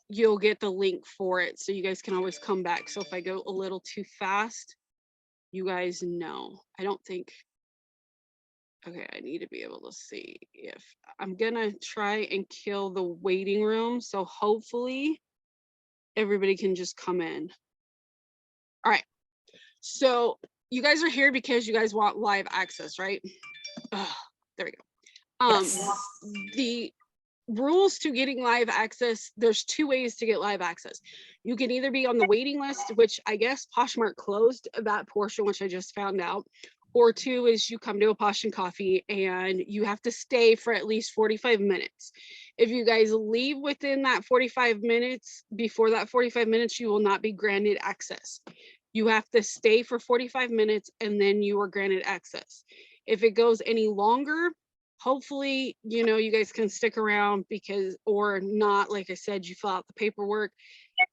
you'll get the link for it. So you guys can always come back. So if I go a little too fast, you guys know. I don't think, okay, I need to be able to see if I'm gonna try and kill the waiting room. So hopefully everybody can just come in. All right. So you guys are here because you guys want live access, right? Ugh, there we go. Yes. The rules to getting live access, there's two ways to get live access. You can either be on the waiting list, which I guess Poshmark closed that portion, which I just found out, or two is you come to a Posh and Coffee and you have to stay for at least 45 minutes. If you guys leave within that 45 minutes, before that 45 minutes, you will not be granted access. You have to stay for 45 minutes and then you are granted access. If it goes any longer, hopefully, you know, you guys can stick around because, or not, like I said, you fill out the paperwork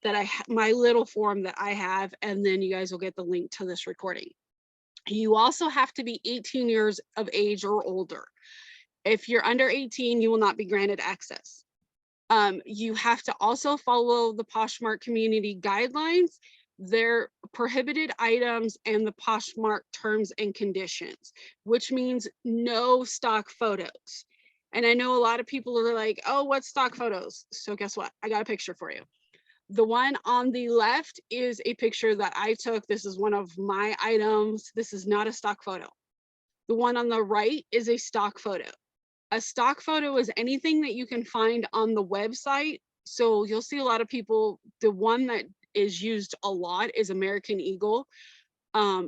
that my little form that I have, and then you guys will get the link to this recording. You also have to be 18 years of age or older. If you're under 18, you will not be granted access. You have to also follow the Poshmark community guidelines, their prohibited items, and the Poshmark terms and conditions, which means no stock photos. And I know a lot of people are like, oh, what's stock photos? So guess what? I got a picture for you. The one on the left is a picture that I took. This is one of my items. This is not a stock photo. The one on the right is a stock photo. A stock photo is anything that you can find on the website. So you'll see a lot of people, the one that is used a lot is American Eagle.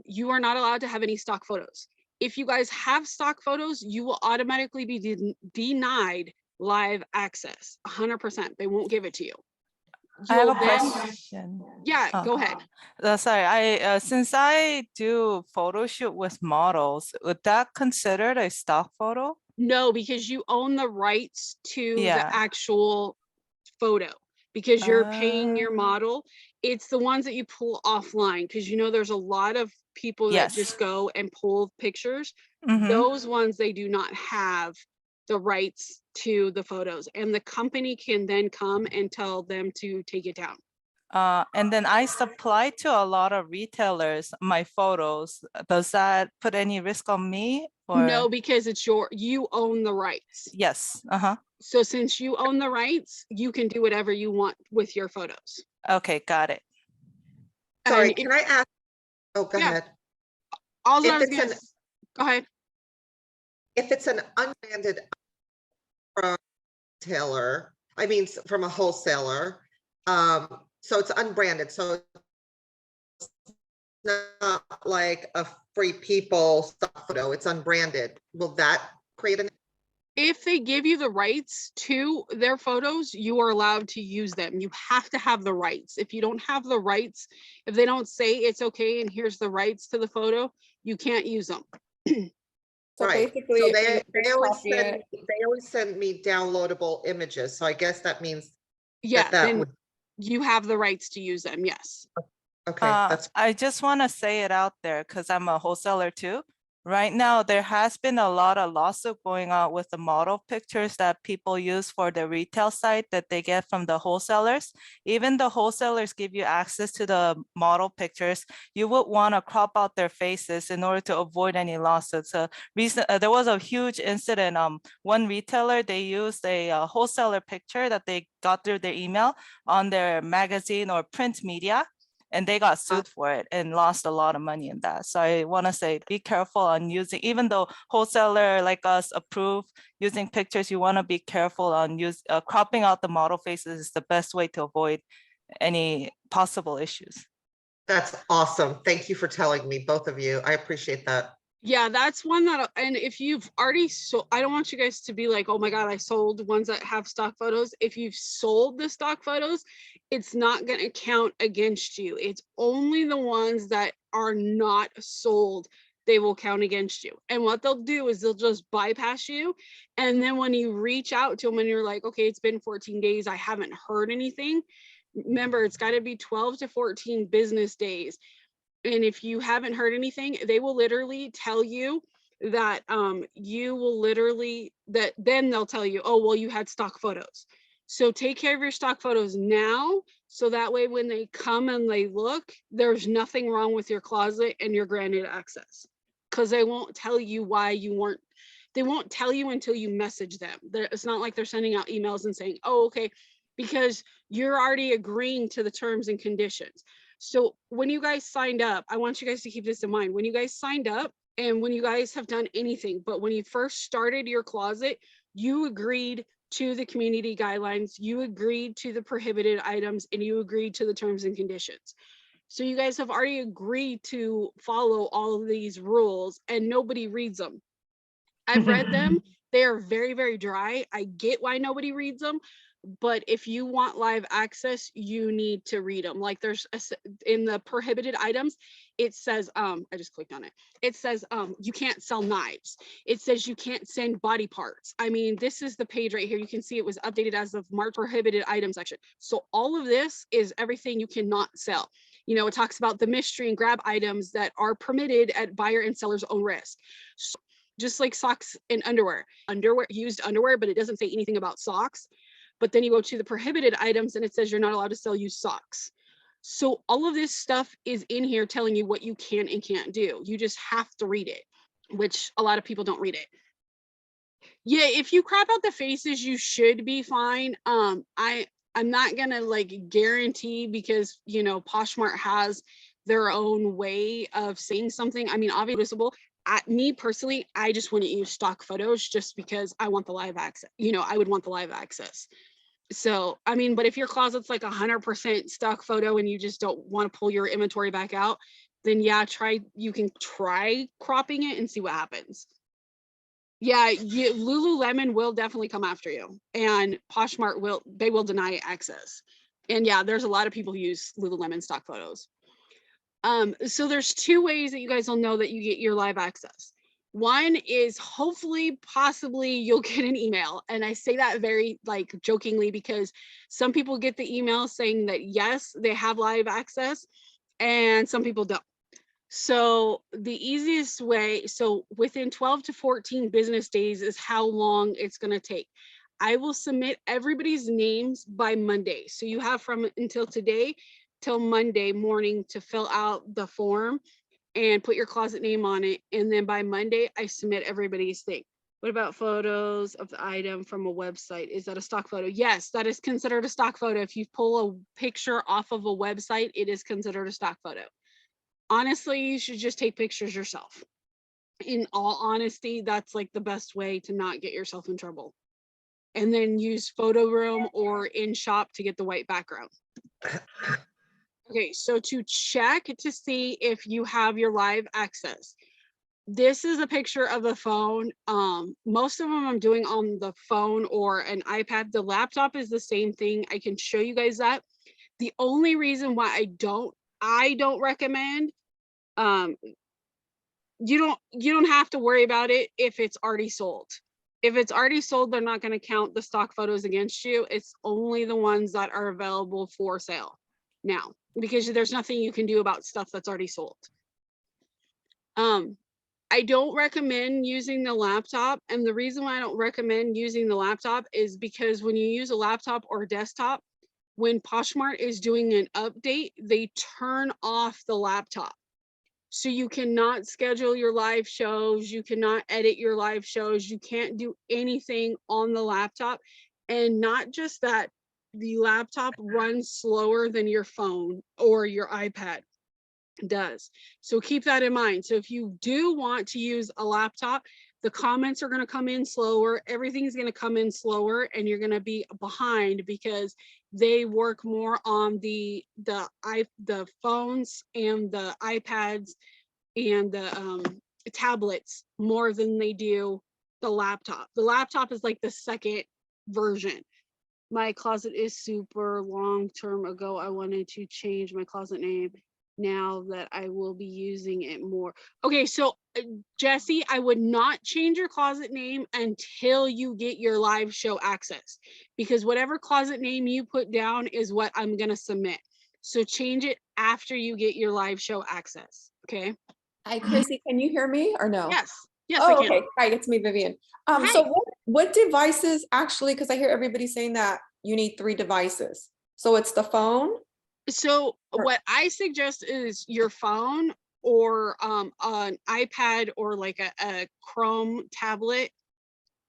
You are not allowed to have any stock photos. If you guys have stock photos, you will automatically be denied live access, 100%. They won't give it to you. I have a You'll then, question. yeah, go ahead. Sorry, I since I do photo shoot with models, would that considered a stock photo? No, because you own the rights to the Yeah. actual photo because you're paying your model. It's the ones that you pull offline because you know there's a lot of people that Yes. just go and pull pictures. Mhm. Those ones, they do not have the rights to the photos, and the company can then come and tell them to take it down. And then I supply to a lot of retailers my photos. Does that put any risk on me? Or No, because it's you own the rights. yes. So since you own the rights, you can do whatever you want with your photos. Okay, got it. Sorry, And can I ask? Oh, go Yeah. ahead. all I If was it's gonna an go ahead. if it's an unbranded from retailer, I mean from a wholesaler, so it's unbranded, so it's not like a Free People stock photo. It's unbranded. Will that create an? If they give you the rights to their photos, you are allowed to use them. You have to have the rights. If you don't have the rights, if they don't say it's okay and here's the rights to the photo, you can't use them. So Right. basically, So if you they always copy it, they always send me downloadable images. So I guess that means Yeah, that then would, you have the rights to use them. Yes. okay, that's I just want to say it out there because I'm a wholesaler too. Right now, there has been a lot of lawsuit going on with the model pictures that people use for the retail site that they get from the wholesalers. Even the wholesalers give you access to the model pictures. You would want to crop out their faces in order to avoid any lawsuits. There was a huge incident. One retailer, they used a wholesaler picture that they got through their email on their magazine or print media, and they got sued for it and lost a lot of money in that. So I want to say, be careful on using, even though wholesaler like us approve using pictures, you want to be careful on cropping out the model faces is the best way to avoid any possible issues. That's awesome. Thank you for telling me, both of you. I appreciate that. Yeah, that's one that, and if you've already sold, I don't want you guys to be like, oh my God, I sold ones that have stock photos. If you've sold the stock photos, it's not going to count against you. It's only the ones that are not sold, they will count against you. And what they'll do is they'll just bypass you. And then when you reach out to them and you're like, okay, it's been 14 days, I haven't heard anything. Remember, it's got to be 12 to 14 business days. And if you haven't heard anything, they will literally tell you that then they'll tell you, oh, well, you had stock photos. So take care of your stock photos now, so that way when they come and they look, there's nothing wrong with your closet and you're granted access. Because they won't tell you why you weren't, they won't tell you until you message them. It's not like they're sending out emails and saying, oh, okay, because you're already agreeing to the terms and conditions. So when you guys signed up, I want you guys to keep this in mind. When you guys signed up and when you guys have done anything, but when you first started your closet, you agreed to the community guidelines, you agreed to the prohibited items, and you agreed to the terms and conditions. So you guys have already agreed to follow all of these rules and nobody reads them. I've read them. They are very, very dry. I get why nobody reads them, but if you want live access, you need to read them. Like there's in the prohibited items, it says, I just clicked on it. It says, you can't sell knives. It says you can't send body parts. I mean, this is the page right here. You can see it was updated as of March prohibited item section. So all of this is everything you cannot sell. You know, it talks about the mystery and grab items that are permitted at buyer and seller's own risk. So just like socks and underwear, used underwear, but it doesn't say anything about socks. But then you go to the prohibited items and it says you're not allowed to sell used socks. So all of this stuff is in here telling you what you can and can't do. You just have to read it, which a lot of people don't read it. Yeah, if you crop out the faces, you should be fine. I'm not gonna like guarantee, because you know Poshmark has their own way of saying something. I mean, obviously visible. Me personally, I just wouldn't use stock photos just because I want the live access. You know, I would want the live access. So, I mean, but if your closet's like 100% stock photo and you just don't want to pull your inventory back out, then yeah, you can try cropping it and see what happens. Yeah, Lululemon will definitely come after you, and Poshmark they will deny access. And yeah, there's a lot of people who use Lululemon stock photos. So there's two ways that you guys will know that you get your live access. One is hopefully, possibly you'll get an email. And I say that very like jokingly because some people get the email saying that yes, they have live access and some people don't. So the easiest way, so within 12 to 14 business days is how long it's going to take. I will submit everybody's names by Monday. So you have from until today till Monday morning to fill out the form and put your closet name on it. And then by Monday, I submit everybody's thing. What about photos of the item from a website? Is that a stock photo? Yes, that is considered a stock photo. If you pull a picture off of a website, it is considered a stock photo. Honestly, you should just take pictures yourself. In all honesty, that's like the best way to not get yourself in trouble. And then use Photo Room or InShop to get the white background. Okay, so to check to see if you have your live access, this is a picture of the phone. Most of them I'm doing on the phone or an iPad. The laptop is the same thing. I can show you guys that. The only reason why I don't recommend, you don't have to worry about it if it's already sold. If it's already sold, they're not going to count the stock photos against you. It's only the ones that are available for sale now, because there's nothing you can do about stuff that's already sold. I don't recommend using the laptop. And the reason why I don't recommend using the laptop is because when you use a laptop or a desktop, when Poshmark is doing an update, they turn off the laptop. So you cannot schedule your live shows, you cannot edit your live shows, you can't do anything on the laptop. And not just that, the laptop runs slower than your phone or your iPad does. So keep that in mind. So if you do want to use a laptop, the comments are going to come in slower, everything's going to come in slower, and you're going to be behind because they work more on the phones and the iPads and the tablets more than they do the laptop. The laptop is like the second version. My closet is super long term ago. I wanted to change my closet name now that I will be using it more. Okay, so Jesse, I would not change your closet name until you get your live show access, because whatever closet name you put down is what I'm going to submit. So change it after you get your live show access. Okay. Hi, Chrissy, can you hear me or no? Yes. Yes, Oh, I can. okay. Hi, it's me, Vivian. Hi. So what devices actually, because I hear everybody saying that you need 3 devices. So it's the phone? So Or- what I suggest is your phone or an iPad or like a Chrome tablet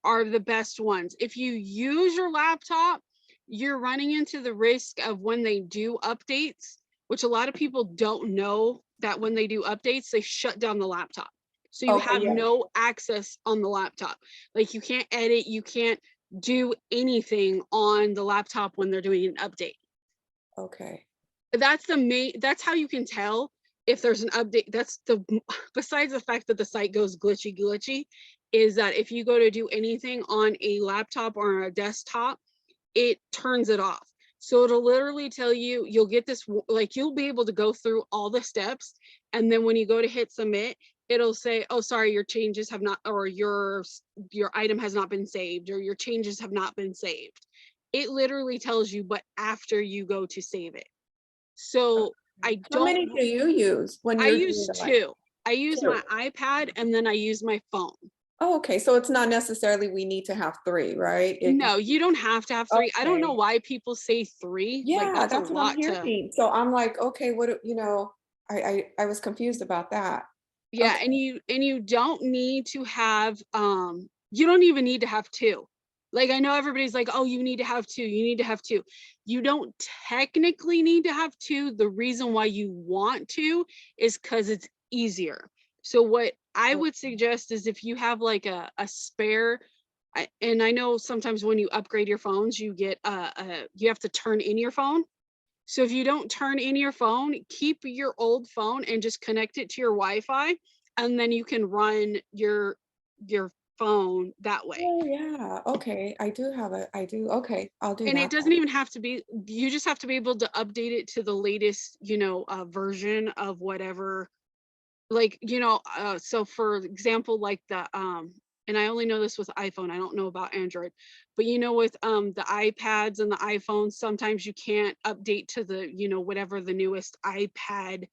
are the best ones. If you use your laptop, you're running into the risk of when they do updates, which a lot of people don't know that when they do updates, they shut down the laptop. So you Okay, have yeah. no access on the laptop. Like you can't edit, you can't do anything on the laptop when they're doing an update. Okay. That's how you can tell if there's an update. That's the besides the fact that the site goes glitchy, is that if you go to do anything on a laptop or a desktop, it turns it off. So it'll literally tell you, you'll get this, like you'll be able to go through all the steps. And then when you go to hit submit, it'll say, oh, sorry, your changes have not, or your item has not been saved, or your changes have not been saved. It literally tells you, but after you go to save it. So I How many don't, do you use when I you're use doing the live? 2. I use my iPad and then I use my phone. Oh, okay, so it's not necessarily we need to have 3, right? No, you don't have to have 3. I don't know Okay. why people say 3. Like Yeah, that's a that's what I'm lot to, hearing. So I'm like, okay, you know, I was confused about that. yeah, Okay. and you don't need to have you don't even need to have 2. Like I know everybody's like, oh, you need to have 2, you need to have 2. You don't technically need to have 2. The reason why you want to is because it's easier. So what I would suggest is if you have like a spare, and I know sometimes when you upgrade your phones, you get you have to turn in your phone. So if you don't turn in your phone, keep your old phone and just connect it to your Wi-Fi, and then you can run your phone that way. Oh, yeah, okay, I do, okay, I'll do And it that doesn't then. even have to be, you just have to be able to update it to the latest, version of whatever, like, so for example, like the and I only know this with iPhone, I don't know about Android, but with the iPads and the iPhones, sometimes you can't update to the, whatever the newest iPad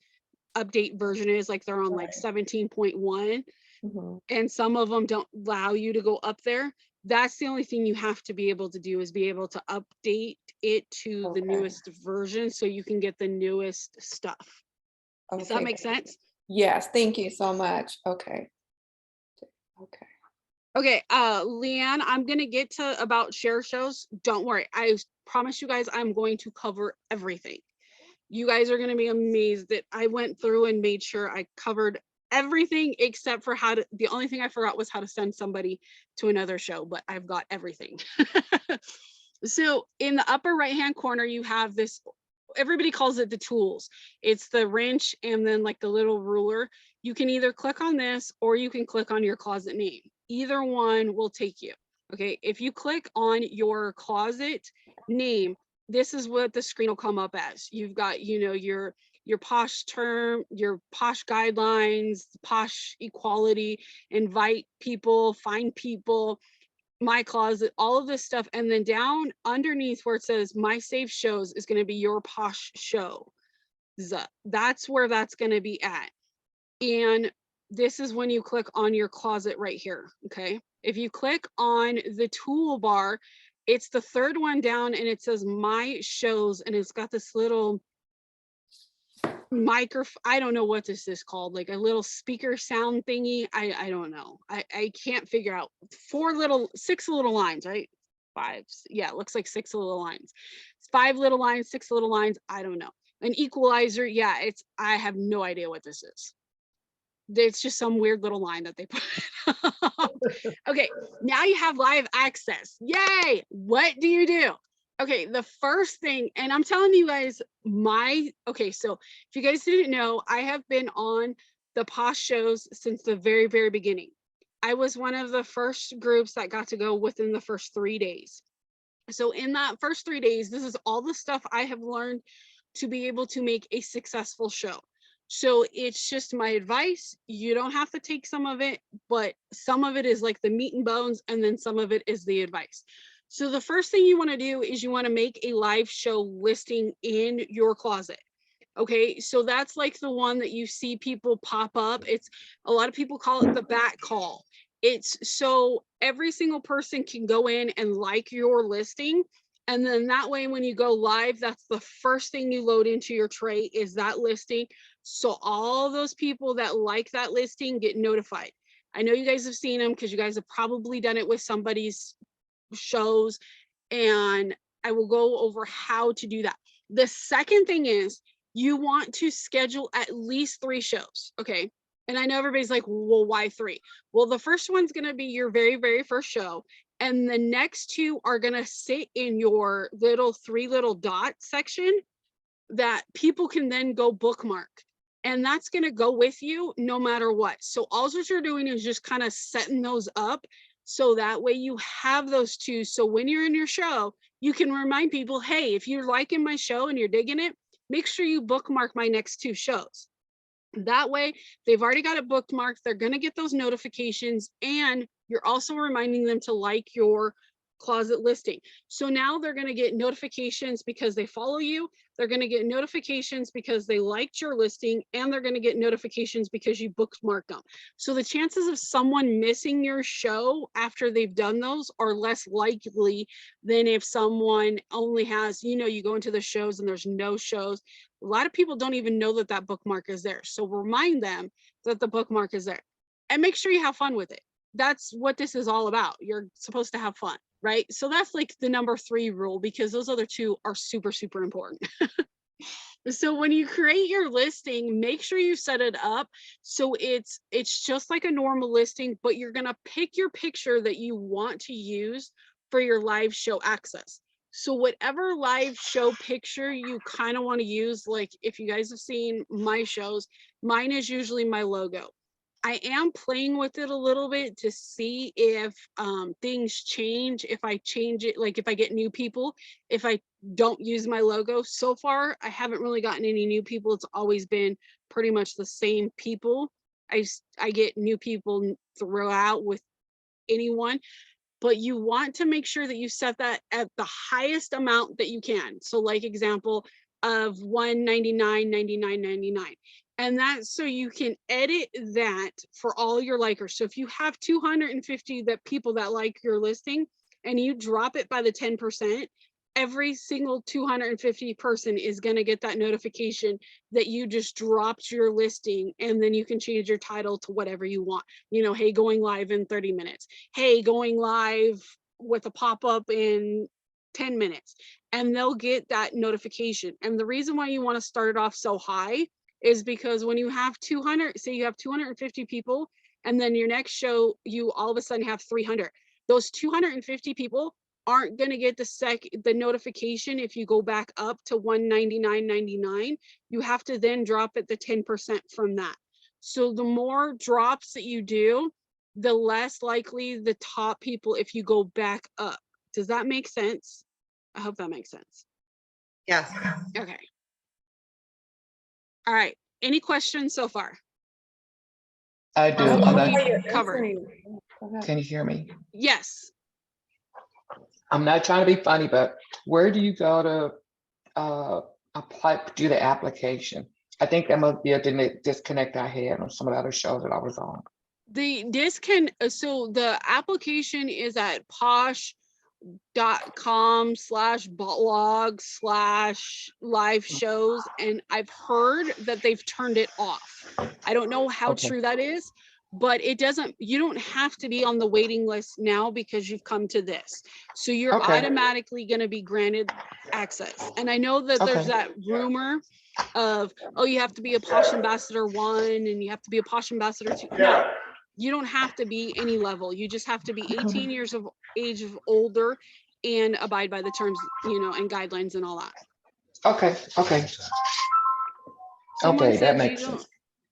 update version is, like they're on like Right. 17.1, Mhm. and some of them don't allow you to go up there. That's the only thing you have to be able to do, is be able to update it to the Okay, newest version so you can get the newest stuff. Does that okay. make sense? Yes, thank you so much. Okay. Okay. Okay, Leanne, I'm gonna get to about share shows. Don't worry, I promise you guys I'm going to cover everything. You guys are gonna be amazed that I went through and made sure I covered everything except for the only thing I forgot was how to send somebody to another show, but I've got everything. So in the upper right-hand corner, you have this, everybody calls it the tools. It's the wrench and then like the little ruler. You can either click on this or you can click on your closet name. Either one will take you. Okay, if you click on your closet name, this is what the screen will come up as. You've got, your posh term, your posh guidelines, posh equality, invite people, find people, my closet, all of this stuff. And then down underneath where it says my safe shows is going to be your posh show. That's where that's going to be at. And this is when you click on your closet right here. Okay. If you click on the toolbar, it's the third one down and it says my shows, and it's got this little microphone. I don't know what this is called, like a little speaker sound thingy. I don't know. I can't figure out. 6 little lines, right? 5. Yeah, it looks like 6 little lines. It's 5 little lines, 6 little lines. I don't know. An equalizer. Yeah, I have no idea what this is. It's just some weird little line that they put. Okay, now you have live access. Yay! What do you do? Okay, the first thing, and I'm telling you guys, okay, so if you guys didn't know, I have been on the Posh Shows since the very, very beginning. I was one of the first groups that got to go within the first 3 days. So in that first 3 days, this is all the stuff I have learned to be able to make a successful show. So it's just my advice. You don't have to take some of it, but some of it is like the meat and bones, and then some of it is the advice. So the first thing you want to do is you want to make a live show listing in your closet. Okay, so that's like the one that you see people pop up. It's a lot of people call it the bat call. It's so every single person can go in and like your listing, And then that way, when you go live, that's the first thing you load into your tray is that listing. So all those people that like that listing get notified. I know you guys have seen them because you guys have probably done it with somebody's shows, and I will go over how to do that. The second thing is you want to schedule at least 3 shows, okay? And I know everybody's like, well, why 3? Well, the first one's gonna be your very, very first show. And the next 2 are gonna sit in your little 3 little dot section that people can then go bookmark. And that's gonna go with you no matter what. So all that you're doing is just kind of setting those up so that way you have those 2. So when you're in your show, you can remind people, hey, if you're liking my show and you're digging it, make sure you bookmark my next 2 shows. That way, they've already got it bookmarked. They're going to get those notifications, and you're also reminding them to like your closet listing. So now they're going to get notifications because they follow you. They're going to get notifications because they liked your listing, and they're going to get notifications because you bookmarked them. So the chances of someone missing your show after they've done those are less likely than if someone only has, you go into the shows and there's no shows. A lot of people don't even know that that bookmark is there. So remind them that the bookmark is there and make sure you have fun with it. That's what this is all about. You're supposed to have fun, right? So that's like the number 3 rule, because those other 2 are super, super important. So when you create your listing, make sure you set it up so it's just like a normal listing, but you're going to pick your picture that you want to use for your live show access. So whatever live show picture you kind of want to use, like if you guys have seen my shows, mine is usually my logo. I am playing with it a little bit to see if things change, if I change it, like if I get new people, if I don't use my logo. So far, I haven't really gotten any new people. It's always been pretty much the same people. I get new people throughout with anyone, but you want to make sure that you set that at the highest amount that you can. So like example of $199.99.99. And that's so you can edit that for all your likers. So if you have 250 that people that like your listing and you drop it by the 10%, every single 250 person is going to get that notification that you just dropped your listing, and then you can change your title to whatever you want. Hey, going live in 30 minutes. Hey, going live with a pop-up in 10 minutes. And they'll get that notification. And the reason why you want to start it off so high is because when you have 200, say you have 250 people, and then your next show, you all of a sudden have 300. Those 250 people aren't going to get the notification if you go back up to $199.99. You have to then drop it the 10% from that. So the more drops that you do, the less likely the top people if you go back up. Does that make sense? I hope that makes sense. Yes. Okay. All right. Any questions so far? I do. What I'm have not, you covered? can you hear me? Yes. I'm not trying to be funny, but where do you go to apply, do the application? I think that must be a disconnect I had on some of the other shows that I was on. So the application is at posh.com/blog/live shows, and I've heard that they've turned it off. I don't know how Okay. true that is, but you don't have to be on the waiting list now because you've come to this. So you're Okay. automatically going to be granted access. And I know that there's Okay. that rumor of, oh, you have to be a Posh Ambassador 1 and you have to be a Posh Ambassador 2. No, you don't have to be any level. You just have to be 18 years of age of older and abide by the terms, and guidelines and all that. Okay. Okay. Okay, that makes sense.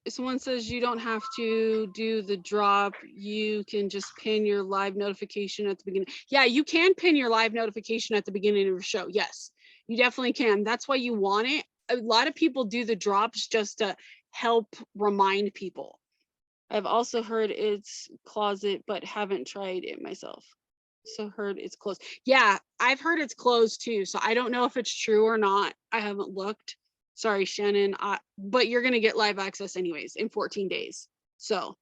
Someone says you don't have to do the drop. You can just pin your live notification at the beginning. Yeah, you can pin your live notification at the beginning of your show. Yes, you definitely can. That's why you want it. A lot of people do the drops just to help remind people. I've also heard it's closet, but haven't tried it myself. So heard it's closed. Yeah, I've heard it's closed too. So I don't know if it's true or not. I haven't looked. Sorry, Shannon. But you're going to get live access anyways in 14 days. So.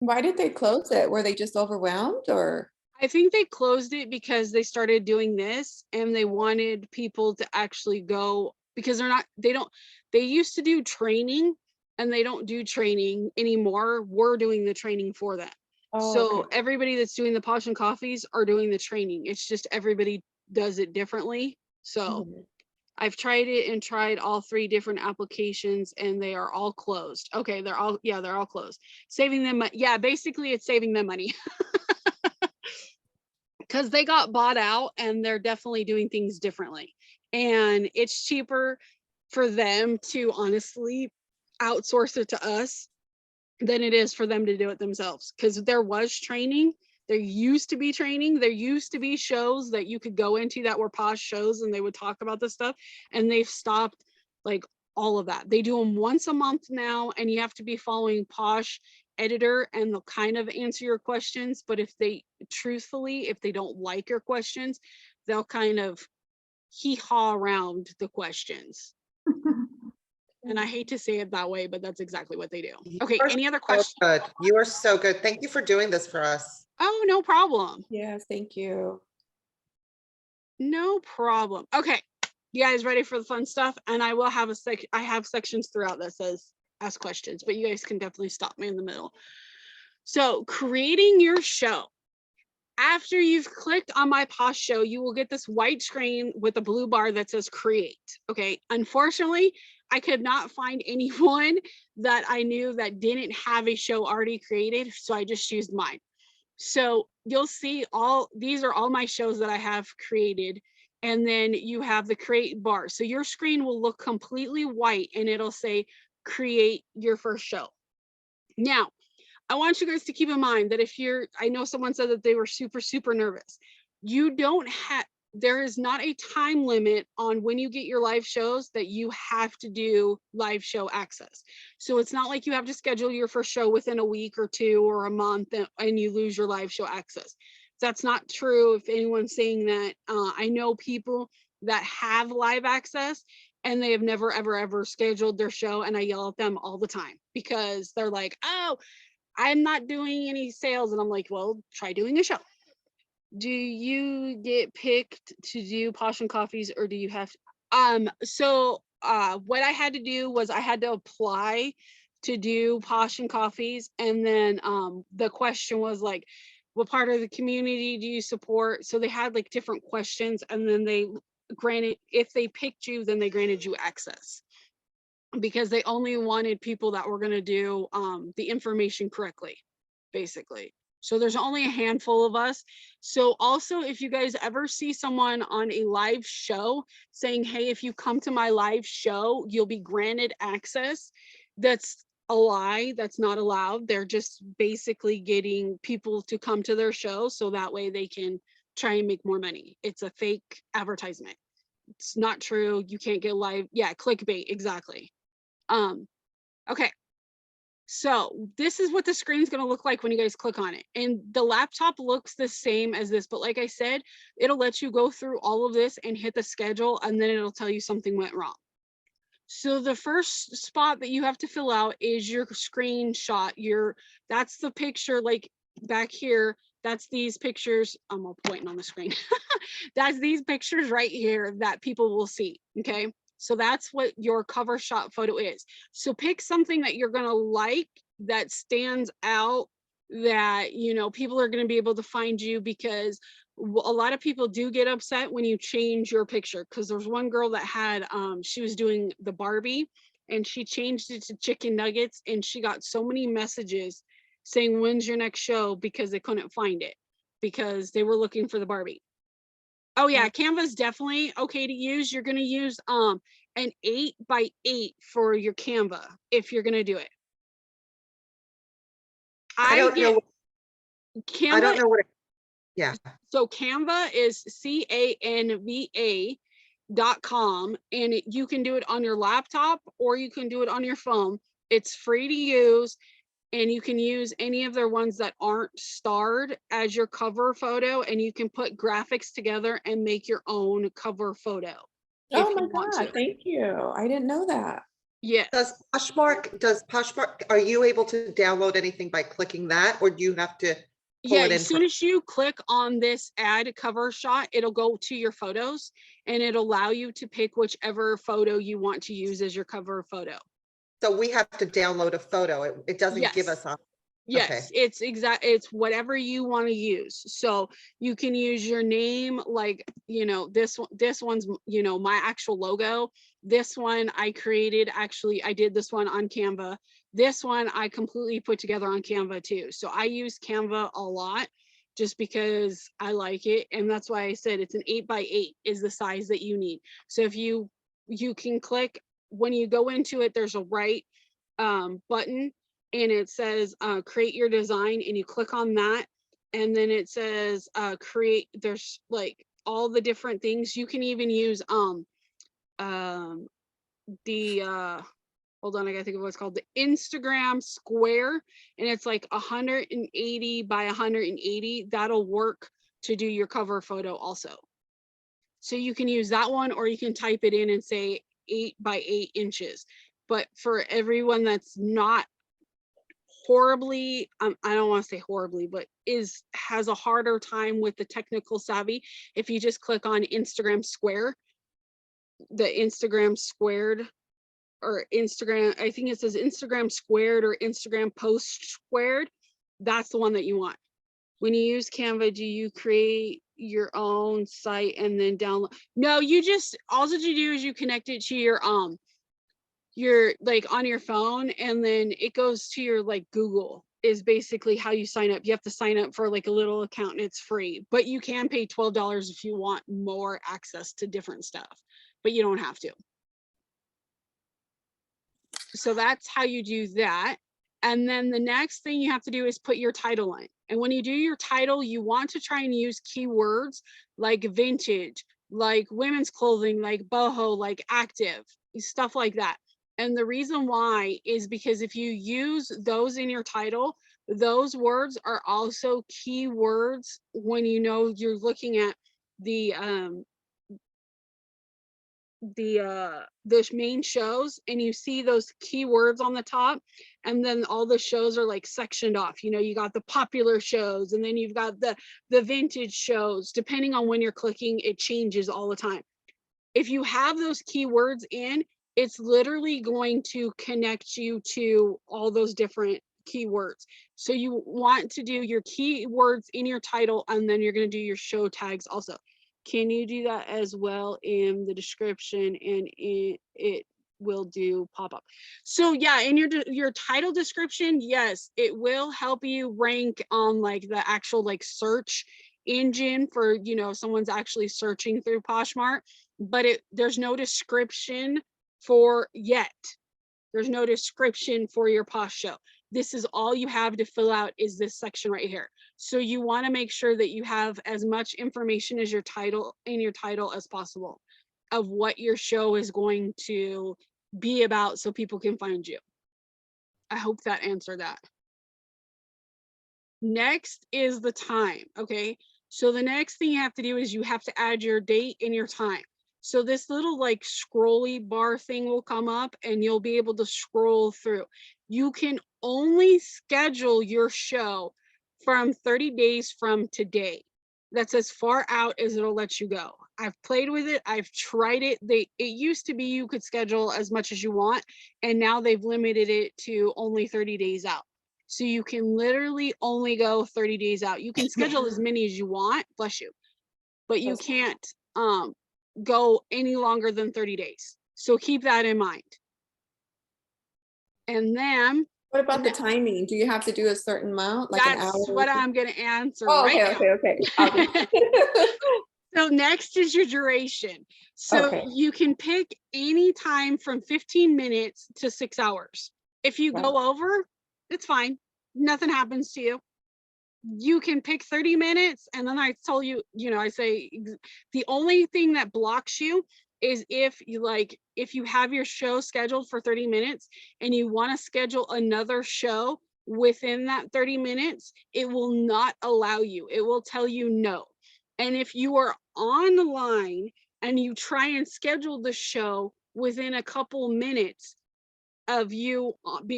Why did they close it? Were they just overwhelmed or? I think they closed it because they started doing this and they wanted people to actually go, because they used to do training and they don't do training anymore. We're doing the training for them. Oh, So okay. everybody that's doing the Posh and Coffees are doing the training. It's just everybody does it differently. So Mhm. I've tried it and tried all 3 different applications and they are all closed. Okay, they're all closed. Saving them, yeah, basically it's saving them money. Because they got bought out and they're definitely doing things differently. And it's cheaper for them to honestly outsource it to us than it is for them to do it themselves. Because there was training, there used to be training, there used to be shows that you could go into that were Posh shows and they would talk about this stuff, and they've stopped like all of that. They do them once a month now, and you have to be following Posh editor and they'll kind of answer your questions, but if they truthfully, if they don't like your questions, they'll kind of hee-haw around the questions. And I hate to say it that way, but that's exactly what they do. You Okay, are any other so questions? good. You are so good. Thank you for doing this for us. Oh, no problem. Yes, thank you. No problem. Okay, you guys ready for the fun stuff? And I will have I have sections throughout that says ask questions, but you guys can definitely stop me in the middle. So creating your show. After you've clicked on my Posh show, you will get this white screen with a blue bar that says create. Okay, unfortunately, I could not find anyone that I knew that didn't have a show already created, so I just used mine. So you'll see these are all my shows that I have created. And then you have the create bar. So your screen will look completely white and it'll say create your first show. Now, I want you guys to keep in mind that I know someone said that they were super, super nervous. You don't have, there is not a time limit on when you get your live shows that you have to do live show access. So it's not like you have to schedule your first show within a week or 2 or a month and you lose your live show access. That's not true. If anyone's saying that, I know people that have live access and they have never, ever, ever scheduled their show. And I yell at them all the time because they're like, oh, I'm not doing any sales. And I'm like, well, try doing a show. Do you get picked to do Posh and Coffees or do you have so what I had to do was I had to apply to do Posh and Coffees, and then the question was like, what part of the community do you support? So they had like different questions, and then they granted, if they picked you, then they granted you access, because they only wanted people that were going to do the information correctly, basically. So there's only a handful of us. So also, if you guys ever see someone on a live show saying, hey, if you come to my live show, you'll be granted access, that's a lie. That's not allowed. They're just basically getting people to come to their show so that way they can try and make more money. It's a fake advertisement. It's not true. You can't get live. Yeah, clickbait, exactly. Okay. So this is what the screen is going to look like when you guys click on it. And the laptop looks the same as this, but like I said, it'll let you go through all of this and hit the schedule, and then it'll tell you something went wrong. So the first spot that you have to fill out is your screenshot. That's the picture, like back here, that's these pictures. I'm all pointing on the screen. That's these pictures right here that people will see, okay? So that's what your cover shot photo is. So pick something that you're gonna like, that stands out, that, you know, people are gonna be able to find you, because a lot of people do get upset when you change your picture. Because there's one girl that had, she was doing the Barbie and she changed it to chicken nuggets, and she got so many messages saying, when's your next show? Because they couldn't find it, because they were looking for the Barbie. Oh yeah, Canva is definitely okay to use. You're gonna use an 8x8 for your Canva if you're gonna do it. I don't know. Canva. I don't know what. Yeah. So Canva is canva.com, and you can do it on your laptop or you can do it on your phone. It's free to use, and you can use any of their ones that aren't starred as your cover photo, and you can put graphics together and make your own cover photo. Oh my God, thank you. I didn't know that. Yeah. Does Poshmark, are you able to download anything by clicking that, or do you have to? pull Yeah, it in. as soon as you click on this add cover shot, it'll go to your photos and it'll allow you to pick whichever photo you want to use as your cover photo. So we have to download a photo. It doesn't give Yes. us a, Yes, it's whatever you want to use. So you can use your name, like, this one's, my actual logo. This one I created, actually, I did this one on Canva. This one I completely put together on Canva too. So I use Canva a lot just because I like it. And that's why I said it's an 8x8 is the size that you need. So if you can click, when you go into it, there's a right button and it says create your design, and you click on that, and then it says create. There's like all the different things you can even use. The hold on, I gotta think of what's called, the Instagram square, and it's like 180 by 180. That'll work to do your cover photo also. So you can use that one, or you can type it in and say 8x8 inches. But for everyone that's not horribly, I don't want to say horribly, but has a harder time with the technical savvy, if you just click on Instagram square, the Instagram squared, or Instagram, I think it says Instagram squared or Instagram post squared, that's the one that you want. When you use Canva, do you create your own site and then download? No, you just, all that you do is you connect it to your like on your phone, and then it goes to your like Google is basically how you sign up. You have to sign up for like a little account and it's free, but you can pay $12 if you want more access to different stuff, but you don't have to. So that's how you do that. And then the next thing you have to do is put your title in. And when you do your title, you want to try and use keywords like vintage, like women's clothing, like boho, like active, stuff like that. And the reason why is because if you use those in your title, those words are also keywords when you're looking at the main shows, and you see those keywords on the top, and then all the shows are like sectioned off. You got the popular shows, and then you've got the vintage shows. Depending on when you're clicking, it changes all the time. If you have those keywords in, it's literally going to connect you to all those different keywords. So you want to do your keywords in your title, and then you're going to do your show tags also. Can you do that as well in the description, and it will do pop up? So yeah, in your title description, yes, it will help you rank on like the actual like search engine for, someone's actually searching through Poshmark, but there's no description for yet. There's no description for your Posh Show. This is all you have to fill out, is this section right here. So you want to make sure that you have as much information as your title as possible of what your show is going to be about, so people can find you. I hope that answered that. Next is the time. Okay, so the next thing you have to do is you have to add your date and your time. So this little like scrolly bar thing will come up, and you'll be able to scroll through. You can only schedule your show from 30 days from today. That's as far out as it'll let you go. I've played with it. I've tried it. It used to be you could schedule as much as you want, and now they've limited it to only 30 days out. So you can literally only go 30 days out. You can schedule as many as you want, bless you, but you can't go any longer than 30 days. So keep that in mind. And then What about the timing? Do you have to do a certain amount, like an hour? that's what I'm going to answer Oh, right okay. So next is your duration. So Okay. you can pick any time from 15 minutes to 6 hours. If you go over, it's fine. Nothing happens to you. You can pick 30 minutes. And then I told you, I say the only thing that blocks you is if you have your show scheduled for 30 minutes and you want to schedule another show within that 30 minutes, it will not allow you. It will tell you no. And if you are on the line and you try and schedule the show within a couple minutes, of you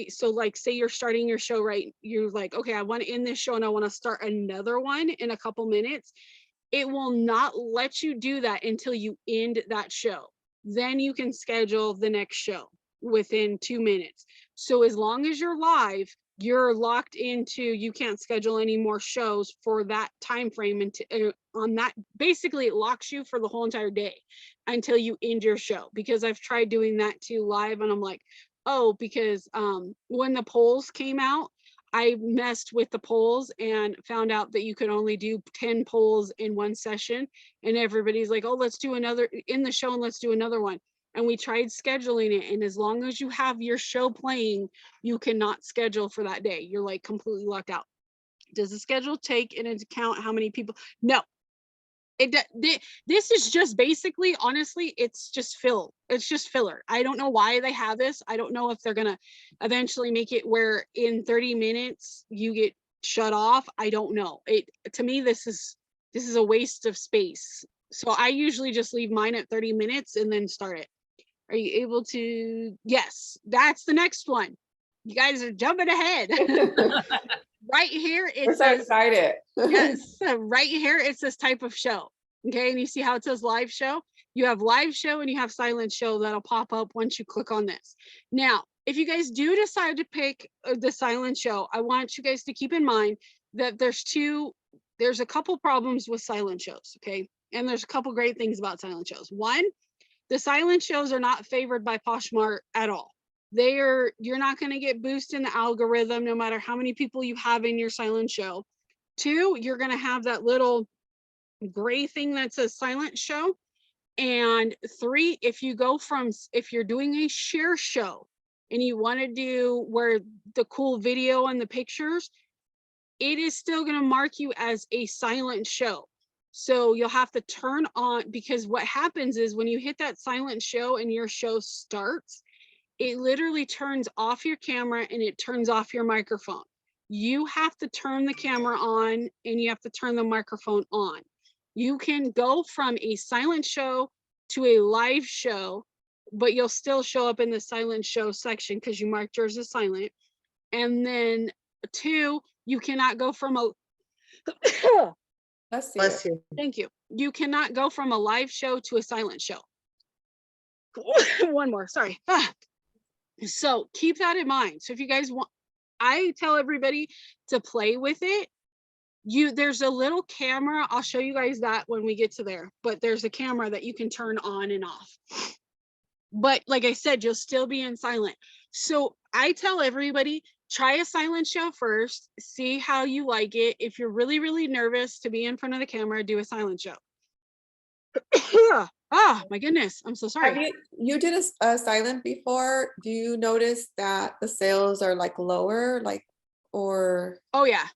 so like say you're starting your show, right? You're like, okay, I want to end this show and I want to start another one in a couple minutes. It will not let you do that until you end that show. Then you can schedule the next show within 2 minutes. So as long as you're live, you're locked into, you can't schedule any more shows for that time frame. And on that, basically it locks you for the whole entire day until you end your show. Because I've tried doing that too live, and I'm like, oh, because when the polls came out, I messed with the polls and found out that you could only do 10 polls in one session. And everybody's like, oh, let's do another in the show and let's do another one. And we tried scheduling it. And as long as you have your show playing, you cannot schedule for that day. You're like completely locked out. Does the schedule take into account how many people? No. This is just basically, honestly, it's just filler. I don't know why they have this. I don't know if they're gonna eventually make it where in 30 minutes you get shut off. I don't know. To me, this is a waste of space. So I usually just leave mine at 30 minutes and then start it. Are you able to? Yes, that's the next one. You guys are jumping ahead. Right here, We're so excited. yes, right here, it says type of show. Okay, and you see how it says live show? You have live show and you have silent show that'll pop up once you click on this. Now, if you guys do decide to pick the silent show, I want you guys to keep in mind that there's a couple problems with silent shows, okay? And there's a couple great things about silent shows. One, the silent shows are not favored by Poshmark at all. You're not going to get boost in the algorithm no matter how many people you have in your silent show. Two, you're going to have that little gray thing that says silent show. And three, if you're doing a share show and you want to do where the cool video and the pictures, it is still going to mark you as a silent show. So you'll have to turn on, because what happens is when you hit that silent show and your show starts, it literally turns off your camera and it turns off your microphone. You have to turn the camera on and you have to turn the microphone on. You can go from a silent show to a live show, but you'll still show up in the silent show section because you marked yours as silent. And then two, you cannot go from a Bless you. thank you. You cannot go from a live show to a silent show. One more, sorry. So keep that in mind. So if you guys want, I tell everybody to play with it. There's a little camera. I'll show you guys that when we get to there, but there's a camera that you can turn on and off. But like I said, you'll still be in silent. So I tell everybody, try a silent show first, see how you like it. If you're really, really nervous to be in front of the camera, do a silent show. Oh my goodness, I'm so sorry. You did a silent before. Do you notice that the sales are like lower, or? Oh yeah.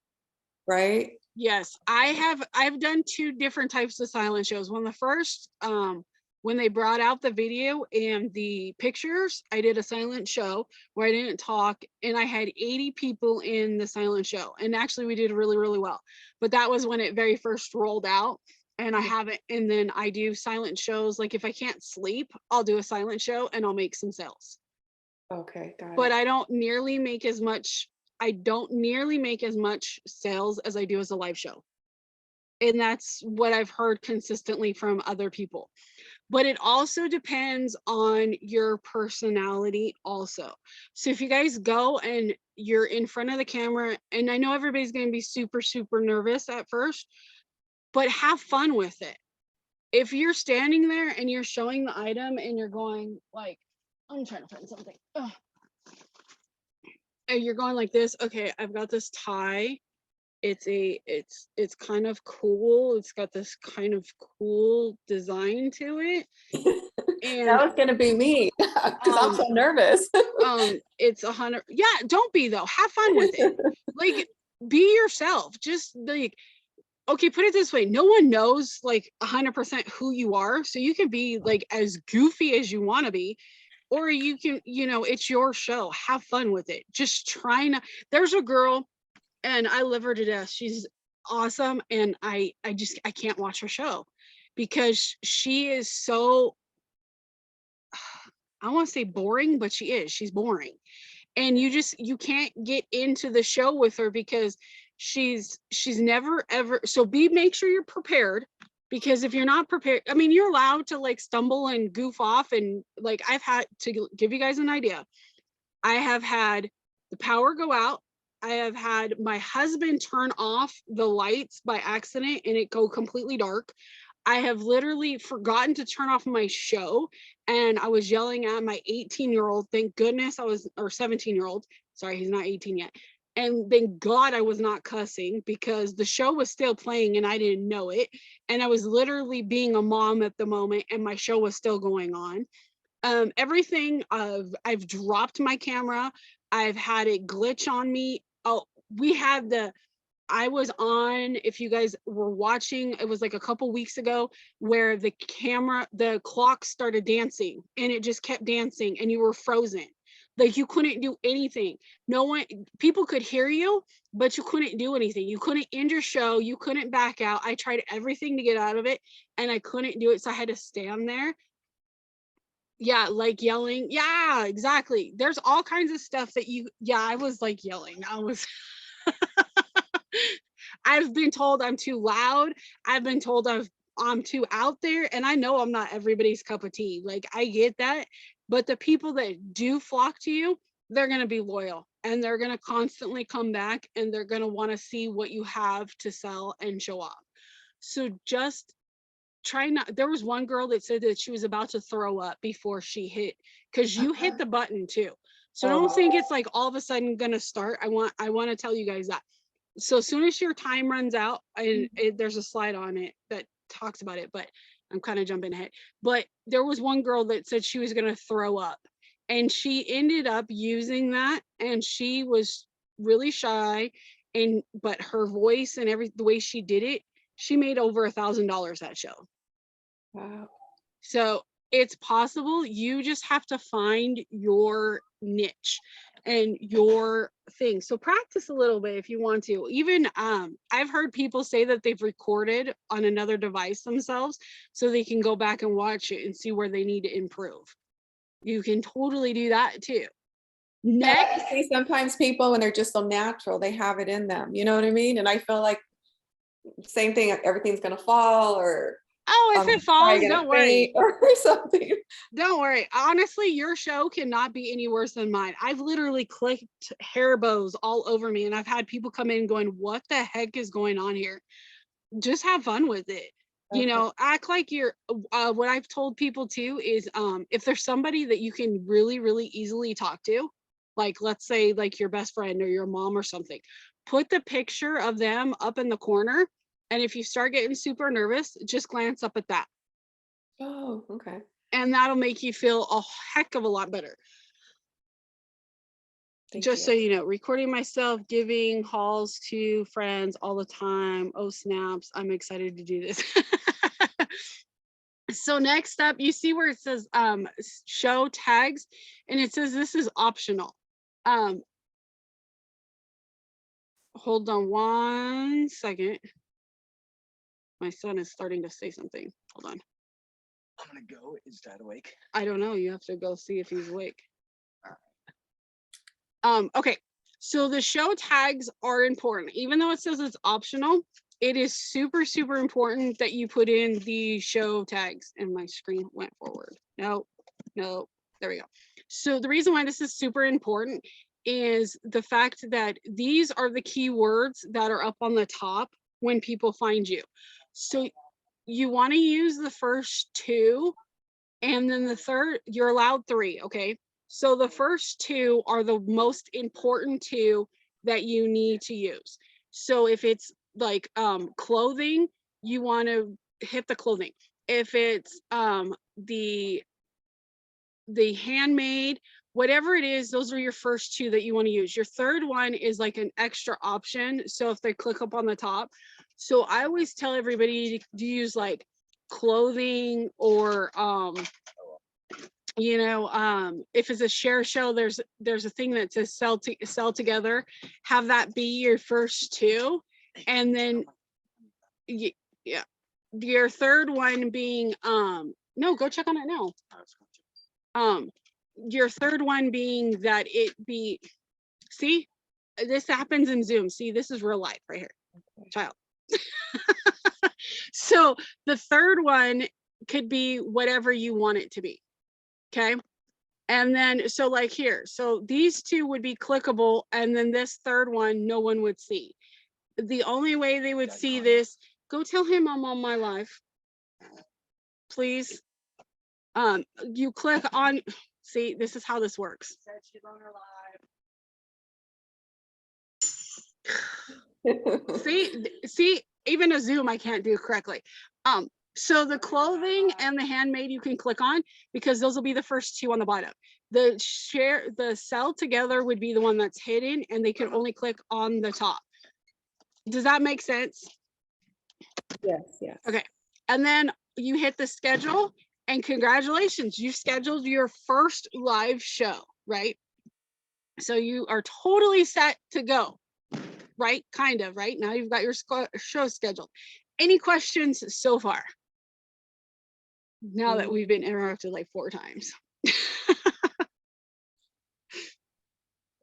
Right? Yes, I've done two different types of silent shows. When the first, when they brought out the video and the pictures, I did a silent show where I didn't talk, and I had 80 people in the silent show. And actually we did really, really well. But that was when it very first rolled out. And I haven't, and then I do silent shows. Like if I can't sleep, I'll do a silent show and I'll make some sales. Okay, got it. But I don't nearly make as much sales as I do as a live show. And that's what I've heard consistently from other people. But it also depends on your personality also. So if you guys go and you're in front of the camera, and I know everybody's going to be super, super nervous at first, but have fun with it. If you're standing there and you're showing the item and you're going like, I'm trying to find something. Ugh. And you're going like this, okay, I've got this tie. It's kind of cool. It's got this kind of cool design to it. And that was gonna be me because I'm so nervous. It's 100. Yeah, don't be though. Have fun with it. Like, be yourself. Just like, okay, put it this way, no one knows like 100% who you are, so you can be like as goofy as you want to be, or you can, it's your show. Have fun with it. Just try not. There's a girl, and I love her to death. She's awesome, and I can't watch her show because she is so, I want to say boring, but she's boring. And you can't get into the show with her because she's never ever, so make sure you're prepared, because if you're not prepared, I mean, you're allowed to like stumble and goof off, and like I've had to give you guys an idea. I have had the power go out. I have had my husband turn off the lights by accident and it go completely dark. I have literally forgotten to turn off my show, and I was yelling at my 18-year-old. Thank goodness I was, or 17-year-old. Sorry, he's not 18 yet. And thank God I was not cussing, because the show was still playing and I didn't know it. And I was literally being a mom at the moment, and my show was still going on. Everything I've dropped my camera. I've had it glitch on me. Oh, I was on, if you guys were watching, it was like a couple weeks ago, where the clock started dancing and it just kept dancing and you were frozen. Like you couldn't do anything. People could hear you, but you couldn't do anything. You couldn't end your show. You couldn't back out. I tried everything to get out of it and I couldn't do it. So I had to stand there. Yeah, like yelling. Yeah, exactly. There's all kinds of stuff that I was like yelling. I've been told I'm too loud. I've been told I'm too out there, and I know I'm not everybody's cup of tea. Like I get that, but the people that do flock to you, they're going to be loyal, and they're going to constantly come back, and they're going to want to see what you have to sell and show off. So just try not. There was one girl that said that she was about to throw up before she hit, because you hit the button too. So don't think it's like all of a sudden going to start. I want to tell you guys that. So as soon as your time runs out, and there's a slide on it that talks about it, but I'm kind of jumping ahead. But there was one girl that said she was going to throw up, and she ended up using that, and she was really shy, but her voice and the way she did it, she made over $1,000 that show. Wow. So it's possible. You just have to find your niche and your thing. So practice a little bit if you want to. Even I've heard people say that they've recorded on another device themselves so they can go back and watch it and see where they need to improve. You can totally do that too. Next, I see sometimes people, when they're just so natural, they have it in them. You know what I mean? And I feel like same thing, everything's gonna fall, or if it falls, don't worry. or something. Don't worry. Honestly, your show cannot be any worse than mine. I've literally clicked hair bows all over me, and I've had people come in going, what the heck is going on here? Just have fun with it. You know, act like you're, what I've told people too is, if there's somebody that you can really, really easily talk to, like let's say like your best friend or your mom or something, put the picture of them up in the corner. And if you start getting super nervous, just glance up at that. Oh, okay. And that'll make you feel a heck of a lot better. Thank Just you. so you know, recording myself giving hauls to friends all the time. Oh snaps, I'm excited to do this. So next up, you see where it says show tags, and it says this is optional. Hold on one second. My son is starting to say something. Hold on. I'm gonna go. Is Dad awake? I don't know. You have to go see if he's awake. Okay, so the show tags are important. Even though it says it's optional, it is super, super important that you put in the show tags. And my screen went forward. No, there we go. So the reason why this is super important is the fact that these are the keywords that are up on the top when people find you. So you want to use the first two, and then the third, you're allowed 3, okay? So the first 2 are the most important 2 that you need to use. So if it's like clothing, you want to hit the clothing. If it's the handmade, whatever it is, those are your first 2 that you want to use. Your third one is like an extra option. So if they click up on the top, so I always tell everybody to use like clothing, or you know, if it's a share show, there's a thing that says sell together. Have that be your first 2, and then yeah, your third one being no, go check on it now. your third one being that it be, see, this happens in Zoom. See, this is real life right here, child. So the third one could be whatever you want it to be. Okay. And then, so like here, so these two would be clickable. And then this third one, no one would see. The only way they would see this, go tell him I'm on my live, please. You click on, see, this is how this works. See, even a Zoom I can't do correctly. So the clothing and the handmade you can click on because those will be the first two on the bottom. The sell together would be the one that's hidden and they can only click on the top. Does that make sense? Yes, yes. Okay. And then you hit the schedule and congratulations, you scheduled your first live show, right? So you are totally set to go, right? Kind of, right? Now you've got your show scheduled. Any questions so far? Now that we've been interrupted like 4 times.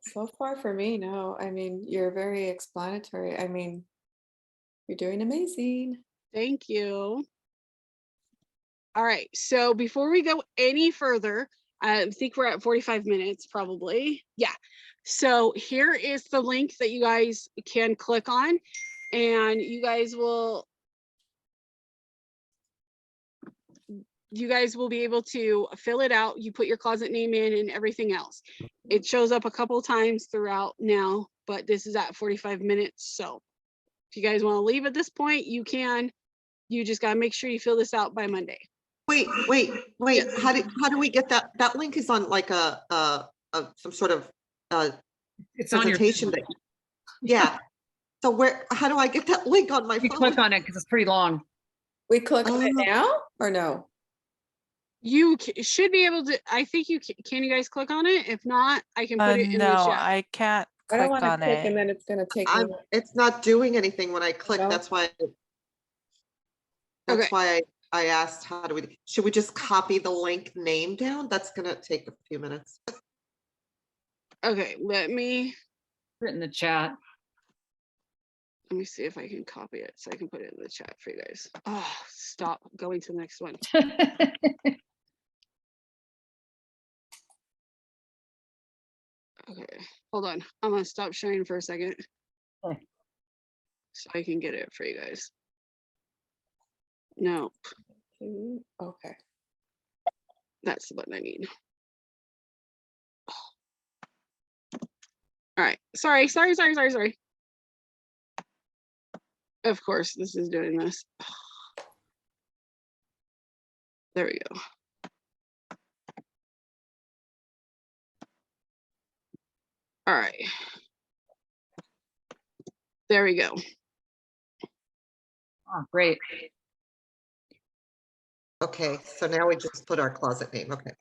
So far for me, no. I mean, you're very explanatory. I mean, you're doing amazing. Thank you. All right, so before we go any further, I think we're at 45 minutes probably. Yeah. So here is the link that you guys can click on and you guys will be able to fill it out. You put your closet name in and everything else. It shows up a couple times throughout now, but this is at 45 minutes. So if you guys want to leave at this point, you can. You just got to make sure you fill this out by Monday. Wait. How do we get that? That link is on like some sort of It's on your, presentation that, yeah. So how do I get that link on my you phone? click on it because it's pretty long. We click on it now or no? You should be able to, I think you can you guys click on it? If not, I can put it in the No, chat. I can't I don't click want to on click and it. then it's going to take me. It's not doing anything when I click. No? That's why Okay. I asked, should we just copy the link name down? That's gonna take a few minutes. Okay, let me Put it in the chat. see if I can copy it so I can put it in the chat for you guys. Oh, stop going to the next one. Okay, hold on. I'm gonna stop sharing for a second Okay. so I can get it for you guys. No, Okay. that's the button I need. All right, sorry. Of course, this is doing this. There we go. All right. There we go. Oh, great. Okay, so now we just put our closet name. Okay.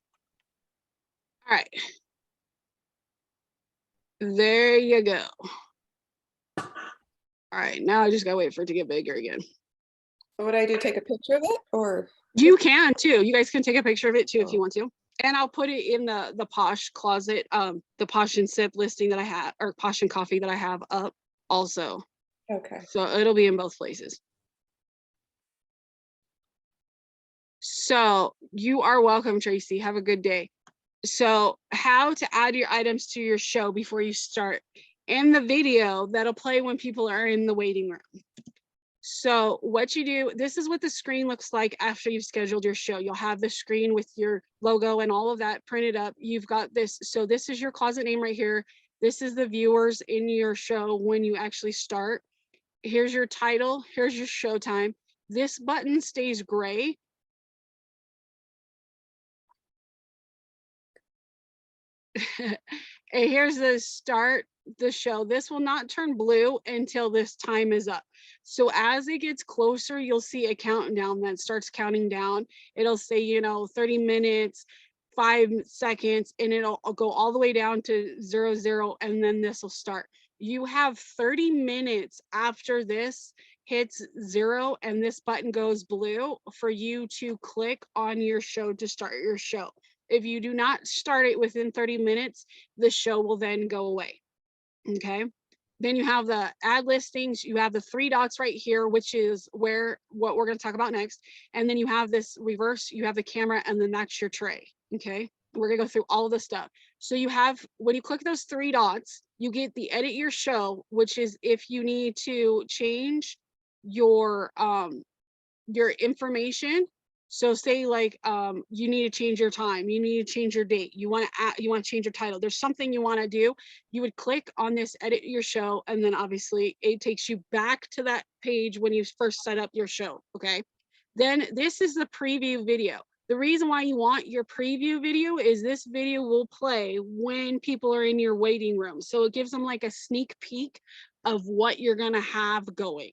All right. There you go. All right, now I just gotta wait for it to get bigger again. So what do I do? Take a picture of it or? You can too. You guys can take a picture of it too if you want to. And I'll put it in the Posh closet, the Posh and Sip listing that I have, or Posh and Coffee that I have up also. Okay. So it'll be in both places. So you are welcome, Tracy. Have a good day. So how to add your items to your show before you start. In the video that'll play when people are in the waiting room. So what you do, this is what the screen looks like after you've scheduled your show. You'll have the screen with your logo and all of that printed up. You've got this. So this is your closet name right here. This is the viewers in your show when you actually start. Here's your title. Here's your show time. This button stays gray. And here's the start the show. This will not turn blue until this time is up. So as it gets closer, you'll see a countdown that starts counting down. It'll say, 30 minutes, 5 seconds, and it'll go all the way down to 00, and then this will start. You have 30 minutes after this hits 0 and this button goes blue for you to click on your show to start your show. If you do not start it within 30 minutes, the show will then go away. Okay. Then you have the ad listings. You have the 3 dots right here, which is what we're going to talk about next. And then you have this reverse, you have the camera, and then that's your tray. Okay. We're going to go through all this stuff. So you have, when you click those 3 dots, you get the edit your show, which is if you need to change your information. So say like you need to change your time, you need to change your date, you want to change your title, there's something you want to do, you would click on this edit your show, and then obviously it takes you back to that page when you first set up your show. Okay, then this is the preview video. The reason why you want your preview video is this video will play when people are in your waiting room, so it gives them like a sneak peek of what you're going to have going.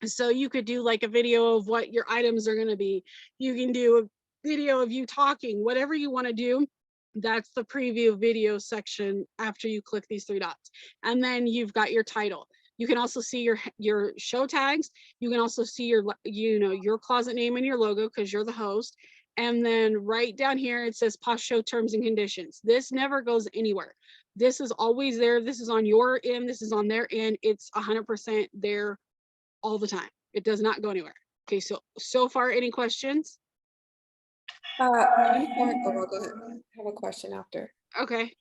So you could do like a video of what your items are going to be. You can do a video of you talking, whatever you want to do. That's the preview video section after you click these 3 dots. And then you've got your title. You can also see your show tags. You can also see your closet name and your logo because you're the host. And then right down here, it says Posh Show terms and conditions. This never goes anywhere. This is always there. This is on your end. This is on their end. It's 100% there all the time. It does not go anywhere. Okay, so far, any questions? Go ahead. I have a question after. Okay.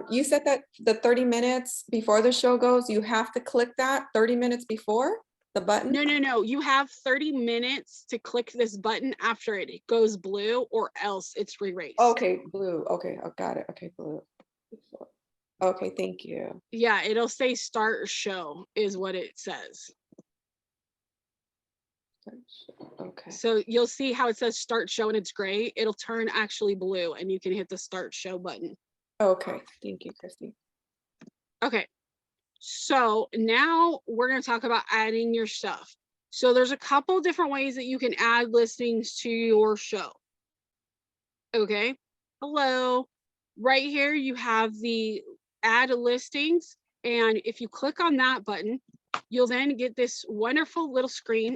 You said that the 30 minutes before the show goes, you have to click that 30 minutes before the button? No. You have 30 minutes to click this button after it goes blue, or else it's re-raced. Okay, blue. Okay, I got it. Okay, blue. Okay, thank you. Yeah, it'll say start show is what it says. Okay. So you'll see how it says start show and it's gray. It'll turn actually blue and you can hit the start show button. Okay, thank you, Christy. Okay, so now we're going to talk about adding your stuff. So there's a couple different ways that you can add listings to your show. Okay, hello. Right here you have the add listings, and if you click on that button, you'll then get this wonderful little screen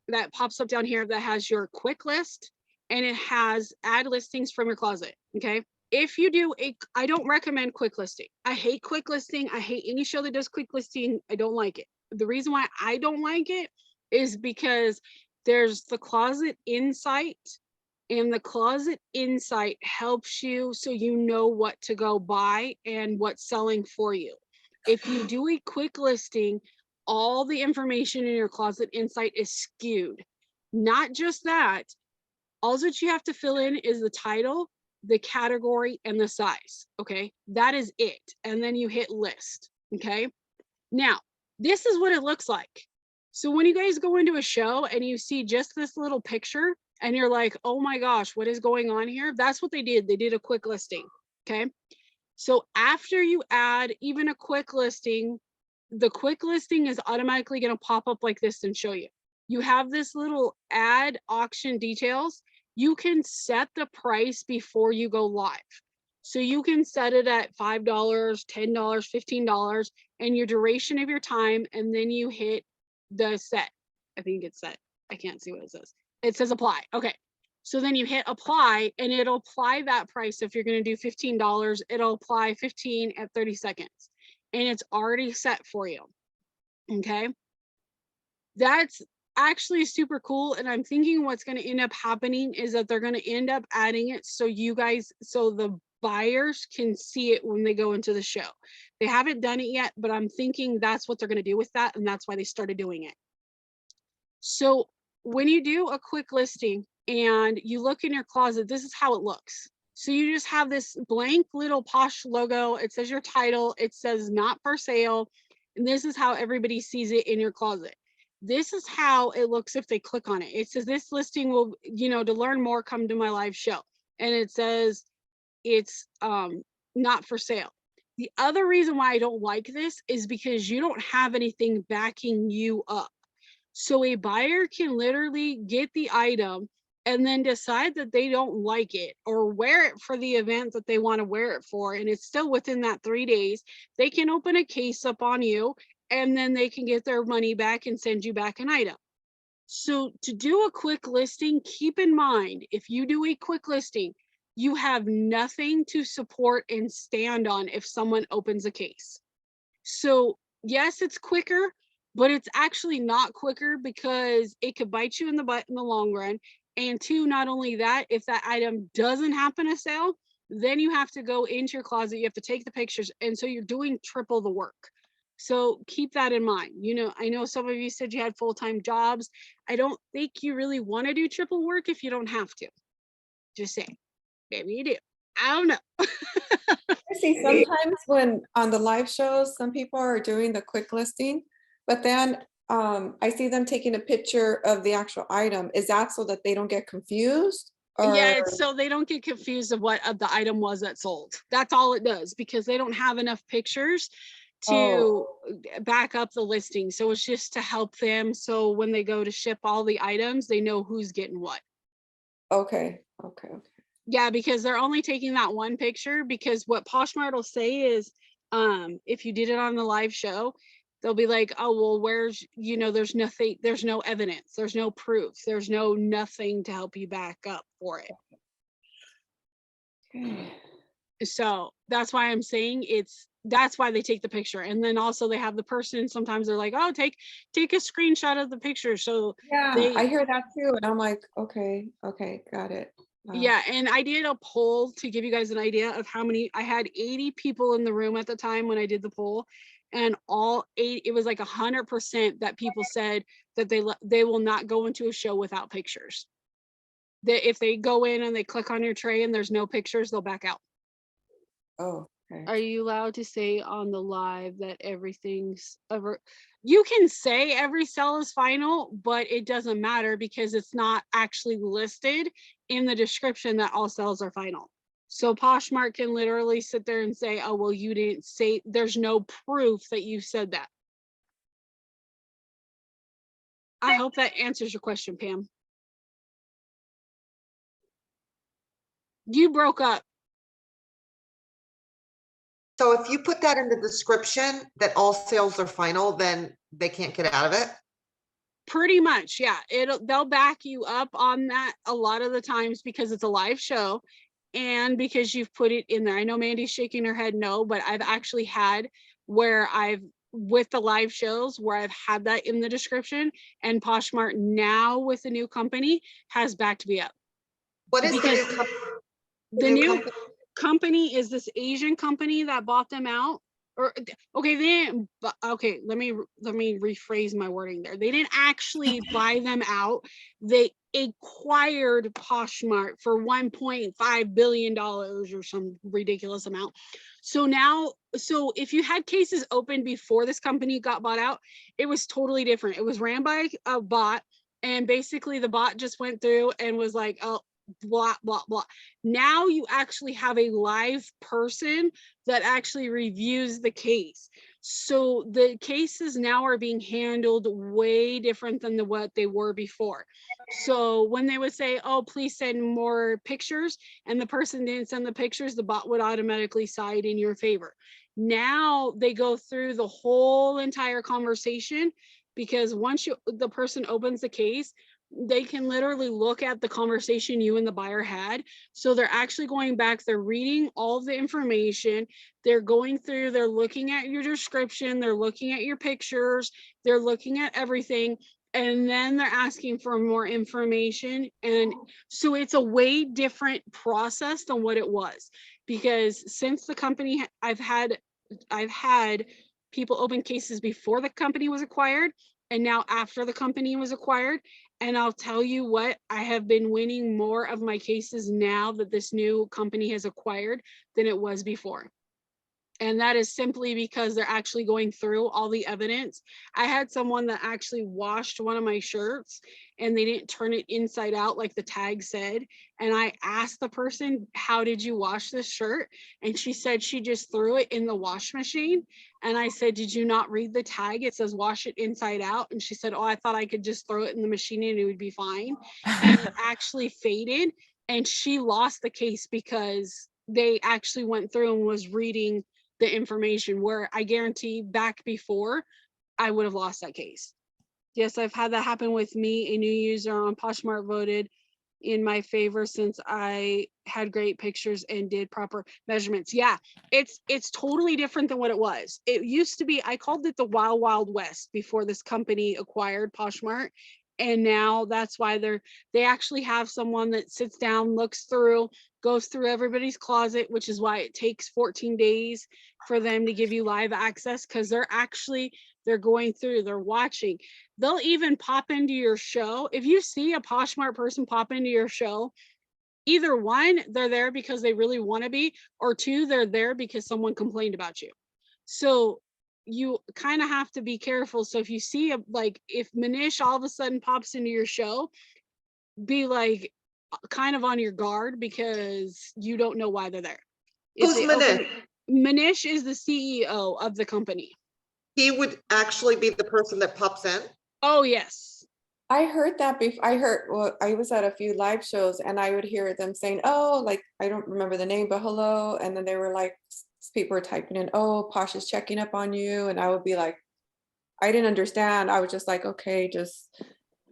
that pops up down here that has your quick list, and it has add listings from your closet. Okay, if you do I don't recommend quick listing. I hate quick listing. I hate any show that does quick listing. I don't like it. The reason why I don't like it is because there's the closet insight, and the closet insight helps you so you know what to go buy and what's selling for you. If you do a quick listing, all the information in your closet insight is skewed. Not just that, all that you have to fill in is the title, the category, and the size. Okay, that is it. And then you hit list. Okay, now this is what it looks like. So when you guys go into a show and you see just this little picture and you're like, oh my gosh, what is going on here? That's what they did. They did a quick listing. Okay, so after you add even a quick listing, the quick listing is automatically going to pop up like this and show you. You have this little add auction details. You can set the price before you go live. So you can set it at $5, $10, $15, and your duration of your time, and then you hit the set. I think it's set. I can't see what it says. It says apply. Okay. So then you hit apply, and it'll apply that price. If you're going to do $15, it'll apply 15 at 30 seconds. And it's already set for you. Okay. That's actually super cool. And I'm thinking what's going to end up happening is that they're going to end up adding it so the buyers can see it when they go into the show. They haven't done it yet, but I'm thinking that's what they're going to do with that. And that's why they started doing it. So when you do a quick listing and you look in your closet, this is how it looks. So you just have this blank little Posh logo. It says your title. It says not for sale. And this is how everybody sees it in your closet. This is how it looks if they click on it. It says this listing will, to learn more, come to my live show. And it says it's not for sale. The other reason why I don't like this is because you don't have anything backing you up. So a buyer can literally get the item and then decide that they don't like it or wear it for the event that they want to wear it for. And it's still within that 3 days. They can open a case up on you, and then they can get their money back and send you back an item. So to do a quick listing, keep in mind, if you do a quick listing, you have nothing to support and stand on if someone opens a case. So yes, it's quicker, but it's actually not quicker because it could bite you in the butt in the long run. And two, not only that, if that item doesn't happen to sell, then you have to go into your closet, you have to take the pictures. And so you're doing triple the work. So keep that in mind. You know, I know some of you said you had full-time jobs. I don't think you really want to do triple work if you don't have to. Just saying, maybe you do. I don't know. I see sometimes when on the live shows, some people are doing the quick listing, but then I see them taking a picture of the actual item. Is that so that they don't get confused? Yeah, Or, it's so they don't get confused of what of the item was that sold. That's all it does, because they don't have enough pictures to back up the listing. So it's just to help them. So when they go to ship all the items, they know who's getting what. okay. Yeah, because they're only taking that one picture, because what Poshmark will say is, if you did it on the live show, they'll be like, oh, well, where's, you know, there's nothing, there's no evidence, there's no proof, there's no nothing to help you back up for it. Okay. So that's why I'm saying that's why they take the picture. And then also they have the person, sometimes they're like, oh, take a screenshot of the picture. So Yeah, they, I hear that too. And I'm like, okay, got it. yeah, and I did a poll to give you guys an idea of how many. I had 80 people in the room at the time when I did the poll, and all 8, it was like 100% that people said that they will not go into a show without pictures. That if they go in and they click on your tray and there's no pictures, they'll back out. Oh, okay. Are you allowed to say on the live that everything's ever? You can say every sell is final, but it doesn't matter because it's not actually listed in the description that all sales are final. So Poshmark can literally sit there and say, oh, well, you didn't say, there's no proof that you said that. I hope that answers your question, Pam. You broke up. So if you put that in the description that all sales are final, then they can't get out of it? Pretty much, yeah. They'll back you up on that a lot of the times because it's a live show and because you've put it in there. I know Mandy's shaking her head no, but I've actually had where with the live shows where I've had that in the description, and Poshmark now with the new company has backed me up. What is the Because new company? the new company is this Asian company that bought them out. Or okay, okay, let me rephrase my wording there. They didn't actually buy them out. They acquired Poshmark for $1.5 billion or some ridiculous amount. So now, so if you had cases open before this company got bought out, it was totally different. It was ran by a bot, and basically the bot just went through and was like, oh, blah, blah, blah. Now you actually have a live person that actually reviews the case. So the cases now are being handled way different than what they were before. So when they would say, oh, please send more pictures, and the person didn't send the pictures, the bot would automatically side in your favor. Now they go through the whole entire conversation, because once the person opens the case, they can literally look at the conversation you and the buyer had. So they're actually going back, they're reading all of the information, they're going through, they're looking at your description, they're looking at your pictures, they're looking at everything, and then they're asking for more information. And so it's a way different process than what it was, because since the company, I've had people open cases before the company was acquired, and now after the company was acquired. And I'll tell you what, I have been winning more of my cases now that this new company has acquired than it was before. And that is simply because they're actually going through all the evidence. I had someone that actually washed one of my shirts and they didn't turn it inside out like the tag said. And I asked the person, how did you wash this shirt? And she said she just threw it in the wash machine. And I said, did you not read the tag? It says wash it inside out. And she said, oh, I thought I could just throw it in the machine and it would be fine. And it actually faded. And she lost the case because they actually went through and was reading the information, where I guarantee back before I would have lost that case. Yes, I've had that happen with me. A new user on Poshmark voted in my favor since I had great pictures and did proper measurements. Yeah, it's totally different than what it was. It used to be, I called it the Wild Wild West before this company acquired Poshmark. And now that's why they actually have someone that sits down, looks through, goes through everybody's closet, which is why it takes 14 days for them to give you live access, because they're going through, they're watching. They'll even pop into your show. If you see a Poshmark person pop into your show, either one, they're there because they really want to be, or two, they're there because someone complained about you. So you kind of have to be careful. So if you see if Manish all of a sudden pops into your show, be like kind of on your guard, because you don't know why they're there. If Who's they Manish? Manish is the CEO of the company. He would actually be the person that pops in? Oh, yes. I heard that before. Well, I was at a few live shows and I would hear them saying, oh, like, I don't remember the name, but hello. And then they were like, people were typing in, oh, Posh is checking up on you. And I would be like, I didn't understand. I was just like, okay,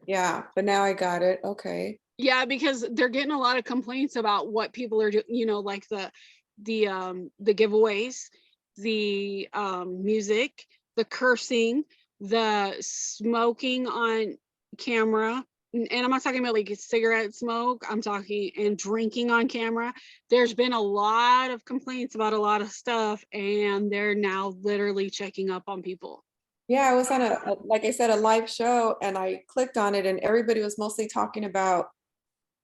yeah. But now I got it. Okay. Yeah, because they're getting a lot of complaints about what people are doing, like the giveaways, the music, the cursing, the smoking on camera. And I'm not talking about like cigarette smoke, I'm talking and drinking on camera. There's been a lot of complaints about a lot of stuff, and they're now literally checking up on people. Yeah, I was on like I said, a live show, and I clicked on it and everybody was mostly talking about,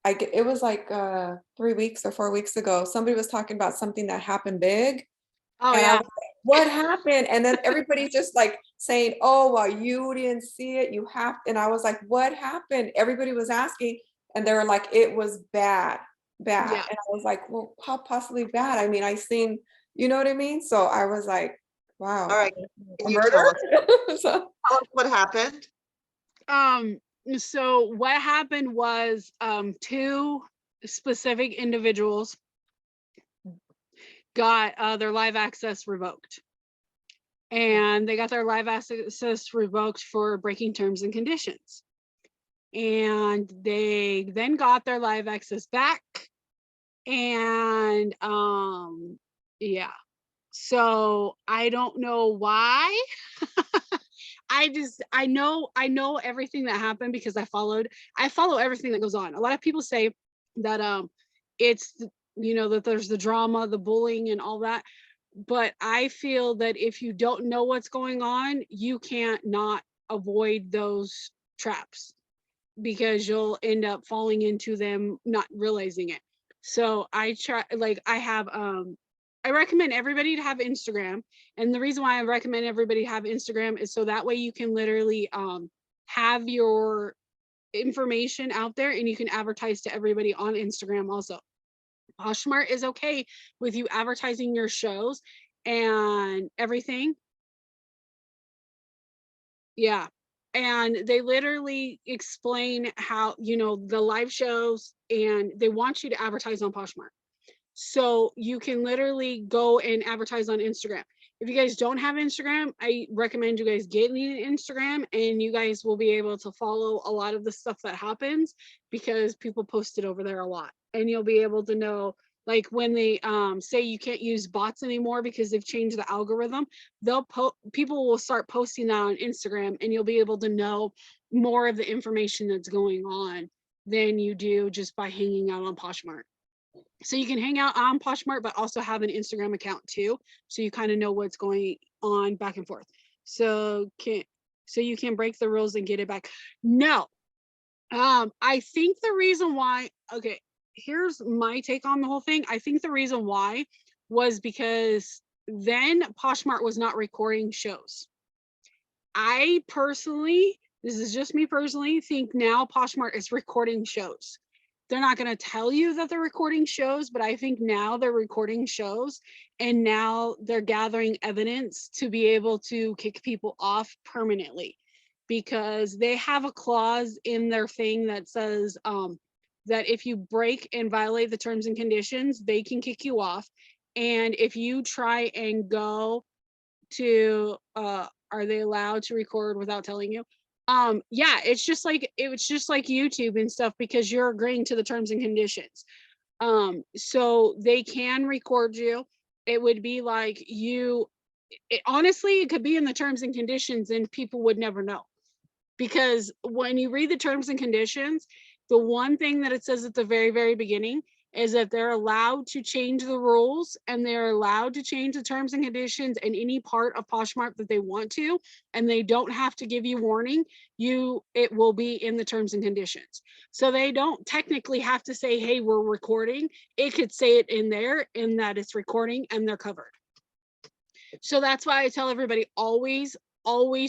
it was like 3 weeks or 4 weeks ago, somebody was talking about something that happened big. Oh, And I yeah. was like, what happened? And then everybody's just like saying, oh, well, you didn't see it, you have, and I was like, what happened? Everybody was asking, and they were like, it was bad. Yeah. And I was like, well, how possibly bad? I mean, I seen, you know what I mean? So I was like, wow. All right. A Can you murder? So, tell us what happened? So what happened was two specific individuals got their live access revoked. And they got their live access revoked for breaking terms and conditions. And they then got their live access back. And yeah. So I don't know why. I know everything that happened because I follow everything that goes on. A lot of people say that it's that there's the drama, the bullying and all that, but I feel that if you don't know what's going on, you can't not avoid those traps, because you'll end up falling into them not realizing it. So I try, like I recommend everybody to have Instagram. And the reason why I recommend everybody have Instagram is so that way you can literally have your information out there and you can advertise to everybody on Instagram also. Poshmark is okay with you advertising your shows and everything. Yeah. And they literally explain how, the live shows, and they want you to advertise on Poshmark. So you can literally go and advertise on Instagram. If you guys don't have Instagram, I recommend you guys getting an Instagram, and you guys will be able to follow a lot of the stuff that happens because people post it over there a lot. And you'll be able to know, like when they say you can't use bots anymore because they've changed the algorithm, people will start posting that on Instagram, and you'll be able to know more of the information that's going on than you do just by hanging out on Poshmark. So you can hang out on Poshmark, but also have an Instagram account too. So you kind of know what's going on back and forth. So you can break the rules and get it back. No. I think the reason why, okay, here's my take on the whole thing. I think the reason why was because then Poshmark was not recording shows. I personally, this is just me personally, think now Poshmark is recording shows. They're not going to tell you that they're recording shows, but I think now they're recording shows, and now they're gathering evidence to be able to kick people off permanently, because they have a clause in their thing that says that if you break and violate the terms and conditions, they can kick you off. And if you try and go to, are they allowed to record without telling you? Yeah, it's just like YouTube and stuff because you're agreeing to the terms and conditions. So they can record you. It would be like honestly, it could be in the terms and conditions and people would never know. Because when you read the terms and conditions, the one thing that it says at the very, very beginning is that they're allowed to change the rules and they're allowed to change the terms and conditions in any part of Poshmark that they want to, and they don't have to give you warning. It will be in the terms and conditions. So they don't technically have to say, hey, we're recording. It could say it in there in that it's recording and they're covered. So that's why I tell everybody always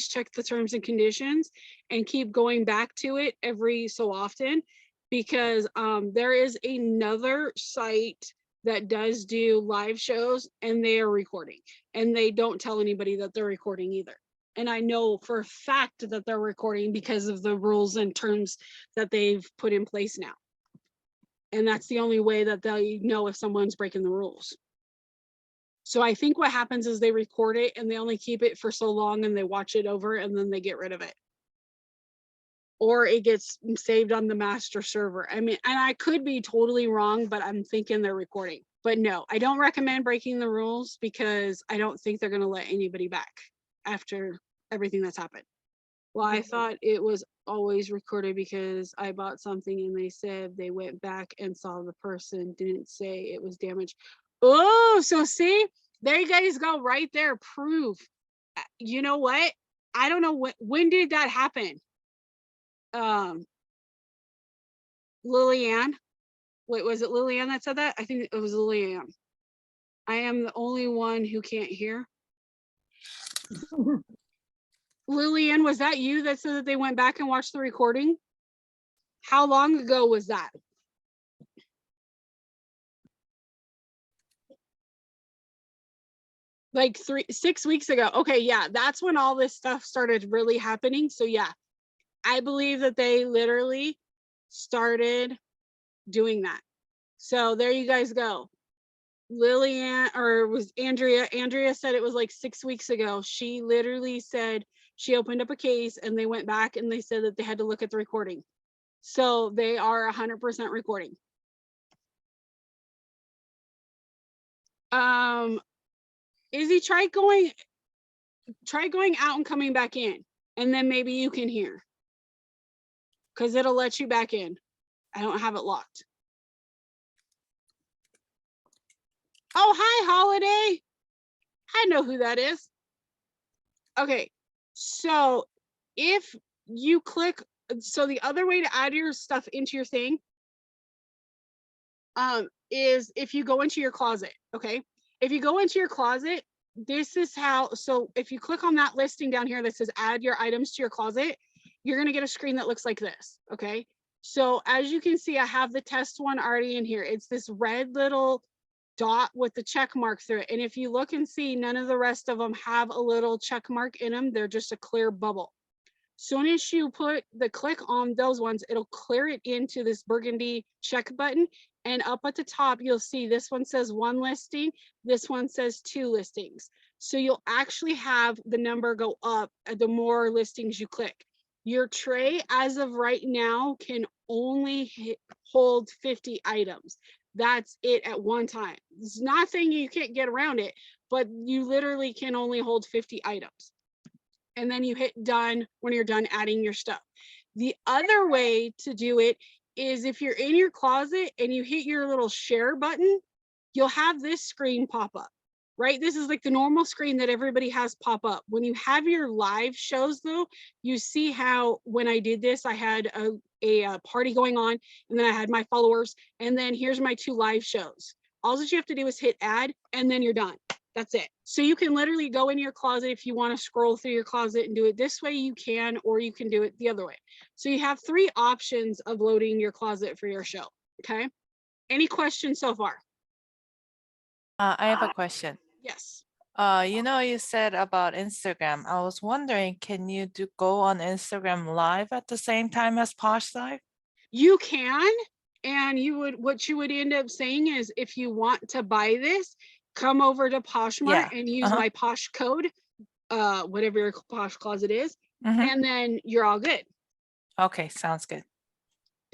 check the terms and conditions and keep going back to it every so often, because there is another site that does do live shows and they are recording and they don't tell anybody that they're recording either. And I know for a fact that they're recording because of the rules and terms that they've put in place now. And that's the only way that they know if someone's breaking the rules. So I think what happens is they record it and they only keep it for so long and they watch it over and then they get rid of it. Or it gets saved on the master server. I mean, and I could be totally wrong, but I'm thinking they're recording. But no, I don't recommend breaking the rules because I don't think they're going to let anybody back after everything that's happened. Well, I thought it was always recorded because I bought something and they said they went back and saw the person didn't say it was damaged. Oh, so see, there you guys go right there. Proof. You know what? I don't know when did that happen? Lillian. Wait, was it Lillian that said that? I think it was Lillian. I am the only one who can't hear. Lillian, was that you that said that they went back and watched the recording? How long ago was that? Like 6 weeks ago. Okay, yeah, that's when all this stuff started really happening. So yeah, I believe that they literally started doing that. So there you guys go. Lillian, or was Andrea said it was like 6 weeks ago. She literally said she opened up a case and they went back and they said that they had to look at the recording. So they are 100% recording. Izzy, try going out and coming back in, and then maybe you can hear, because it'll let you back in. I don't have it locked. Oh, hi, Holiday. I know who that is. Okay, so if you click, so the other way to add your stuff into your thing is if you go into your closet, okay? If you go into your closet, this is how, so if you click on that listing down here that says add your items to your closet, you're gonna get a screen that looks like this, okay? So as you can see, I have the test one already in here. It's this red little dot with the check mark through it. And if you look and see, none of the rest of them have a little check mark in them. They're just a clear bubble. Soon as you put the click on those ones, it'll clear it into this burgundy check button. And up at the top, you'll see this one says 1 listing. This one says 2 listings. So you'll actually have the number go up the more listings you click. Your tray, as of right now, can only hold 50 items. That's it at one time. It's not saying you can't get around it, but you literally can only hold 50 items. And then you hit done when you're done adding your stuff. The other way to do it is if you're in your closet and you hit your little share button, you'll have this screen pop up, right? This is like the normal screen that everybody has pop up. When you have your live shows though, you see how when I did this, I had a party going on and then I had my followers and then here's my 2 live shows. All that you have to do is hit add and then you're done. That's it. So you can literally go in your closet if you want to scroll through your closet and do it this way, you can, or you can do it the other way. So you have 3 options of loading your closet for your show. Okay. Any questions so far? I have a question. Yes. You said about Instagram. I was wondering, can you go on Instagram live at the same time as Posh Live? You can, and what you would end up saying is if you want to buy this, come over to Poshmark and use my Posh code, whatever your Posh closet is. Mhm. and then you're all good. Okay, sounds good.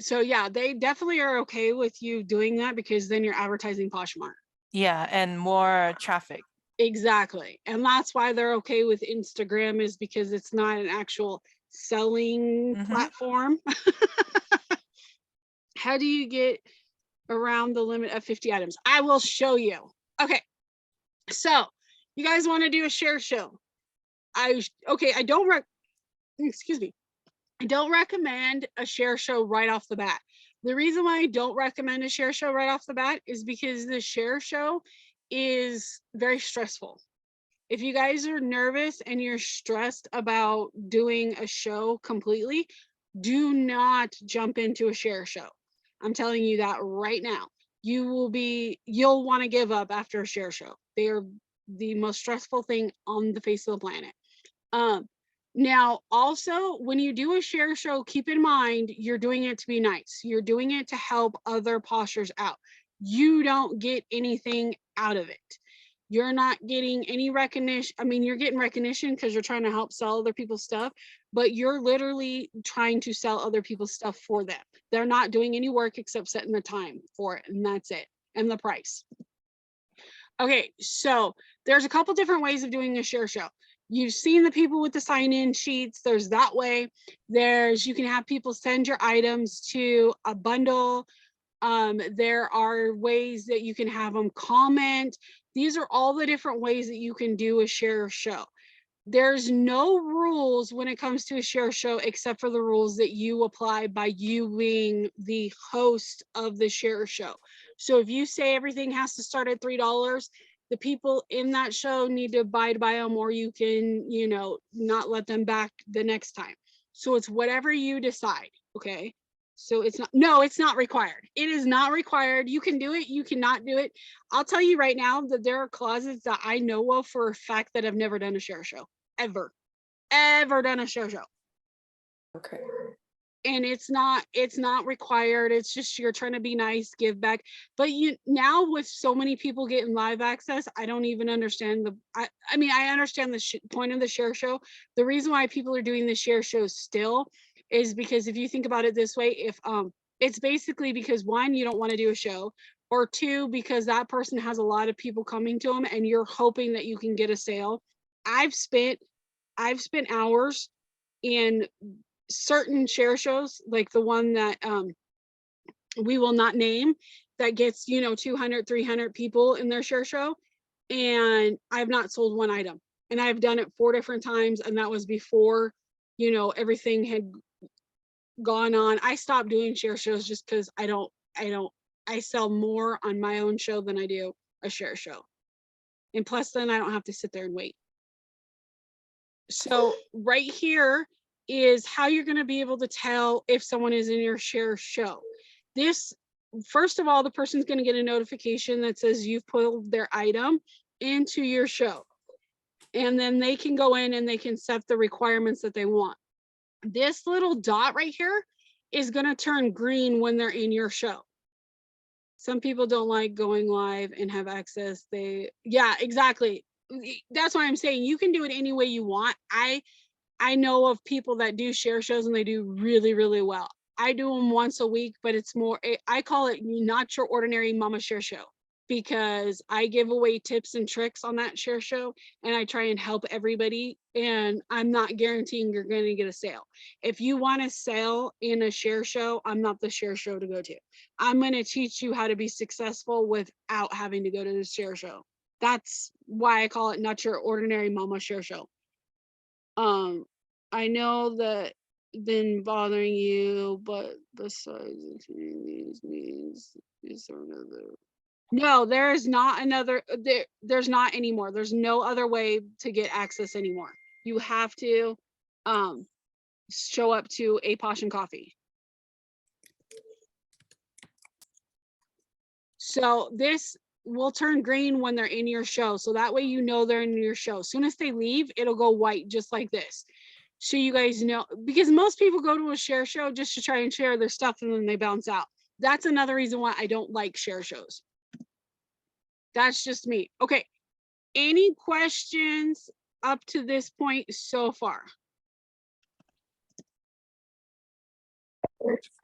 So yeah, they definitely are okay with you doing that because then you're advertising Poshmark. Yeah, and more traffic. Exactly. And that's why they're okay with Instagram, is because it's not an actual selling Mhm. platform. How do you get around the limit of 50 items? I will show you. Okay. So you guys want to do a share show? I don't excuse me. I don't recommend a share show right off the bat. The reason why I don't recommend a share show right off the bat is because the share show is very stressful. If you guys are nervous and you're stressed about doing a show completely, do not jump into a share show. I'm telling you that right now. You'll want to give up after a share show. They are the most stressful thing on the face of the planet. Now, also, when you do a share show, keep in mind you're doing it to be nice. You're doing it to help other posters out. You don't get anything out of it. You're not getting any recognition. I mean, you're getting recognition because you're trying to help sell other people's stuff, but you're literally trying to sell other people's stuff for them. They're not doing any work except setting the time for it, and that's it, and the price. Okay, so there's a couple different ways of doing a share show. You've seen the people with the sign-in sheets. There's that way. You can have people send your items to a bundle. There are ways that you can have them comment. These are all the different ways that you can do a share show. There's no rules when it comes to a share show except for the rules that you apply by you being the host of the share show. So if you say everything has to start at $3, the people in that show need to abide by them, or you can, not let them back the next time. So it's whatever you decide. Okay. So it's not required. It is not required. You can do it. You cannot do it. I'll tell you right now that there are closets that I know of for a fact that have never done a share show, ever done a share show. Okay. And it's not required. It's just you're trying to be nice, give back. But now with so many people getting live access, I don't even understand I mean, I understand the point of the share show. The reason why people are doing the share shows still is because if you think about it this way, if it's basically because one, you don't want to do a show, or two, because that person has a lot of people coming to them and you're hoping that you can get a sale. I've spent hours in certain share shows, like the one that we will not name, that gets 200 300 people in their share show, and I've not sold one item, and I've done it 4 different times, and that was before everything had gone on. I stopped doing share shows just because I sell more on my own show than I do a share show, and plus then I don't have to sit there and wait. So right here is how you're going to be able to tell if someone is in your share show. This, first of all, the person's going to get a notification that says you've pulled their item into your show. And then they can go in and they can set the requirements that they want. This little dot right here is going to turn green when they're in your show. Some people don't like going live and have access. Yeah, exactly. That's why I'm saying you can do it any way you want. I know of people that do share shows and they do really, really well. I do them once a week, but it's more, I call it not your ordinary mama share show, because I give away tips and tricks on that share show and I try and help everybody, and I'm not guaranteeing you're going to get a sale. If you want to sell in a share show, I'm not the share show to go to. I'm going to teach you how to be successful without having to go to the share show. That's why I call it not your ordinary mama share show. I know that been bothering you, but besides these means is there another? No, there is not another. There's not anymore. There's no other way to get access anymore. You have to show up to a Posh and Coffee. So this will turn green when they're in your show. So that way they're in your show. As soon as they leave, it'll go white just like this. So you guys know, because most people go to a share show just to try and share their stuff and then they bounce out. That's another reason why I don't like share shows. That's just me. Okay. Any questions up to this point so far?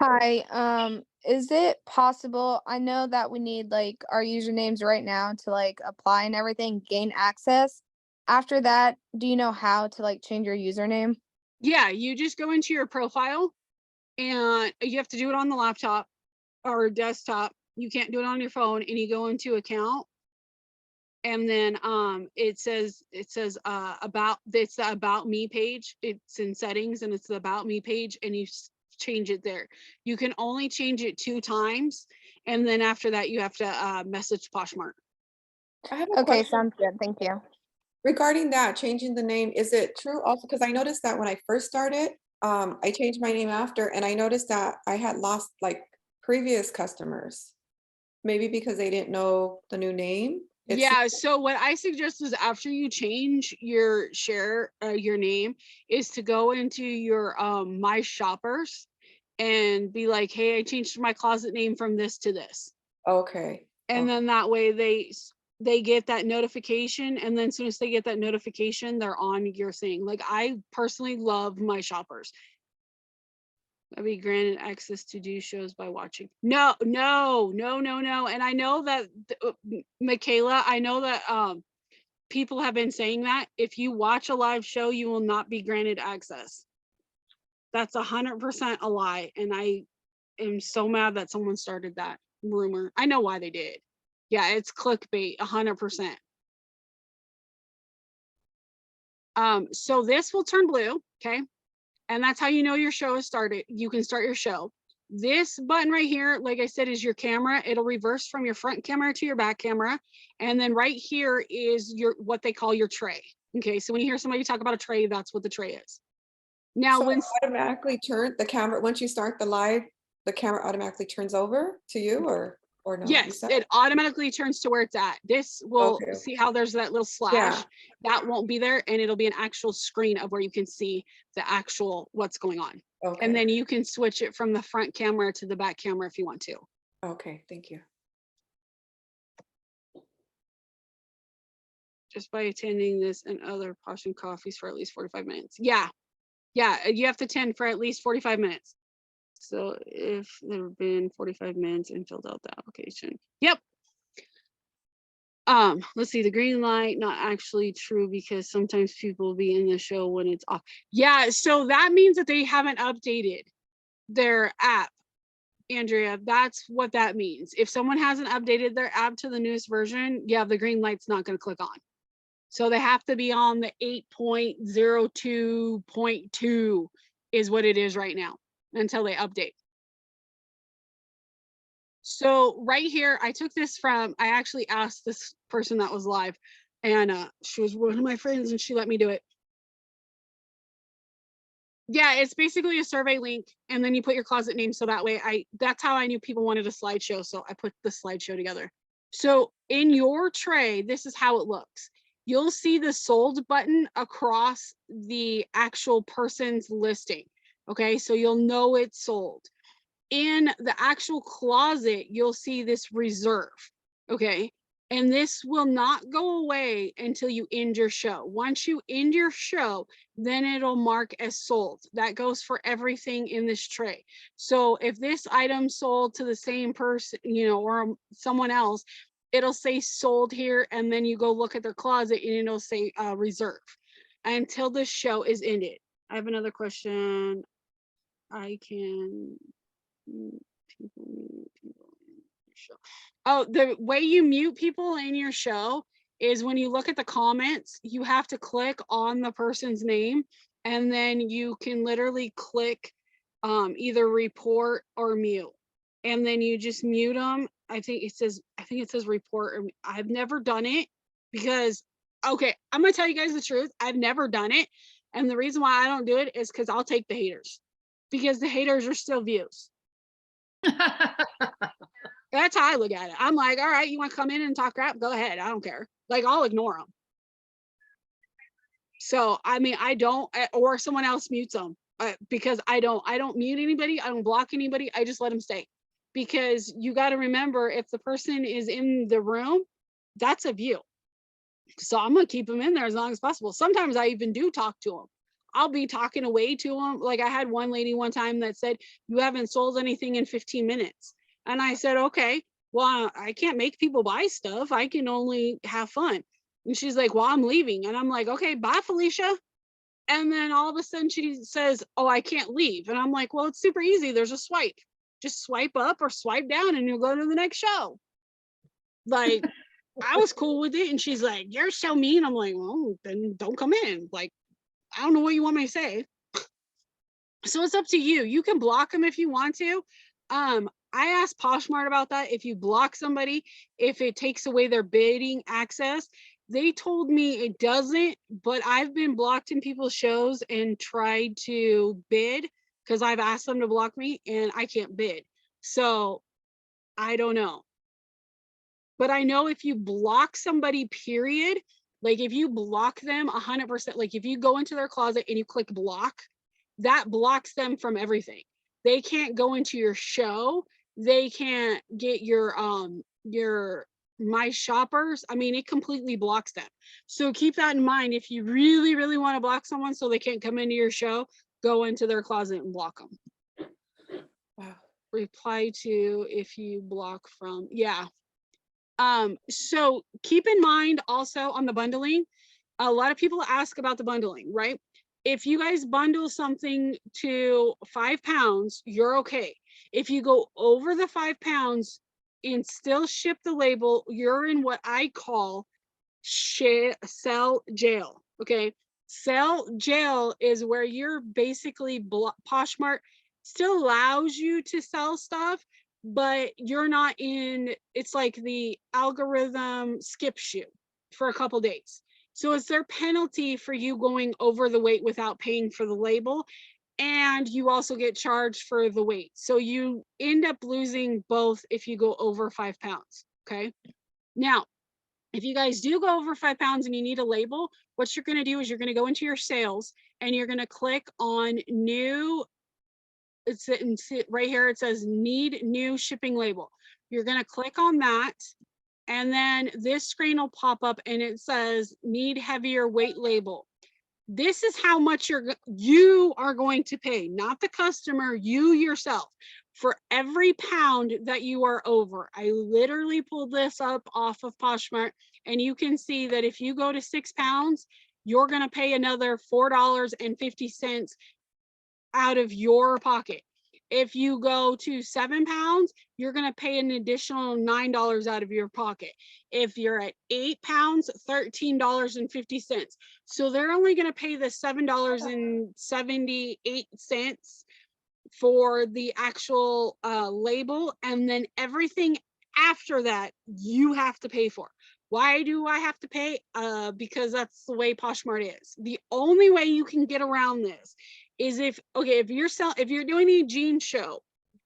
Hi, is it possible, I know that we need like our usernames right now to like apply and everything, gain access. After that, do you know how to like change your username? Yeah, you just go into your profile and you have to do it on the laptop or desktop. You can't do it on your phone, and you go into account. And then it says about, it's the about me page. It's in settings and it's the about me page, and you change it there. You can only change it 2 times, and then after that you have to message Poshmark. I have a Okay, question sounds good. Thank you. regarding that, changing the name. Is it true also? Because I noticed that when I first started, I changed my name after, and I noticed that I had lost like previous customers. Maybe because they didn't know the new name. Yeah, so what I suggest is after you change your your name, is to go into your my shoppers and be like, hey, I changed my closet name from this to this. Okay. And then that way they get that notification, and then as soon as they get that notification, they're on your thing. Like, I personally love my shoppers. I'll be granted access to do shows by watching. No. And I know that Michaela, I know that people have been saying that if you watch a live show, you will not be granted access. That's 100% a lie, and I am so mad that someone started that rumor. I know why they did. Yeah, it's clickbait, 100%. So this will turn blue, okay? And that's how you know your show is started. You can start your show. This button right here, like I said, is your camera. It'll reverse from your front camera to your back camera. And then right here is your, what they call your tray. Okay, so when you hear somebody talk about a tray, that's what the tray is. Now, So when it automatically turn the camera, once you start the live, the camera automatically turns over to you or no? You yes, said? it automatically turns to where it's at. This will Okay. see how there's that little slash. Yeah. That won't be there, and it'll be an actual screen of where you can see the actual what's going on. Okay. And then you can switch it from the front camera to the back camera if you want to. Okay, thank you. Just by attending this and other Posh and coffees for at least 45 minutes. Yeah, you have to attend for at least 45 minutes. So if there have been 45 minutes and filled out the application. Yep. Let's see, the green light, not actually true because sometimes people will be in the show when it's off. Yeah, so that means that they haven't updated their app, Andrea. That's what that means. If someone hasn't updated their app to the newest version, yeah, the green light's not going to click on. So they have to be on the 8.02.2 is what it is right now until they update. So right here, I took this from, I actually asked this person that was live, and she was one of my friends and she let me do it. Yeah, it's basically a survey link, and then you put your closet name. So that way that's how I knew people wanted a slideshow. So I put the slideshow together. So in your tray, this is how it looks. You'll see the sold button across the actual person's listing. Okay, so you'll know it's sold. In the actual closet, you'll see this reserve. Okay, and this will not go away until you end your show. Once you end your show, then it'll mark as sold. That goes for everything in this tray. So if this item sold to the same person, you know, or someone else, it'll say sold here, and then you go look at their closet and it'll say reserve until the show is ended. I have another question. I can people in your show. Oh, the way you mute people in your show is when you look at the comments, you have to click on the person's name, and then you can literally click either report or mute, and then you just mute them. I think it says report, or I've never done it because, okay, I'm gonna tell you guys the truth. I've never done it, and the reason why I don't do it is because I'll take the haters, because the haters are still views. That's how I look at it. I'm like, all right, you want to come in and talk crap? Go ahead. I don't care. Like, I'll ignore them. So, I mean, I don't, or someone else mutes them because I don't mute anybody. I don't block anybody. I just let them stay, because you got to remember, if the person is in the room, that's a view. So I'm going to keep them in there as long as possible. Sometimes I even do talk to them. I'll be talking away to them. Like I had one lady one time that said, you haven't sold anything in 15 minutes. And I said, okay, well, I can't make people buy stuff. I can only have fun. And she's like, well, I'm leaving. And I'm like, okay, bye, Felicia. And then all of a sudden she says, oh, I can't leave. And I'm like, well, it's super easy. There's a swipe. Just swipe up or swipe down and you'll go to the next show. Like, I was cool with it. And she's like, you're so mean. I'm like, well, then don't come in. Like, I don't know what you want me to say. So it's up to you. You can block them if you want to. I asked Poshmart about that. If you block somebody, if it takes away their bidding access, they told me it doesn't, but I've been blocked in people's shows and tried to bid because I've asked them to block me and I can't bid. So I don't know. But I know if you block somebody, period, like if you block them 100%, like if you go into their closet and you click block, that blocks them from everything. They can't go into your show. They can't get your my shoppers. I mean, it completely blocks them. So keep that in mind. If you really, really want to block someone so they can't come into your show, go into their closet and block them. Wow. Reply to if you block from, yeah. So keep in mind also on the bundling, a lot of people ask about the bundling, right? If you guys bundle something to 5 pounds, you're okay. If you go over the 5 pounds and still ship the label, you're in what I call sell jail. Okay. Sell jail is where you're basically Poshmark still allows you to sell stuff, but you're not in, it's like the algorithm skips you for a couple days. So it's their penalty for you going over the weight without paying for the label. And you also get charged for the weight. So you end up losing both if you go over 5 pounds. Okay. Now, if you guys do go over 5 pounds and you need a label, what you're going to do is you're going to go into your sales and you're going to click on new. It's right here. It says need new shipping label. You're going to click on that. And then this screen will pop up and it says need heavier weight label. This is how much you are going to pay, not the customer, you yourself, for every pound that you are over. I literally pulled this up off of Poshmark and you can see that if you go to 6 pounds, you're going to pay another $4.50 out of your pocket. If you go to 7 pounds, you're going to pay an additional $9 out of your pocket. If you're at 8 pounds, $13.50. So they're only going to pay the $7.78 for the actual label. And then everything after that, you have to pay for. Why do I have to pay? Because that's the way Poshmart is. The only way you can get around this is if you're doing a jean show,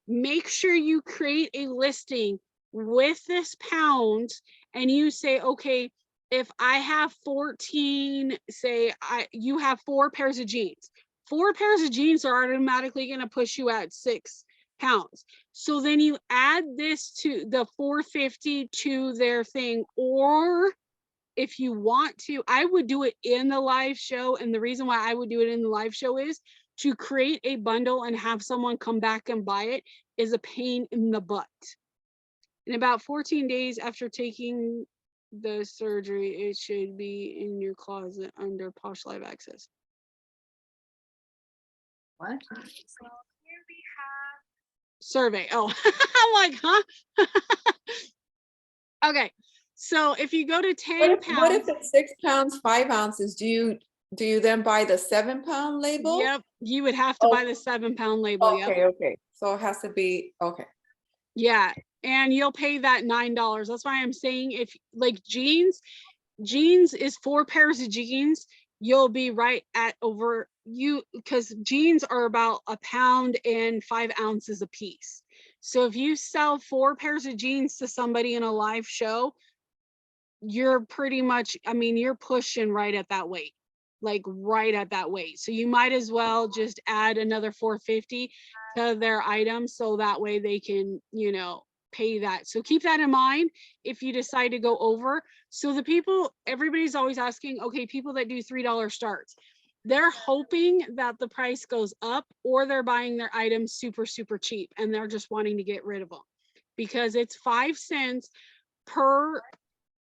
make sure you create a listing with this pound and you say, okay, if I have 14, say you have 4 pairs of jeans. 4 pairs of jeans are automatically going to push you at 6 pounds. So then you add this to the 450 to their thing, or if you want to, I would do it in the live show. And the reason why I would do it in the live show is to create a bundle and have someone come back and buy it is a pain in the butt. In about 14 days after taking the surgery, it should be in your closet under Posh Live Access. What? So here we have survey. Oh, I'm like, huh? Okay. So if you go to 10 pounds. What if it's 6 pounds, 5 ounces? Do you then buy the 7 pound label? Yep. You would have to buy the 7 pound label. Okay, yep. okay. So it has to be, okay. Yeah. And you'll pay that $9. That's why I'm saying if like jeans is 4 pairs of jeans, you'll be right at over because jeans are about 1 pound and 5 ounces a piece. So if you sell 4 pairs of jeans to somebody in a live show, you're pretty much, I mean, you're pushing right at that weight, like right at that weight. So you might as well just add another $4.50 to their item so that way they can, pay that. So keep that in mind if you decide to go over. So the people, everybody's always asking, okay, people that do $3 starts. they're hoping that the price goes up, or they're buying their items super, super cheap and they're just wanting to get rid of them because it's 5 cents per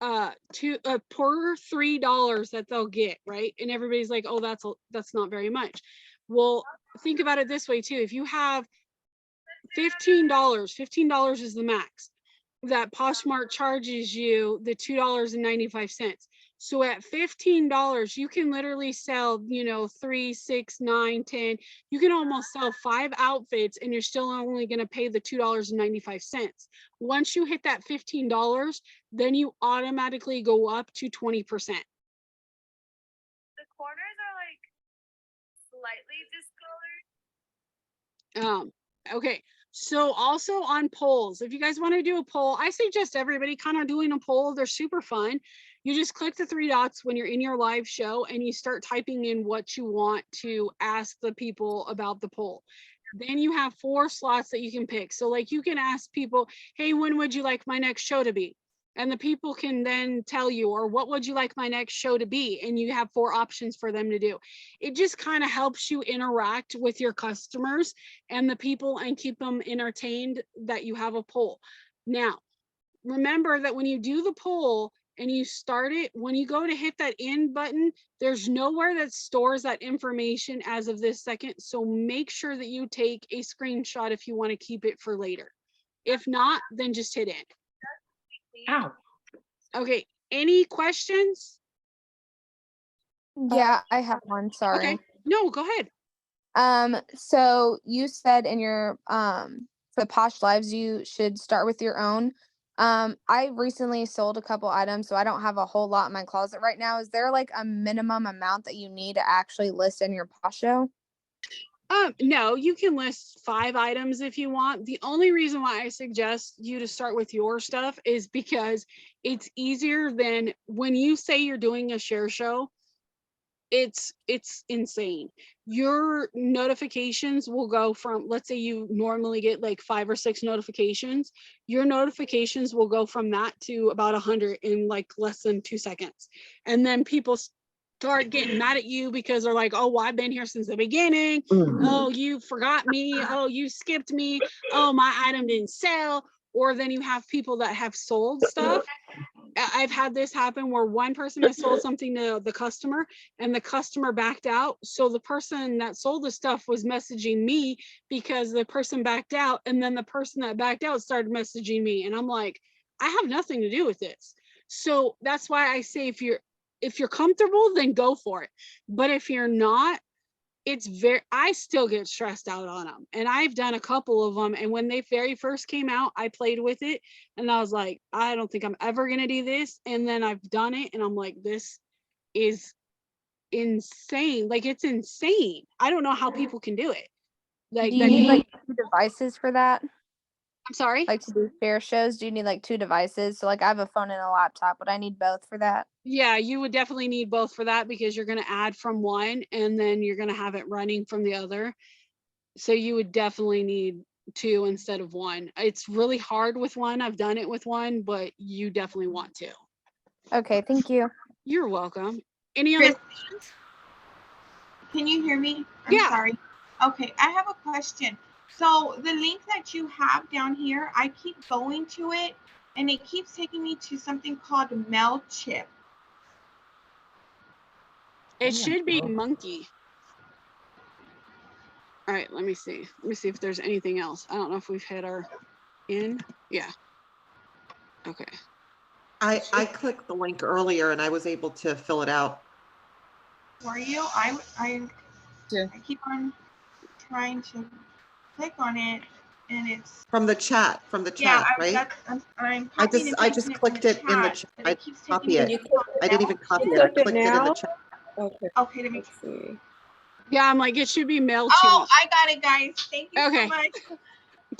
per $3 that they'll get, right? And everybody's like, oh, that's not very much. Well, think about it this way too. If you have $15 is the max that Poshmark charges you, the $2.95. So at $15, you can literally sell, 3, 6, 9, 10. You can almost sell 5 outfits and you're still only going to pay the $2.95. Once you hit that $15, then you automatically go up to 20%. The corners are like slightly discolored. Okay. So also on polls, if you guys want to do a poll, I suggest everybody kind of doing a poll. They're super fun. You just click the 3 dots when you're in your live show and you start typing in what you want to ask the people about the poll. Then you have 4 slots that you can pick. So like you can ask people, hey, when would you like my next show to be? And the people can then tell you, or what would you like my next show to be? And you have 4 options for them to do. It just kind of helps you interact with your customers and the people and keep them entertained that you have a poll. Now, remember that when you do the poll and you start it, when you go to hit that end button, there's nowhere that stores that information as of this second. So make sure that you take a screenshot if you want to keep it for later. If not, then just hit end. Ow. Okay, any questions? Yeah, I have one. Sorry. Okay, no, go ahead. So you said in your for the Posh Lives, you should start with your own. I recently sold a couple items, so I don't have a whole lot in my closet right now. Is there like a minimum amount that you need to actually list in your Posh Show? No, you can list 5 items if you want. The only reason why I suggest you to start with your stuff is because it's easier than when you say you're doing a share show. It's insane. Your notifications will go from, let's say you normally get like 5 or 6 notifications. Your notifications will go from that to about 100 in like less than 2 seconds. And then people start getting mad at you because they're like, oh, well, I've been here since the beginning. Oh, you forgot me. Oh, you skipped me. Oh, my item didn't sell. Or then you have people that have sold stuff. I've had this happen where one person has sold something to the customer and the customer backed out. So the person that sold the stuff was messaging me because the person backed out. And then the person that backed out started messaging me. And I'm like, I have nothing to do with this. So that's why I say if you're comfortable, then go for it. But if you're not, I still get stressed out on them. And I've done a couple of them. And when they very first came out, I played with it and I was like, I don't think I'm ever going to do this. And then I've done it and I'm like, this is insane. Like, it's insane. I don't know how people can do it. Like, Do you need like 2 devices for that? I'm sorry? Like to do share shows, do you need like 2 devices? So like I have a phone and a laptop. Would I need both for that? Yeah, you would definitely need both for that because you're going to add from one and then you're going to have it running from the other. So you would definitely need 2 instead of 1. It's really hard with 1. I've done it with 1, but you definitely want to. Okay, thank you. You're welcome. Any other Chris, questions? can you hear me? Yeah. Sorry. Okay, I have a question. So the link that you have down here, I keep going to it and it keeps taking me to something called MailChimp. It should be Monkey. All right, let me see. Let me see if there's anything else. I don't know if we've hit our end. Yeah. Okay. I clicked the link earlier and I was able to fill it out. Were you? I keep on trying to click on it and it's From the chat, right? I just clicked it in the chat. I didn't copy it. I didn't even copy it. I clicked it in the chat. Okay, let me see. Yeah, I'm like, it should be mailed to Oh, me. I got it, guys. Thank you Okay. so much.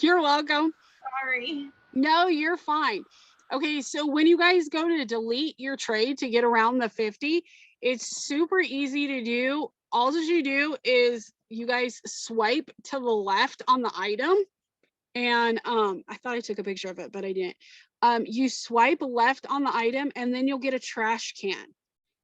You're welcome. Sorry. No, you're fine. Okay, so when you guys go to delete your trade to get around the 50, it's super easy to do. All that you do is you guys swipe to the left on the item. And I thought I took a picture of it, but I didn't. You swipe left on the item and then you'll get a trash can.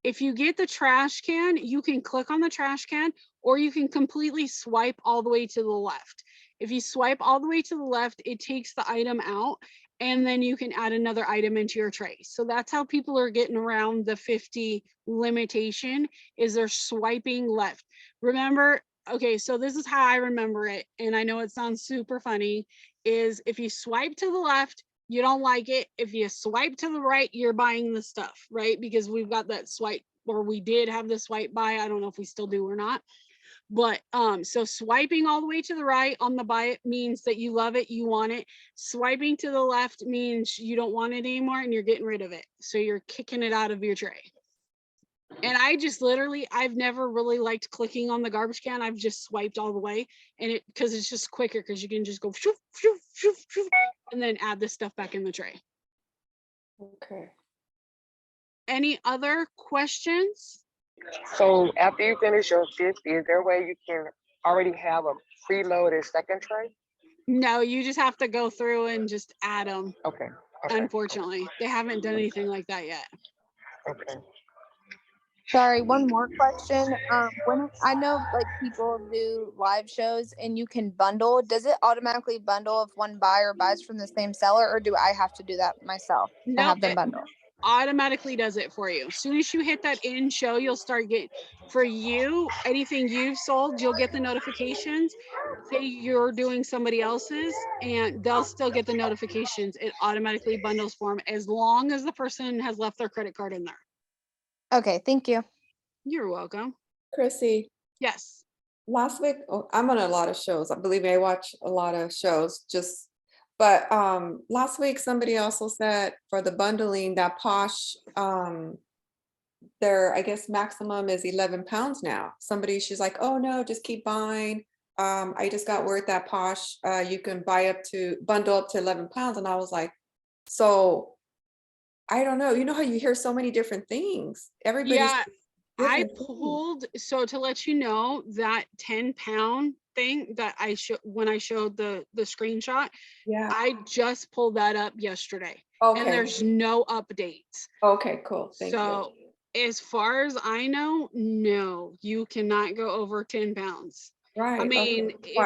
If you get the trash can, you can click on the trash can, or you can completely swipe all the way to the left. If you swipe all the way to the left, it takes the item out, and then you can add another item into your tray. So that's how people are getting around the 50 limitation, is they're swiping left. Remember, okay, so this is how I remember it, and I know it sounds super funny, is if you swipe to the left, you don't like it. If you swipe to the right, you're buying the stuff, right? Because we've got that swipe, or we did have the swipe buy. I don't know if we still do or not. But so swiping all the way to the right on the buy it means that you love it, you want it. Swiping to the left means you don't want it anymore and you're getting rid of it. So you're kicking it out of your tray. And I just literally, I've never really liked clicking on the garbage can. I've just swiped all the way, and it, because it's just quicker, because you can just go shoo, shoo, shoo, shoo, and then add this stuff back in the tray. Okay. Any other questions? So after you finish your 50, is there a way you can already have a preloaded second tray? No, you just have to go through and just add them. Okay. Okay. Unfortunately, they haven't done anything like that yet. Okay. Sorry, one more question. When I know like people do live shows and you can bundle, does it automatically bundle if one buyer buys from the same seller, or do I have to do that myself to No, have them it bundle? automatically does it for you. As soon as you hit that in show, you'll start getting, for you, anything you've sold, you'll get the notifications. Say you're doing somebody else's, and they'll still get the notifications. It automatically bundles for them as long as the person has left their credit card in there. Okay, thank you. You're welcome. Chrissy, Yes. last week, oh, I'm on a lot of shows. Believe me, I watch a lot of shows. But last week somebody also said for the bundling that Posh, their, I guess, maximum is 11 pounds now. She's like, oh no, just keep buying. I just got word that Posh, you can bundle up to 11 pounds. And I was like, so I don't know. You know how you hear so many different things. Everybody's Yeah, I different things. pulled, so to let you know, that 10-pound thing that I showed when I showed the screenshot, Yeah. I just pulled that up yesterday. Okay. And there's no updates. Okay, cool. Thank you. So as far as I know, no, you cannot go over 10 pounds. Right. I mean, Okay.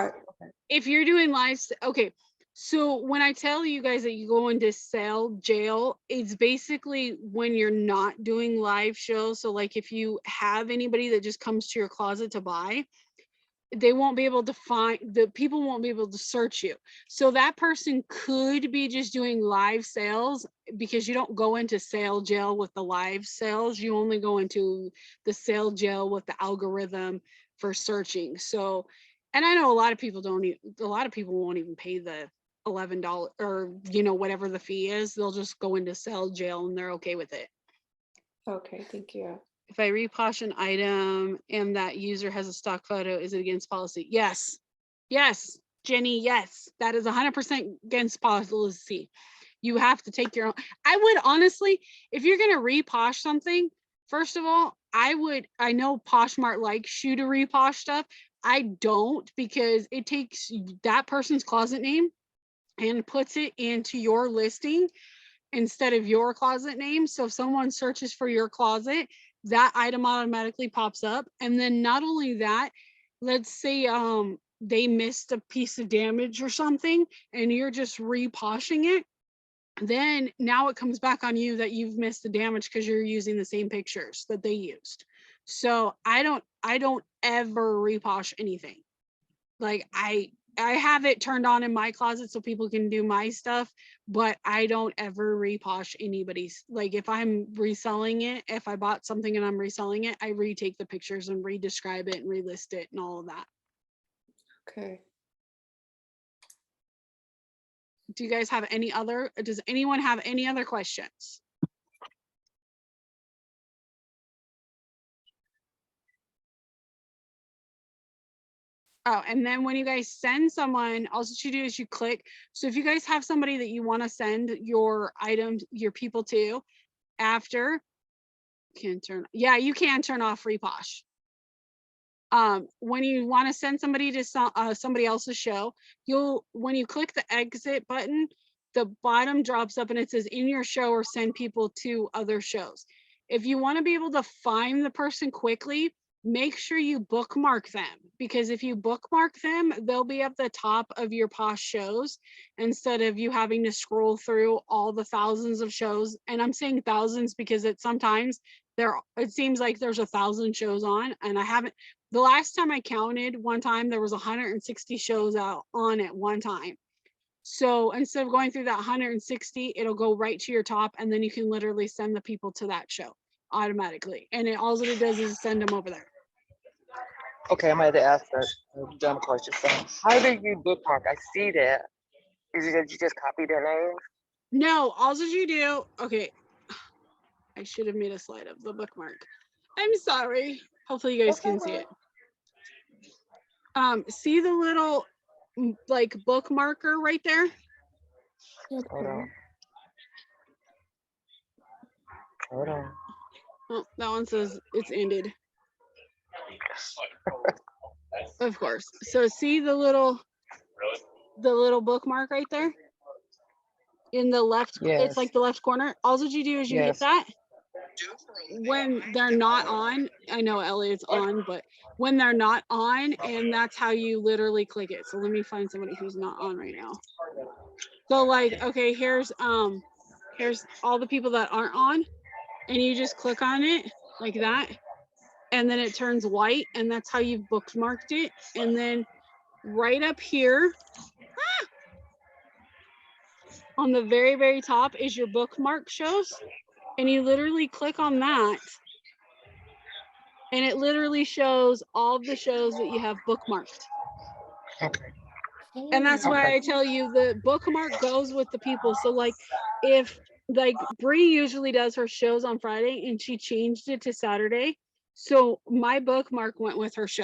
if you're doing okay. So when I tell you guys that you go into sale jail, it's basically when you're not doing live shows. So like if you have anybody that just comes to your closet to buy, they won't be able to people won't be able to search you. So that person could be just doing live sales, because you don't go into sale jail with the live sales. You only go into the sale jail with the algorithm for searching. So, and I know a lot of people won't even pay the $11 or, whatever the fee is. They'll just go into sale jail and they're okay with it. Okay, thank you. If I reposh an item and that user has a stock photo, is it against policy? Yes. Yes, Jenny, yes. That is 100% against policy. You have to take your own. I would honestly, if you're going to reposh something, first of all, I know Poshmark likes you to reposh stuff. I don't, because it takes that person's closet name and puts it into your listing instead of your closet name. So if someone searches for your closet, that item automatically pops up. And then not only that, let's say they missed a piece of damage or something and you're just reposhing it, then now it comes back on you that you've missed the damage because you're using the same pictures that they used. So I don't ever reposh anything. Like I have it turned on in my closet so people can do my stuff, but I don't ever reposh anybody's. Like if I'm reselling it, if I bought something and I'm reselling it, I retake the pictures and redescribe it and relist it and all of that. Okay. Do you guys have does anyone have any other questions? Oh, and then when you guys send someone, all you do is you click. So if you guys have somebody that you want to send your items, your people to, after, you can turn off reposh. When you want to send somebody to somebody else's show, when you click the exit button, the bottom drops up and it says in your show or send people to other shows. If you want to be able to find the person quickly, make sure you bookmark them, because if you bookmark them, they'll be at the top of your Posh shows instead of you having to scroll through all the thousands of shows. And I'm saying thousands because it seems like there's 1,000 shows on, and the last time I counted one time, there was 160 shows out on at one time. So instead of going through that 160, it'll go right to your top, and then you can literally send the people to that show automatically. And all it does is send them over there. Okay, I'm going to ask a dumb question. So how do you bookmark? I see that. Is it that you just copy their name? No, all that you do, okay. I should have made a slide of the bookmark. I'm sorry. Hopefully you guys can see it. See the little like bookmarker right there? Hold on. Hold on. Oh, that one says it's ended. Of course. So see the little bookmark right there? In the left, it's like the left corner. All that you do is you hit that. When they're not on, I know Elliot's on, but when they're not on, and that's how you literally click it. So let me find somebody who's not on right now. So like, okay, here's all the people that aren't on, and you just click on it like that, and then it turns white, and that's how you've bookmarked it. And then right up here, on the very, very top is your bookmark shows. And you literally click on that, and it literally shows all of the shows that you have bookmarked. Okay. And that's why I tell you the bookmark goes with the people. So like if like Bree usually does her shows on Friday, and she changed it to Saturday. So my bookmark went with her show.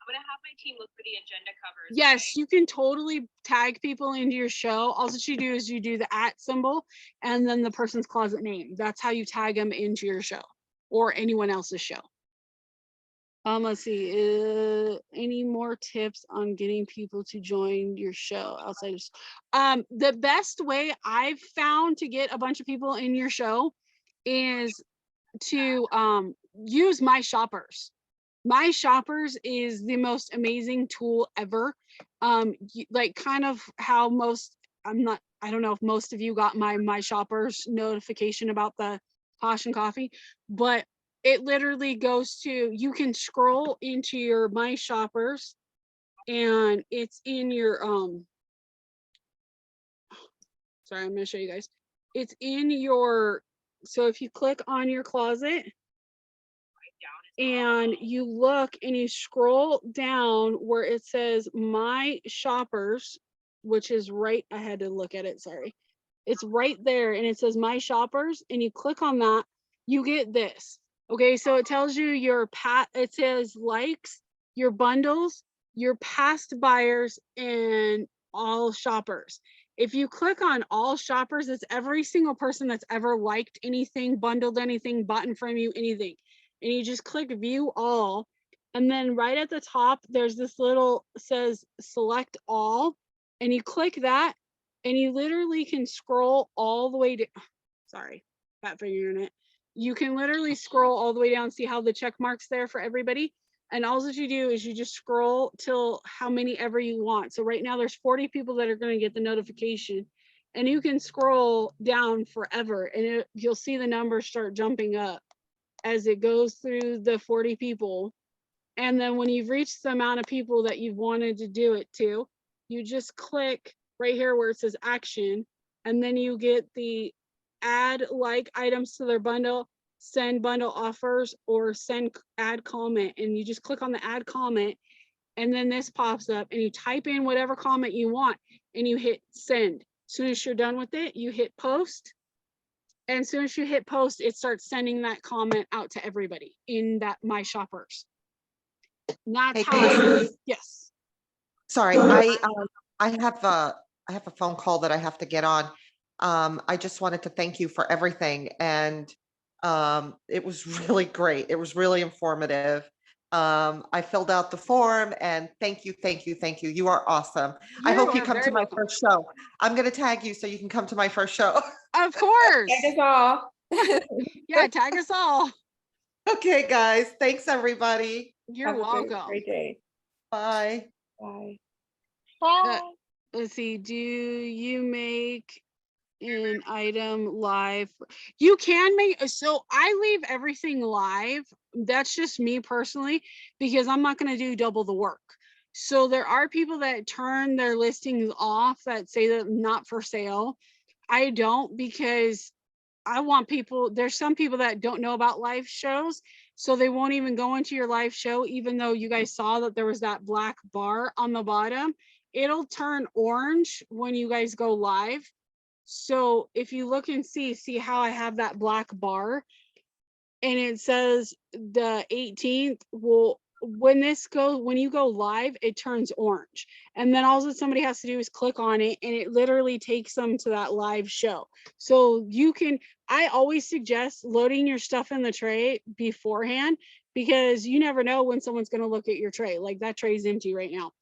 I'm gonna have my team look for the agenda covers. Yes, you can totally tag people into your show. All that you do is you do the @ symbol and then the person's closet name. That's how you tag them into your show or anyone else's show. Let's see. Any more tips on getting people to join your show outside of the best way I've found to get a bunch of people in your show is to use My Shoppers. My Shoppers is the most amazing tool ever. Like kind of how I don't know if most of you got my Shoppers notification about the Posh and Coffee, but it literally goes to, you can scroll into your My Shoppers, and it's in your sorry, I'm gonna show you guys. It's in your, so if you click on your closet and you look and you scroll down where it says My Shoppers, which is right, I had to look at it, sorry. It's right there, and it says My Shoppers, and you click on that, you get this. Okay, so it tells you it says likes, your bundles, your past buyers, and all shoppers. If you click on all shoppers, it's every single person that's ever liked anything, bundled anything, bought from you, anything. And you just click view all. And then right at the top, there's this little says select all. And you click that, and you literally can scroll all the way to, sorry, fat finger internet. You can literally scroll all the way down, see how the check marks there for everybody. And all that you do is you just scroll till how many ever you want. So right now there's 40 people that are going to get the notification, and you can scroll down forever, and you'll see the numbers start jumping up as it goes through the 40 people. And then when you've reached the amount of people that you've wanted to do it to, you just click right here where it says action, and then you get the add like items to their bundle, send bundle offers, or add comment, and you just click on the add comment, and then this pops up, and you type in whatever comment you want, and you hit send. As soon as you're done with it, you hit post, and as soon as you hit post, it starts sending that comment out to everybody in that My Shoppers. And that's Hey, how. Yes. Sorry, I have a phone call that I have to get on. I just wanted to thank you for everything, and it was really great. It was really informative. I filled out the form, and thank you. You are awesome. I hope you come to my first show. I'm going to tag you so you can come to my first show. Of course. That is all. Yeah, tag us all. Okay, guys. Thanks, everybody. You're Have a welcome. great day. Bye. Bye. Let's see. Do you make an item live? You can make, so I leave everything live. That's just me personally, because I'm not going to do double the work. So there are people that turn their listings off that say that not for sale. I don't, because I want people, there's some people that don't know about live shows, so they won't even go into your live show, even though you guys saw that there was that black bar on the bottom. It'll turn orange when you guys go live. So if you look and see how I have that black bar and it says the 18th, well, when you go live, it turns orange. And then all that somebody has to do is click on it and it literally takes them to that live show. So I always suggest loading your stuff in the tray beforehand, because you never know when someone's going to look at your tray. Like that tray is empty right now.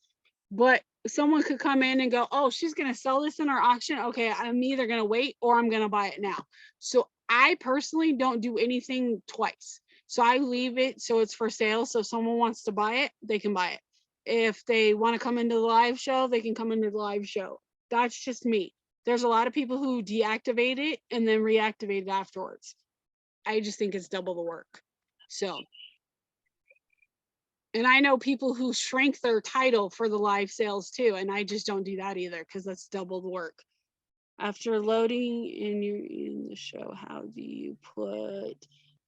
But someone could come in and go, oh, she's going to sell this in our auction. Okay, I'm either going to wait or I'm going to buy it now. So I personally don't do anything twice. So I leave it so it's for sale. So if someone wants to buy it, they can buy it. If they want to come into the live show, they can come into the live show. That's just me. There's a lot of people who deactivate it and then reactivate it afterwards. I just think it's double the work. So. And I know people who shrink their title for the live sales too. And I just don't do that either, because that's double the work. After loading and you're in the show, how do you put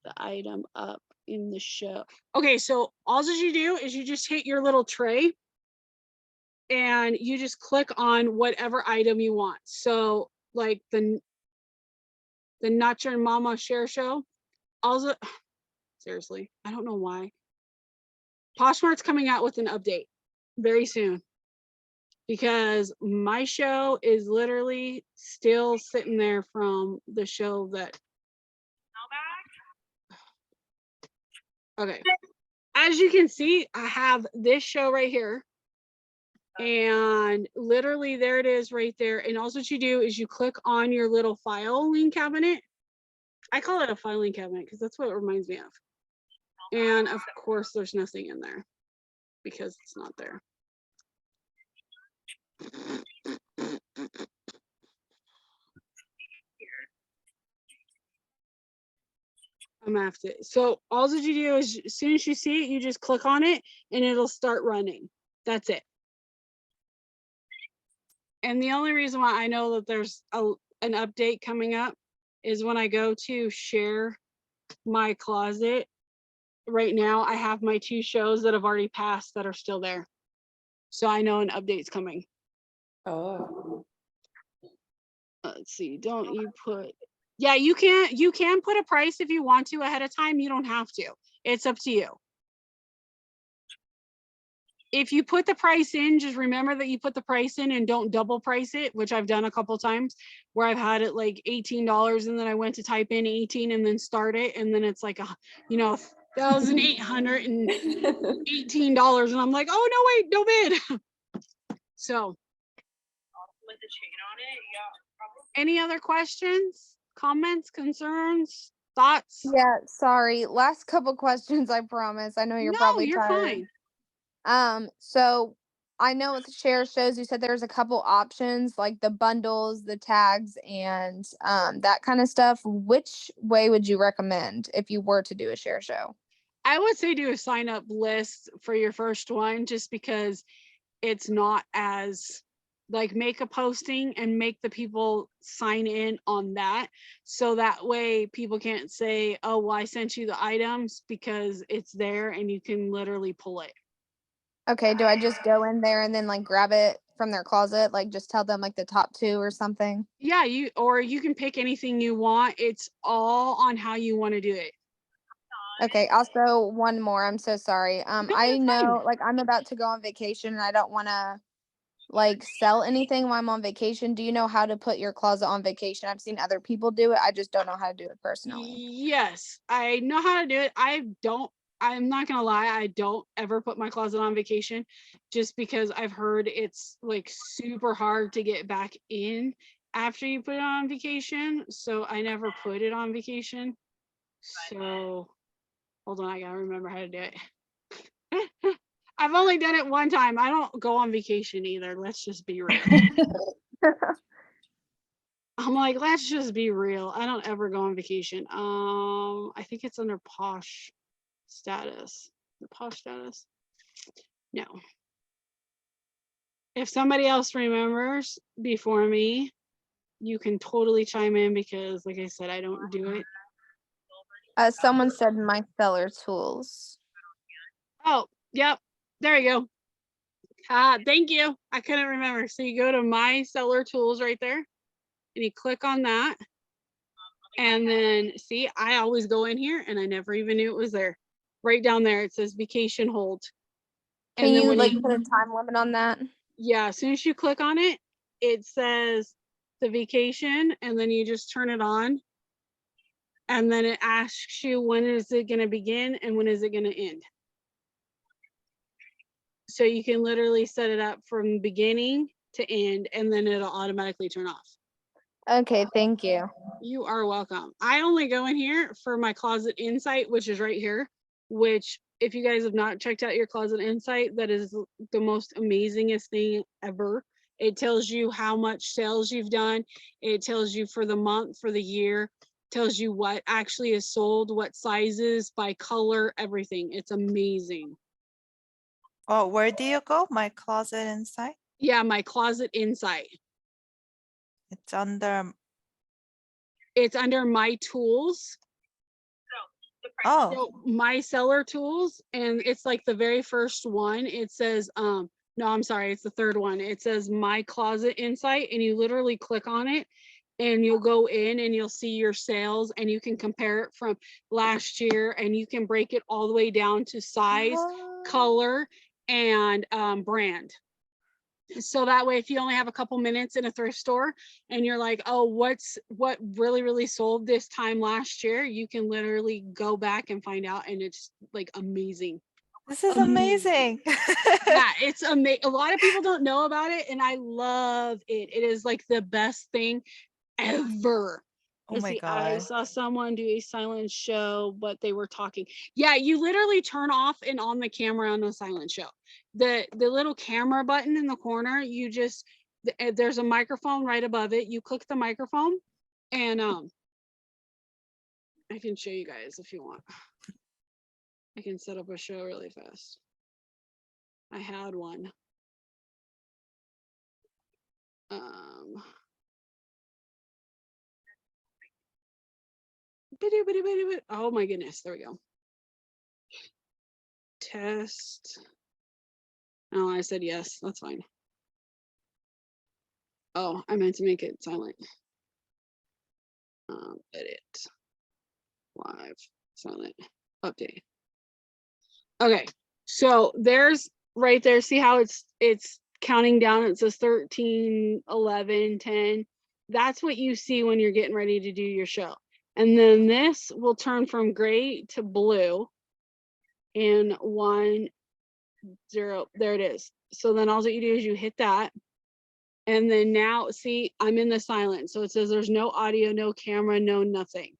the item up in the show? Okay, so all that you do is you just hit your little tray and you just click on whatever item you want. So like the Nacho and Mama Share Show. Also, seriously, I don't know why. Poshmark's coming out with an update very soon, because my show is literally still sitting there from the show that. Okay. As you can see, I have this show right here. And literally there it is right there. And also what you do is you click on your little filing cabinet. I call it a filing cabinet because that's what it reminds me of. And of course, there's nothing in there because it's not there. I'm gonna have to. So all that you do is as soon as you see it, you just click on it and it'll start running. That's it. And the only reason why I know that there's an update coming up is when I go to share my closet. Right now, I have my 2 shows that have already passed that are still there. So I know an update's coming. Oh. Let's see, don't you put, yeah, you can put a price if you want to ahead of time. You don't have to. It's up to you. If you put the price in, just remember that you put the price in and don't double price it, which I've done a couple times where I've had it like $18 and then I went to type in 18 and then start it. And then it's like, $1,818. And I'm like, oh, no, wait, no bid. So. With the chain on it, yeah. Probably. Any other questions, comments, concerns, thoughts? Yeah, sorry. Last couple questions, I promise. I know you're probably you're tired. fine. So I know with share shows, you said there's a couple options like the bundles, the tags, and that kind of stuff. Which way would you recommend if you were to do a share show? I would say do a sign up list for your first one, just because it's not as like make a posting and make the people sign in on that. So that way people can't say, oh, well, I sent you the items, because it's there and you can literally pull it. Okay, do I just go in there and then like grab it from their closet? Like just tell them like the top 2 or something? Yeah, you can pick anything you want. It's all on how you want to do it. Okay, also one more. I'm so sorry. No, I you're know fine. like I'm about to go on vacation and I don't want to like sell anything while I'm on vacation. Do you know how to put your closet on vacation? I've seen other people do it. I just don't know how to do it personally. Yes, I know how to do it. I'm not gonna lie, I don't ever put my closet on vacation, just because I've heard it's like super hard to get back in after you put it on vacation. So I never put it on vacation. So hold on, I gotta remember how to do it. I've only done it one time. I don't go on vacation either. Let's just be real. I'm like, let's just be real. I don't ever go on vacation. I think it's under Posh status. The Posh status? No. If somebody else remembers before me, you can totally chime in because, like I said, I don't do it. Someone said my seller tools. Oh, yep. There you go. Thank you. I couldn't remember. So you go to my seller tools right there and you click on that. And then see, I always go in here and I never even knew it was there. Right down there, it says vacation hold. Can And then you when like put a time limit on that? yeah, as soon as you click on it, it says the vacation and then you just turn it on. And then it asks you when is it going to begin and when is it going to end. So you can literally set it up from beginning to end and then it'll automatically turn off. Okay, thank you. You are welcome. I only go in here for my closet insight, which is right here, which if you guys have not checked out your closet insight, that is the most amazingest thing ever. It tells you how much sales you've done. It tells you for the month, for the year, tells you what actually is sold, what sizes, by color, everything. It's amazing. Oh, where do you go? My closet inside? Yeah, my closet insight. It's under, It's under my tools. oh, So my seller tools, and it's like the very first one. It says, no, I'm sorry, it's the third one. It says my closet insight, and you literally click on it and you'll go in and you'll see your sales and you can compare it from last year and you can break it all the way down to size, what? color, and brand. So that way, if you only have a couple minutes in a thrift store and you're like, oh, what really sold this time last year, you can literally go back and find out, and it's like amazing. This is amazing. Yeah, it's amazing. A lot of people don't know about it, and I love it. It is like the best thing ever. Oh Let's my see, I God. saw someone do a silent show, but they were talking. Yeah, you literally turn off and on the camera on a silent show. The little camera button in the corner, you just there's a microphone right above it. You click the microphone, and I can show you guys if you want. I can set up a show really fast. I had one. Oh my goodness, there we go. Test. Oh, I said yes, that's fine. Oh, I meant to make it silent. Edit. Live. Silent. Update. Okay, so there's right there. See how it's counting down. It says 13, 11, 10. That's what you see when you're getting ready to do your show. And then this will turn from gray to blue in 1, 0. There it is. So then all that you do is you hit that. And then now, see, I'm in the silent. So it says there's no audio, no camera, no nothing.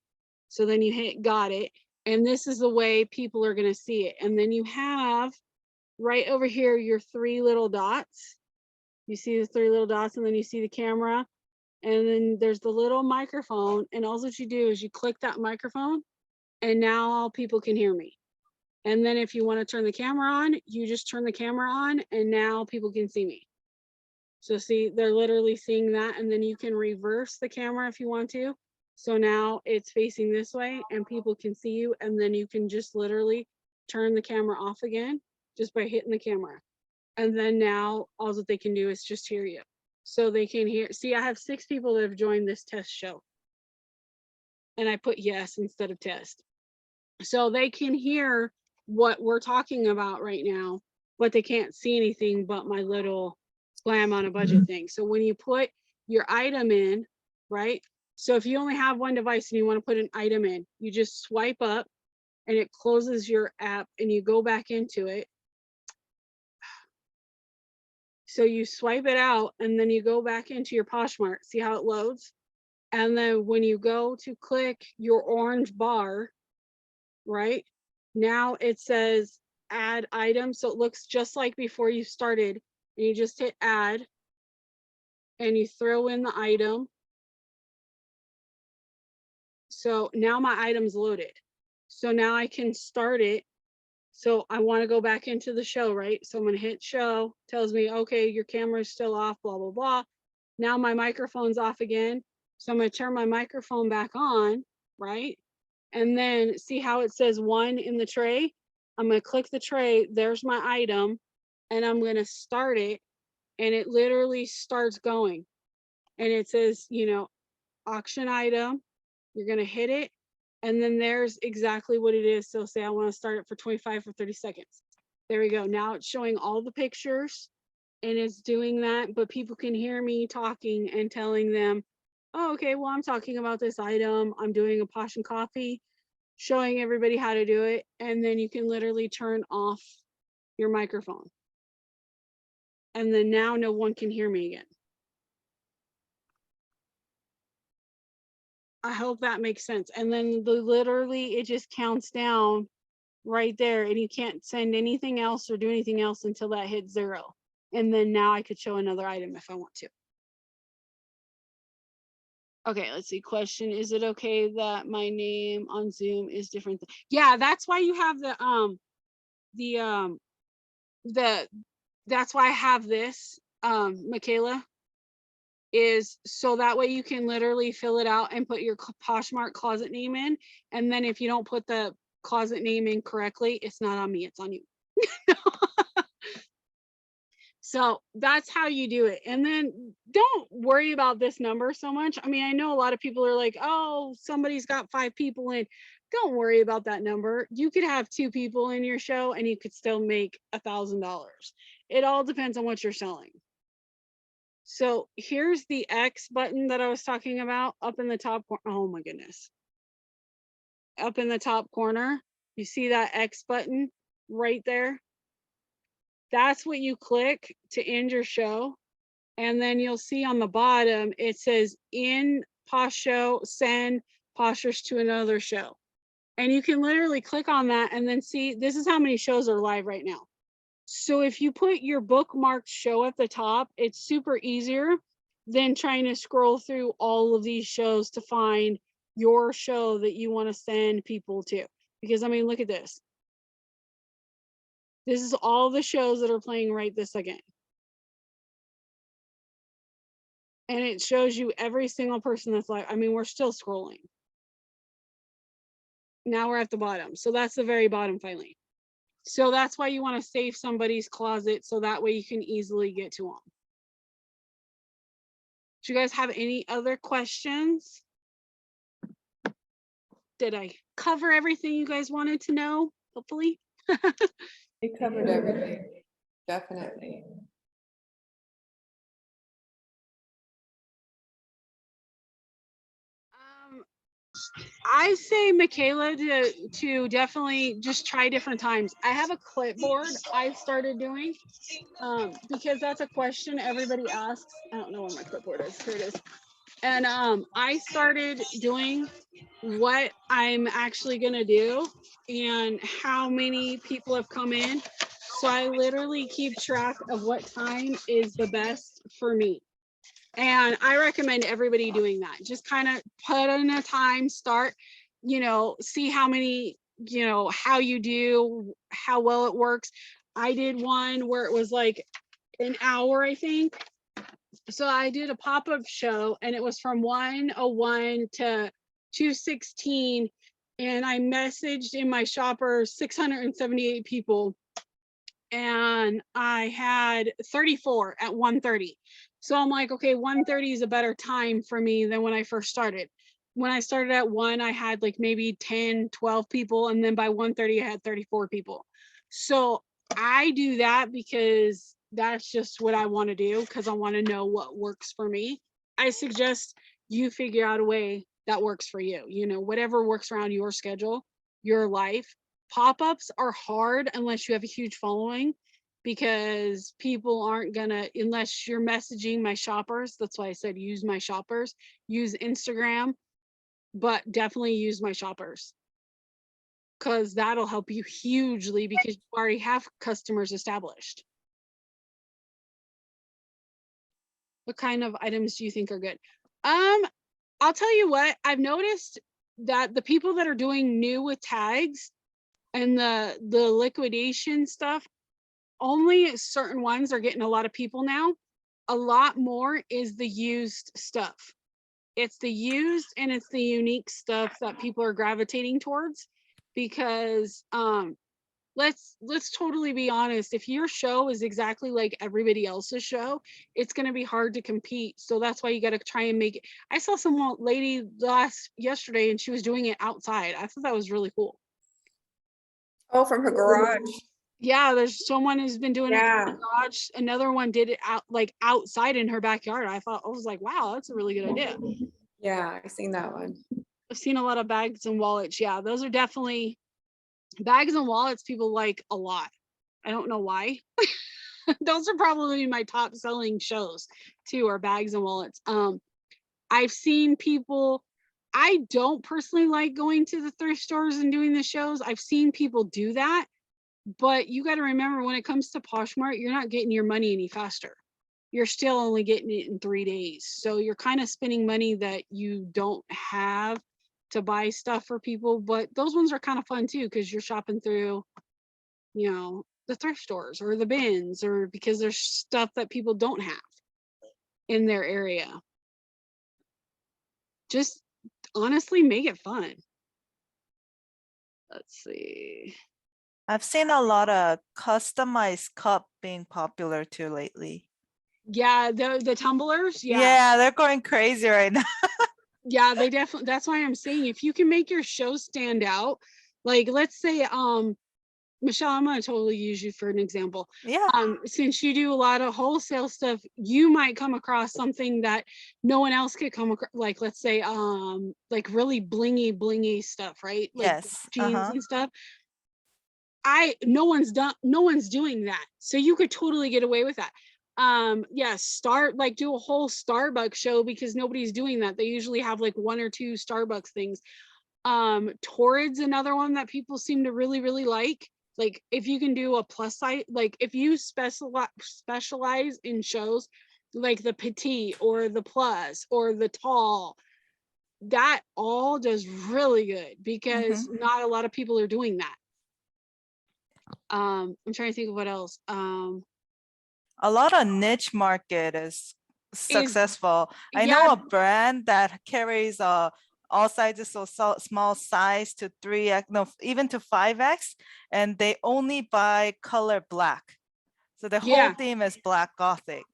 So then you hit got it. And this is the way people are going to see it. And then you have right over here your 3 little dots. You see the 3 little dots, and then you see the camera. And then there's the little microphone. And all that you do is you click that microphone, and now all people can hear me. And then if you want to turn the camera on, you just turn the camera on, and now people can see me. So see, they're literally seeing that, and then you can reverse the camera if you want to. So now it's facing this way and people can see you, and then you can just literally turn the camera off again just by hitting the camera. And then now all that they can do is just hear you. So they can hear, see, I have 6 people that have joined this test show. And I put yes instead of test. So they can hear what we're talking about right now, but they can't see anything but my little Glam on a budget thing. So when you put your item in, right? So if you only have one device and you want to put an item in, you just swipe up and it closes your app and you go back into it. So you swipe it out and then you go back into your Poshmark, see how it loads? And then when you go to click your orange bar, right? Now it says add item. So it looks just like before you started. And you just hit add and you throw in the item. So now my item's loaded. So now I can start it. So I want to go back into the show, right? So I'm going to hit show, tells me, okay, your camera's still off, blah, blah, blah. Now my microphone's off again. So I'm going to turn my microphone back on, right? And then see how it says 1 in the tray? I'm going to click the tray. There's my item. And I'm going to start it. And it literally starts going. And it says, you know, auction item. You're going to hit it. And then there's exactly what it is. So say I want to start it for 25 or 30 seconds. There we go. Now it's showing all the pictures and it's doing that, but people can hear me talking and telling them, oh, okay, well, I'm talking about this item. I'm doing a Posh and Coffee, showing everybody how to do it. And then you can literally turn off your microphone. And then now no one can hear me again. I hope that makes sense. And then literally it just counts down right there and you can't send anything else or do anything else until that hits 0. And then now I could show another item if I want to. Okay, let's see. Question, is it okay that my name on Zoom is different? Yeah, that's why you have that's why I have this, Michaela, is so that way you can literally fill it out and put your Poshmark closet name in. And then if you don't put the closet name in correctly, it's not on me, it's on you. So that's how you do it. And then don't worry about this number so much. I mean, I know a lot of people are like, oh, somebody's got 5 people in. Don't worry about that number. You could have 2 people in your show and you could still make $1,000. It all depends on what you're selling. So here's the X button that I was talking about up in the top. Oh my goodness. Up in the top corner, you see that X button right there? That's what you click to end your show. And then you'll see on the bottom, it says in Posh Show, send Poshers to another show. And you can literally click on that and then see, this is how many shows are live right now. So if you put your bookmarked show at the top, it's super easier than trying to scroll through all of these shows to find your show that you want to send people to. Because I mean, look at this. This is all the shows that are playing right this second. And it shows you every single person that's live. I mean, we're still scrolling. Now we're at the bottom. So that's the very bottom finally. So that's why you want to save somebody's closet so that way you can easily get to them. Do you guys have any other questions? Did I cover everything you guys wanted to know? Hopefully. We covered everything, definitely. I say, Michaela, to definitely just try different times. I have a clipboard I've started doing because that's a question everybody asks. I don't know where my clipboard is. Here it is. And I started doing what I'm actually going to do and how many people have come in. So I literally keep track of what time is the best for me. And I recommend everybody doing that. Just kind of put in a time, start, you know, see how many, you know, how you do, how well it works. I did one where it was like an hour, I think. So I did a pop-up show and it was from 1:01 to 2:16. And I messaged in my shopper 678 people. And I had 34 at 1:30. So I'm like, okay, 1:30 is a better time for me than when I first started. When I started at 1, I had like maybe 10, 12 people. And then by 1:30, I had 34 people. So I do that because that's just what I want to do because I want to know what works for me. I suggest you figure out a way that works for you, you know, whatever works around your schedule, your life. Pop-ups are hard unless you have a huge following because people aren't gonna, unless you're messaging my shoppers. That's why I said use my shoppers, use Instagram, but definitely use my shoppers, because that'll help you hugely because you already have customers established. What kind of items do you think are good? I'll tell you what, I've noticed that the people that are doing new with tags and the liquidation stuff, only certain ones are getting a lot of people now. A lot more is the used stuff. It's the used and it's the unique stuff that people are gravitating towards, because let's totally be honest, if your show is exactly like everybody else's show, it's going to be hard to compete. So that's why you got to try and make it. I saw some lady yesterday and she was doing it outside. I thought that was really cool. Oh, from her garage. Yeah, there's someone who's been doing it in Yeah. the garage. Another one did it out, like outside in her backyard. I was like, wow, that's a really good idea. Yeah, I seen that one. I've seen a lot of bags and wallets. Yeah, those are definitely bags and wallets people like a lot. I don't know why. Those are probably my top selling shows too, are bags and wallets. I've seen people, I don't personally like going to the thrift stores and doing the shows. I've seen people do that, but you got to remember, when it comes to Poshmark, you're not getting your money any faster. You're still only getting it in 3 days. So you're kind of spending money that you don't have to buy stuff for people. But those ones are kind of fun too, because you're shopping through, you know, the thrift stores or the bins, or because there's stuff that people don't have in their area. Just honestly make it fun. Let's see. I've seen a lot of customized cup being popular too lately. Yeah, the tumblers. Yeah, they're going crazy right now. Yeah, they definitely, that's why I'm saying, if you can make your show stand out, like let's say Michelle, I'm gonna totally use you for an example. Yeah. Since you do a lot of wholesale stuff, you might come across something that no one else could come across, like let's say like really blingy stuff, right? Like Yes. jeans and stuff. No one's doing that. So you could totally get away with that. Yeah, do a whole Starbucks show, because nobody's doing that. They usually have like 1 or 2 Starbucks things. Torrid's another one that people seem to really like. Like if you can do a plus size, like if you specialize in shows like the petite or the plus or the tall, that all does really good, because not a lot of people are doing that. I'm trying to think of what else. A lot of niche market is successful. I know yeah. a brand that carries all sizes, so small size to 3x, no, even to 5x, and they only buy color black. So the whole theme is black gothic.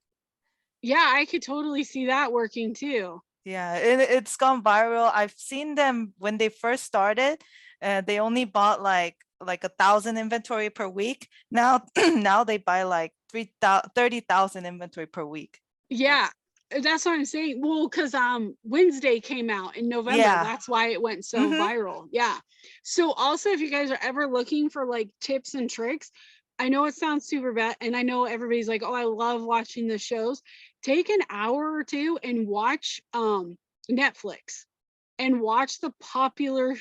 Yeah, I could totally see that working too. Yeah, it's gone viral. I've seen them when they first started, they only bought like 1,000 inventory per week. Now now they buy like 30,000 inventory per week. Yeah, that's what I'm saying. Well, because Wednesday came out in November. Yeah. That's why it went so viral. Yeah. So also, if you guys are ever looking for like tips and tricks, I know it sounds super bad, and I know everybody's like, oh, I love watching the shows. Take an hour or two and watch Netflix and watch the popular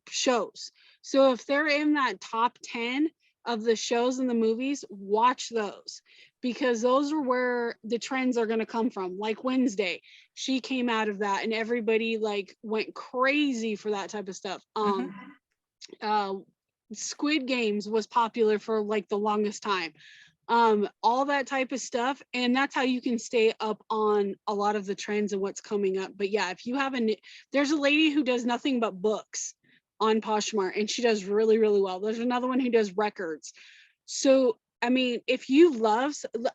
shows. So if they're in that top 10 of the shows and the movies, watch those, because those are where the trends are going to come from. Like Wednesday, she came out of that and everybody like went crazy for that type of stuff. Squid Games was popular for like the longest time. All that type of stuff, and that's how you can stay up on a lot of the trends and what's coming up. But yeah, if you have there's a lady who does nothing but books on Poshmark, and she does really well. There's another one who does records. So I mean, if you love,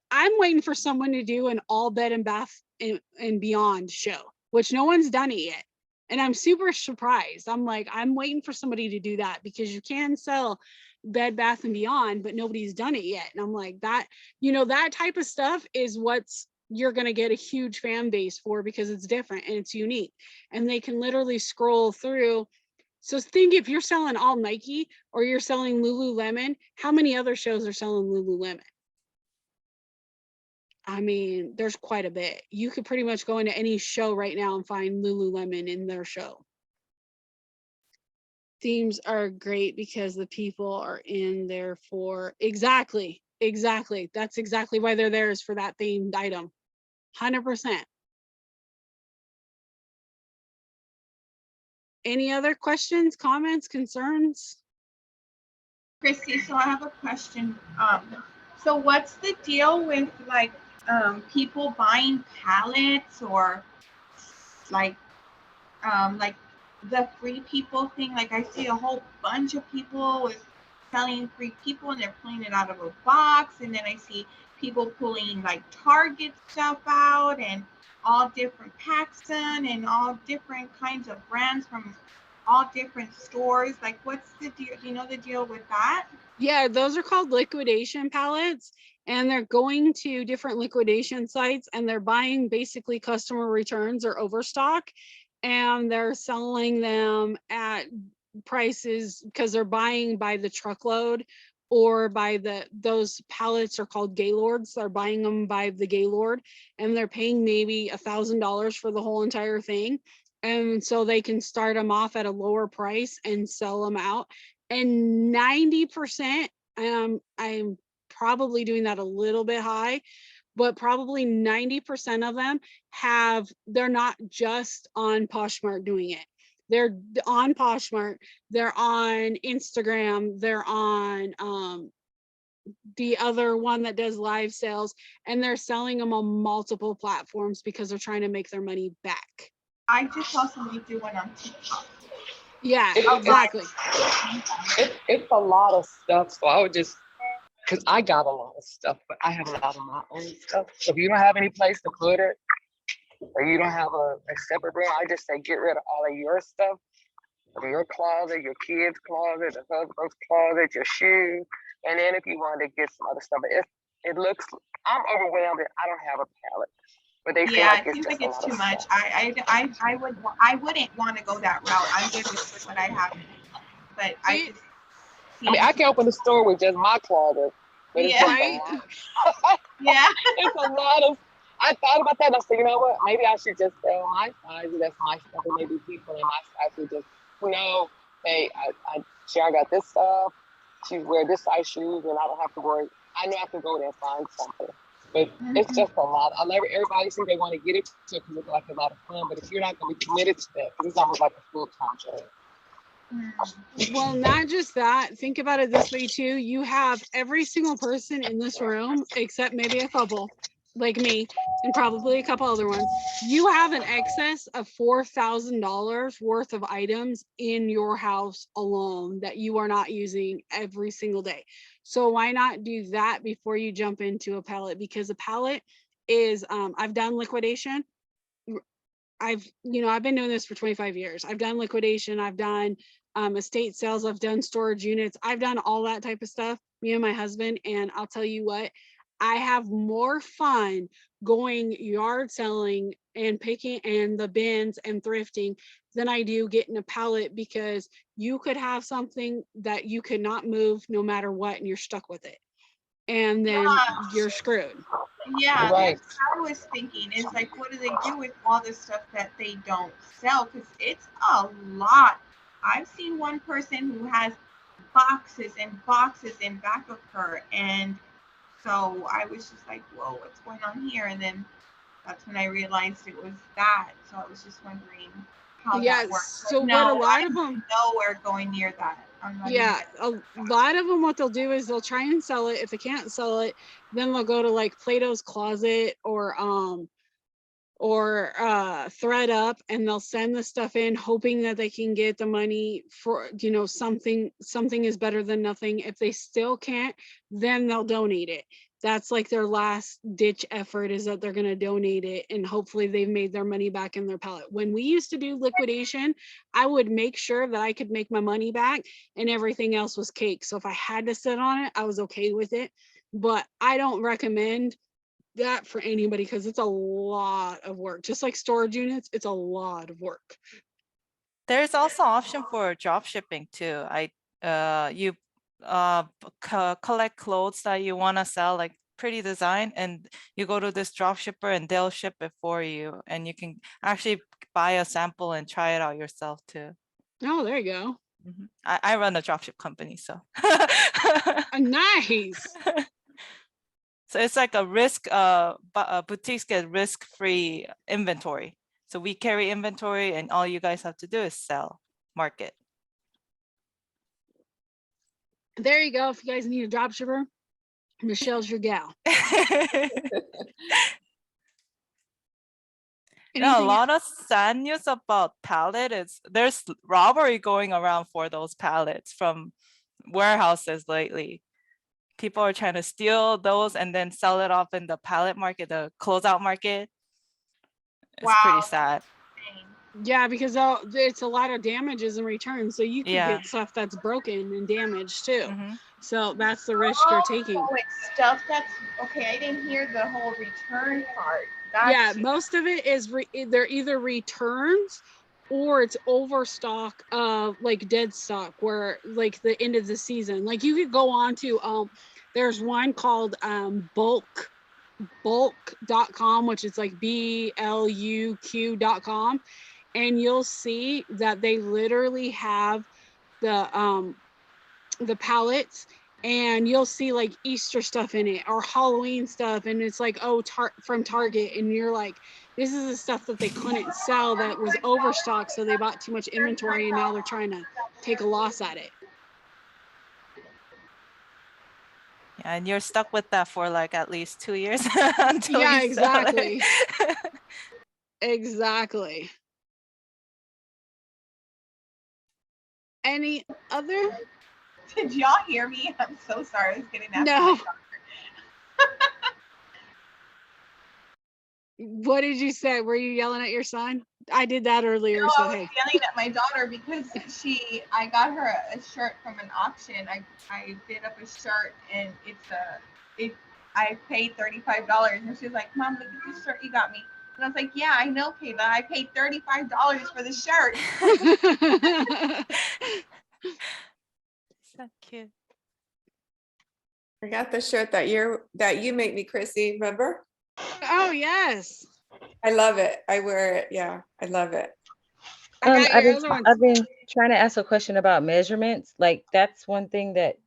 I'm waiting for someone to do an all bed and bath and beyond show, which no one's done it yet. And I'm super surprised. I'm like, I'm waiting for somebody to do that, because you can sell Bed Bath and Beyond, but nobody's done it yet. And I'm like, that, that type of stuff is what's you're going to get a huge fan base for, because it's different and it's unique, and they can literally scroll through. So think, if you're selling all Nike or you're selling Lululemon, how many other shows are selling Lululemon? I mean, there's quite a bit. You could pretty much go into any show right now and find Lululemon in their show. Themes are great because the people are in there for exactly. That's exactly why they're there, is for that themed item. 100%. Any other questions, comments, concerns? Christy, so I have a question. So what's the deal with like people buying pallets or like the free people thing? Like I see a whole bunch of people with selling free people and they're pulling it out of a box, and then I see people pulling like Target stuff out and all different Paxson and all different kinds of brands from all different stores. Like what's the deal? Do you know the deal with that? Yeah, those are called liquidation pallets, and they're going to different liquidation sites and they're buying basically customer returns or overstock, and they're selling them at prices because they're buying by the truckload or by those pallets are called gaylords. They're buying them by the gaylord and they're paying maybe $1,000 for the whole entire thing. And so they can start them off at a lower price and sell them out. And 90%, I'm probably doing that a little bit high, but probably 90% of them they're not just on Poshmark doing it. They're on Poshmark, they're on Instagram, they're on the other one that does live sales, and they're selling them on multiple platforms because they're trying to make their money back. I just saw somebody do one on TikTok. Yeah, It- exactly. It's a lot of stuff, so I would just, because I got a lot of stuff, but I have a lot of my own stuff. So if you don't have any place to put it, or you don't have a separate room, I just say get rid of all of your stuff, from your closet, your kids' closet, the husband's closet, your shoes, and then if you want to get some other stuff, it looks, I'm overwhelmed that I don't have a palette. But they feel Yeah, like it it's seems just like a it's lot too of much. stuff. I wouldn't want to go that route. I'm good with what I have, but I It- just. I mean, I can open the store with just my closet, but it's Yeah. just Right? a lot. Yeah. It's a lot of. I thought about that. And I said, you know what? Maybe I should just sell my size. That's my stuff, and maybe people in my size would just know, hey, I got this stuff. She wear this size shoes, and I don't have to worry. I know I can go there and find something. But it's just a lot. I love everybody seems they want to get it because it's like a lot of fun. But if you're not going to be committed to that, because it's almost like a full-time job. Well, not just that. Think about it this way too. You have every single person in this room, except maybe a couple, like me, and probably a couple other ones. You have an excess of $4,000 worth of items in your house alone that you are not using every single day. So why not do that before you jump into a pallet? Because a pallet is, I've done liquidation. I've been doing this for 25 years. I've done liquidation. I've done estate sales. I've done storage units. I've done all that type of stuff, me and my husband. And I'll tell you what, I have more fun going yard selling and picking and the bins and thrifting than I do getting a pallet, because you could have something that you could not move no matter what, and you're stuck with it. And then you're screwed. Yeah, Right. that's what I was thinking. Is like, what do they do with all the stuff that they don't sell? Because it's a lot. I've seen one person who has boxes and boxes in back of her, and so I was just like, whoa, what's going on here? And then that's when I realized it was that. So I was just wondering how Yeah, that works. so But what a no, lot I'm of them, nowhere going near that. I'm not even yeah, a lot of them, what they'll do is they'll try and sell it. If they can't sell it, then they'll go to like Plato's Closet or Thread Up, and they'll send the stuff in hoping that they can get the money for, something is better than nothing. If they still can't, then they'll donate it. That's like their last ditch effort, is that they're going to donate it, and hopefully they've made their money back in their pallet. When we used to do liquidation, I would make sure that I could make my money back and everything else was cake. So if I had to sit on it, I was okay with it. But I don't recommend that for anybody, because it's a lot of work. Just like storage units, it's a lot of work. There's also option for drop shipping too. You collect clothes that you want to sell, like pretty design, and you go to this drop shipper and they'll ship it for you, and you can actually buy a sample and try it out yourself too. Oh, there you go. I run a dropship company, so. Nice. So it's like a risk, boutiques get risk-free inventory. So we carry inventory and all you guys have to do is sell, market. There you go. If you guys need a drop shipper, Michelle's your gal. Yeah, a Anything lot of sad news about pallet is there's robbery going around for those pallets from warehouses lately. People are trying to steal those and then sell it off in the pallet market, the closeout market. It's pretty Wow, sad. Yeah, because it's a lot of damages in return. So you could Yeah. get stuff that's broken and damaged too. Mhm. So that's the risk you're taking. Oh, it's stuff that's okay. I didn't hear the whole return part. Yeah, Gotcha. most of it is they're either returns or it's overstock of like dead stock where like the end of the season. Like you could go on to there's one called bulk.com, which is like BLUQ.com, and you'll see that they literally have the pallets, and you'll see like Easter stuff in it or Halloween stuff, and it's like, oh, from Target, and you're like, this is the stuff that they couldn't sell that was overstocked, so they bought too much inventory and now they're trying to take a loss at it. Yeah, and you're stuck with that for like at least 2 years until Yeah, you sell it. exactly. Exactly. Any other? Did y'all hear me? I'm so sorry. I was getting after No. my daughter. What did you say? Were you yelling at your son? I did that earlier. No, So I was hey. yelling at my daughter because I got her a shirt from an auction. I did up a shirt and I paid $35 and she was like, Mom, look at this shirt you got me. And I was like, yeah, I know, Kayla. I paid $35 for the shirt. So cute. I got the shirt that you made me, Chrissy, remember? Oh yes. I love it. I wear it. Yeah, I love it. I got I've your been, other ones. I've been trying to ask a question about measurements. Like that's one thing that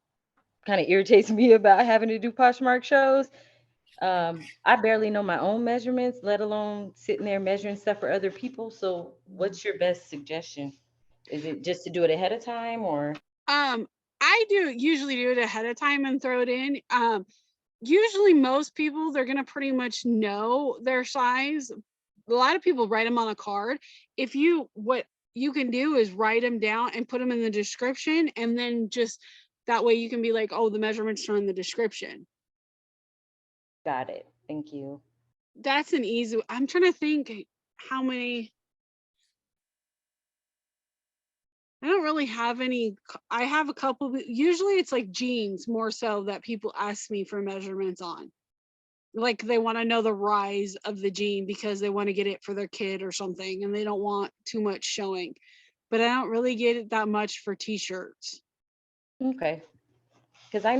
kind of irritates me about having to do Poshmark shows. I barely know my own measurements, let alone sitting there measuring stuff for other people. So what's your best suggestion? Is it just to do it ahead of time or? I usually do it ahead of time and throw it in. Usually most people, they're gonna pretty much know their size. A lot of people write them on a card. What you can do is write them down and put them in the description, and then just that way you can be like, oh, the measurements are in the description. Got it. Thank you. That's an easy. I'm trying to think how many. I don't really have any. I have a couple. Usually it's like jeans more so that people ask me for measurements on. Like they want to know the rise of the jean because they want to get it for their kid or something and they don't want too much showing. But I don't really get it that much for t-shirts. Okay. Because I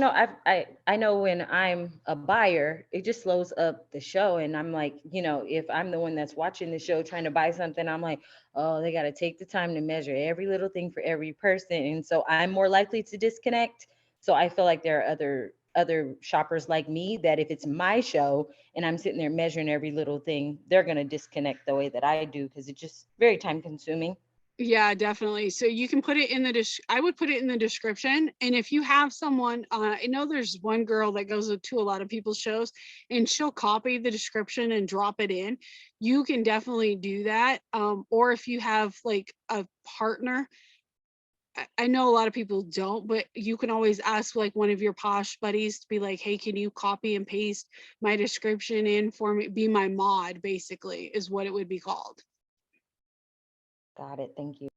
know when I'm a buyer, it just slows up the show. And I'm like, if I'm the one that's watching the show trying to buy something, I'm like, oh, they got to take the time to measure every little thing for every person. And so I'm more likely to disconnect. So I feel like there are other shoppers like me that if it's my show and I'm sitting there measuring every little thing, they're going to disconnect the way that I do because it's just very time consuming. Yeah, definitely. So you can put it in I would put it in the description. And if you have someone, I know there's one girl that goes to a lot of people's shows and she'll copy the description and drop it in. You can definitely do that. Or if you have like a partner, I know a lot of people don't, but you can always ask like one of your Posh buddies to be like, hey, can you copy and paste my description in for me? Be my mod, basically, is what it would be called. Got it. Thank you.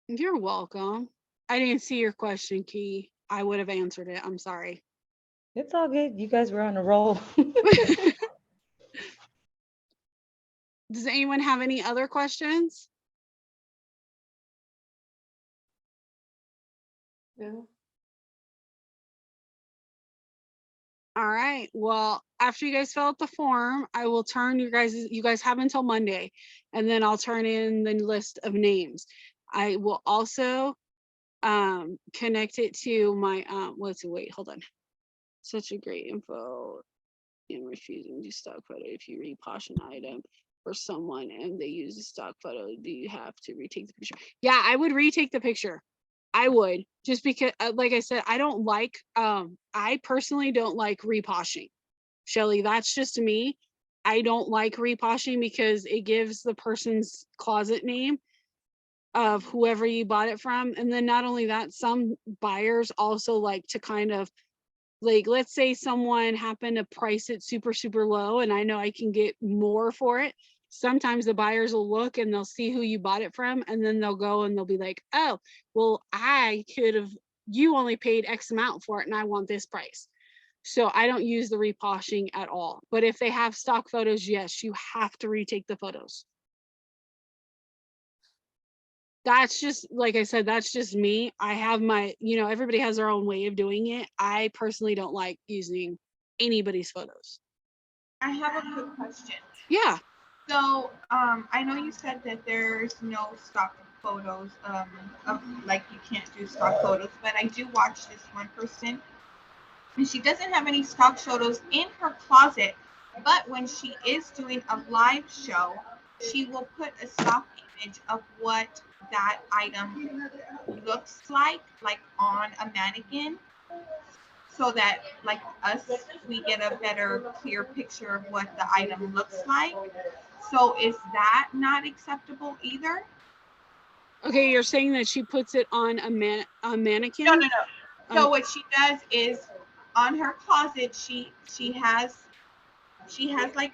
You're welcome. I didn't see your question, Key. I would have answered it. I'm sorry. It's all good. You guys were on a roll. Does anyone have any other questions? No. All right. Well, after you guys fill out the form, I will turn you guys have until Monday, and then I'll turn in the list of names. I will also connect it to my let's see, wait, hold on. Such a great info in refusing to stock photo. If you repost an item for someone and they use a stock photo, do you have to retake the picture? Yeah, I would retake the picture. I would, just because like I said, I don't like I personally don't like reposhing. Shelly, that's just me. I don't like reposhing because it gives the person's closet name of whoever you bought it from. And then not only that, some buyers also like to kind of, like, let's say someone happened to price it super, super low and I know I can get more for it. Sometimes the buyers will look and they'll see who you bought it from, and then they'll go and they'll be like, oh, well, you only paid X amount for it and I want this price. So I don't use the reposhing at all. But if they have stock photos, yes, you have to retake the photos. That's just, like I said, that's just me. I have my, everybody has their own way of doing it. I personally don't like using anybody's photos. I have a quick question. Yeah. So, I know you said that there's no stock photos, of like you can't do stock photos, but I do watch this one person, and she doesn't have any stock photos in her closet, but when she is doing a live show, she will put a stock image of what that item looks like on a mannequin, so that like us, we get a better, clear picture of what the item looks like. So is that not acceptable either? Okay, you're saying that she puts it on a mannequin? No. So what she does is on her closet, she like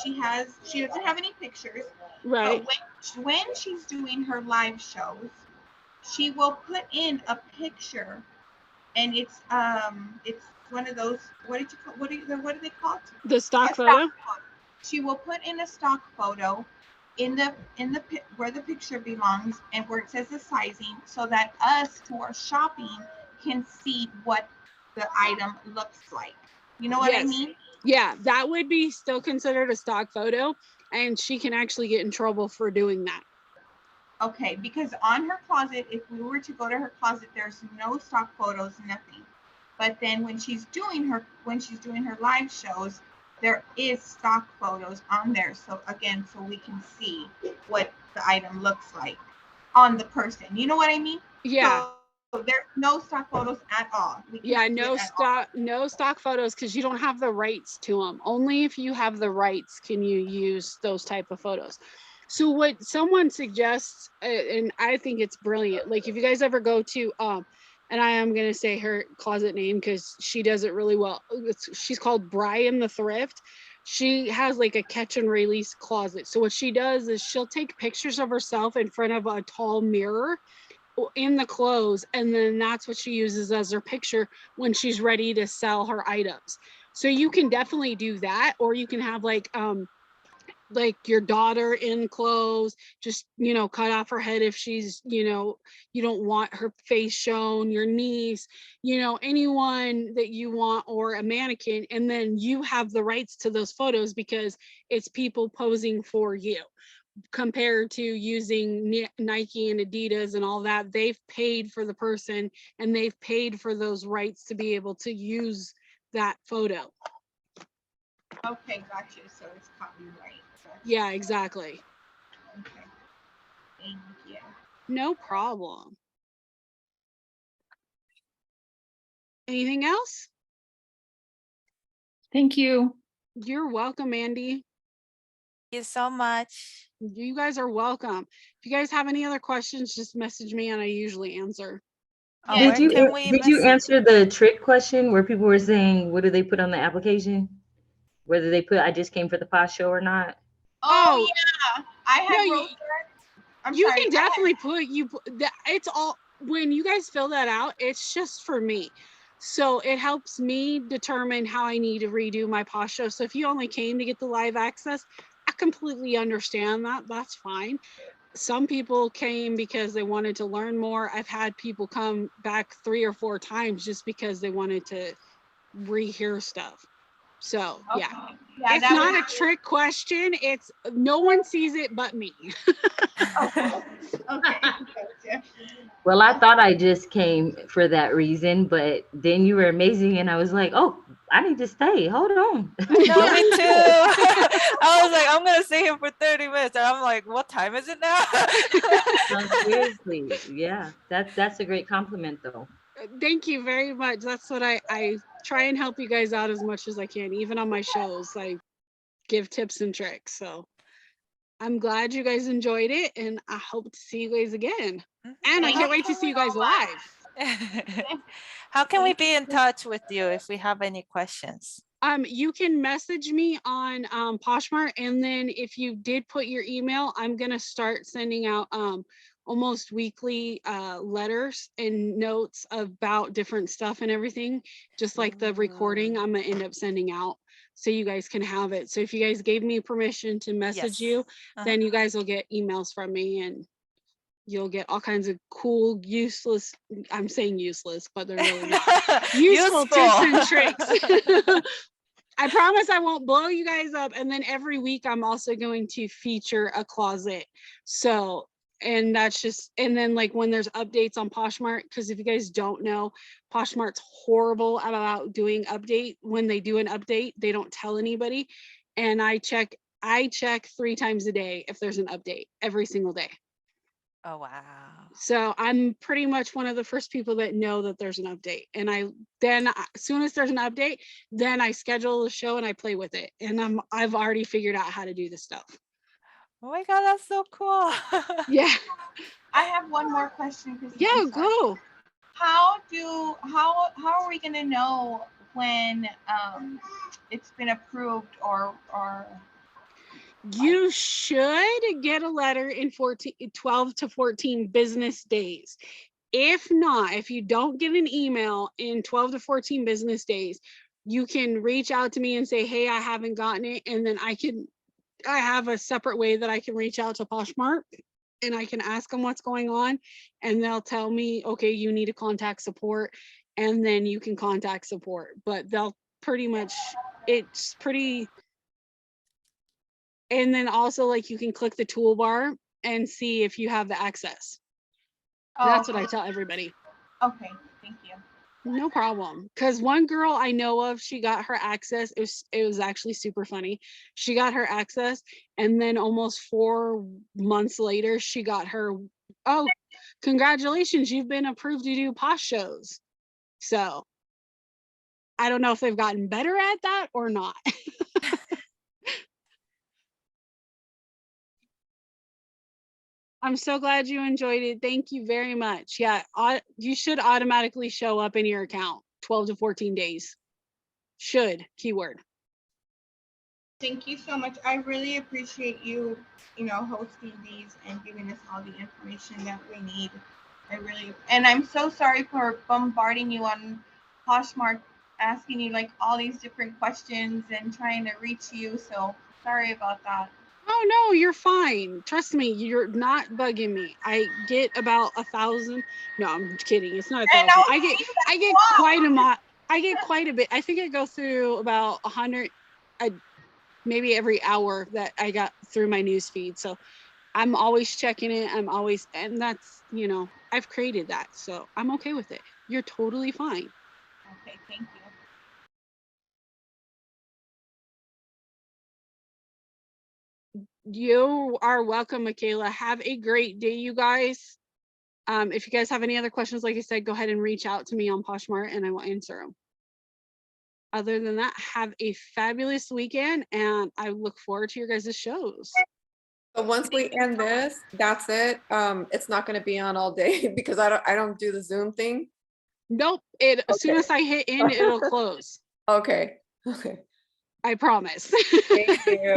she doesn't have any pictures. Right. But when she's doing her live shows, she will put in a picture, and it's one of those, what do they call it? The stock photo? She will put in a stock photo in the where the picture belongs and where it says the sizing, so that us who are shopping can see what the item looks like. You know what I mean? Yeah, that would be still considered a stock photo, and she can actually get in trouble for doing that. Okay, because on her closet, if we were to go to her closet, there's no stock photos, nothing. But then when she's doing her live shows, there is stock photos on there. So again, so we can see what the item looks like on the person. You know what I mean? Yeah. So there's no stock photos at all. Yeah, no stock photos, because you don't have the rights to them. Only if you have the rights can you use those type of photos. So what someone suggests, and I think it's brilliant, like if you guys ever go to and I am gonna say her closet name because she does it really well. She's called Brian the Thrift. She has like a catch and release closet. So what she does is she'll take pictures of herself in front of a tall mirror in the clothes, and then that's what she uses as her picture when she's ready to sell her items. So you can definitely do that, or you can have like your daughter in clothes, just cut off her head if she's you don't want her face shown, your niece, anyone that you want, or a mannequin, and then you have the rights to those photos because it's people posing for you. Compared to using Nike and Adidas and all that, they've paid for the person and they've paid for those rights to be able to use that photo. Okay, gotcha. So it's copyright. Gotcha. Yeah, exactly. Okay. Thank you. No problem. Anything else? Thank you. You're welcome, Andy. Thank you so much. You guys are welcome. If you guys have any other questions, just message me and I usually answer. Did you answer the trick question where people were saying, what do they put on the application? Whether they put, I just came for the Posh Show or not? Oh yeah, I had wrote that. You can definitely put it's all, when you guys fill that out, it's just for me. So it helps me determine how I need to redo my Posh Show. So if you only came to get the live access, I completely understand that. That's fine. Some people came because they wanted to learn more. I've had people come back 3 or 4 times just because they wanted to rehear stuff. So yeah, Okay. Yeah, it's that not was a trick question. It's no one sees it but me. okay. Gotcha. Well, I thought I just came for that reason, but then you were amazing, and I was like, oh, I need to stay. Hold on. I know, Don't me leave too. yet. I was like, I'm gonna see him for 30 minutes. And I'm like, what time is it now? No, seriously. Yeah, that's a great compliment, though. Thank you very much. That's what I try and help you guys out as much as I can. Even on my shows, I give tips and tricks. So I'm glad you guys enjoyed it, and I hope to see you guys again. And I can't wait to see you guys live. How can we be in touch with you if we have any questions? You can message me on Poshmark, and then if you did put your email, I'm gonna start sending out almost weekly letters and notes about different stuff and everything, just like the recording I'm gonna end up sending out so you guys can have it. So if you guys gave me permission to message Yes. you, then you guys will get emails from me, and you'll get all kinds of cool, useless, I'm saying useless, but they're really not. Useful tips and tricks. I promise I won't blow you guys up. And then every week I'm also going to feature a closet. So, and that's just, and then like when there's updates on Poshmark, because if you guys don't know, Poshmark's horrible about doing update. When they do an update, they don't tell anybody. And I check 3 times a day if there's an update every single day. Oh, wow. So I'm pretty much one of the first people that know that there's an update. And as soon as there's an update, then I schedule the show and I play with it. And I've already figured out how to do this stuff. Oh my God, that's so cool. Yeah. I have one more question. Yeah, go. How are we gonna know when it's been approved or You should get a letter in 12 to 14 business days. If not, if you don't get an email in 12 to 14 business days, you can reach out to me and say, hey, I haven't gotten it. And then I have a separate way that I can reach out to Poshmark, and I can ask them what's going on, and they'll tell me, okay, you need to contact support, and then you can contact support. But they'll pretty much, it's pretty, and then also like you can click the toolbar and see if you have the access. That's what I tell everybody. Okay, thank you. No problem. Because one girl I know of, she got her access. It was actually super funny. She got her access, and then almost 4 months later, she got her, oh, congratulations, you've been approved to do Posh Shows. So I don't know if they've gotten better at that or not. I'm so glad you enjoyed it. Thank you very much. Yeah, you should automatically show up in your account 12 to 14 days. Should, keyword. Thank you so much. I really appreciate you, hosting these and giving us all the information that we need. And I'm so sorry for bombarding you on Poshmark, asking you like all these different questions and trying to reach you. So sorry about that. Oh no, you're fine. Trust me, you're not bugging me. I get about 1,000. No, I'm kidding. It's not 1,000. I get quite a lot. I get quite a bit. I think I go through about 100, maybe every hour that I got through my news feed. So I'm always checking it. And that's, I've created that. So I'm okay with it. You're totally fine. Okay, thank you. You are welcome, Michaela. Have a great day, you guys. If you guys have any other questions, like I said, go ahead and reach out to me on Poshmark and I will answer them. Other than that, have a fabulous weekend, and I look forward to your guys' shows. So once we end this, that's it. It's not going to be on all day because I don't do the Zoom thing. Nope. As soon as I hit end, it'll close. Okay. I promise. Thank you.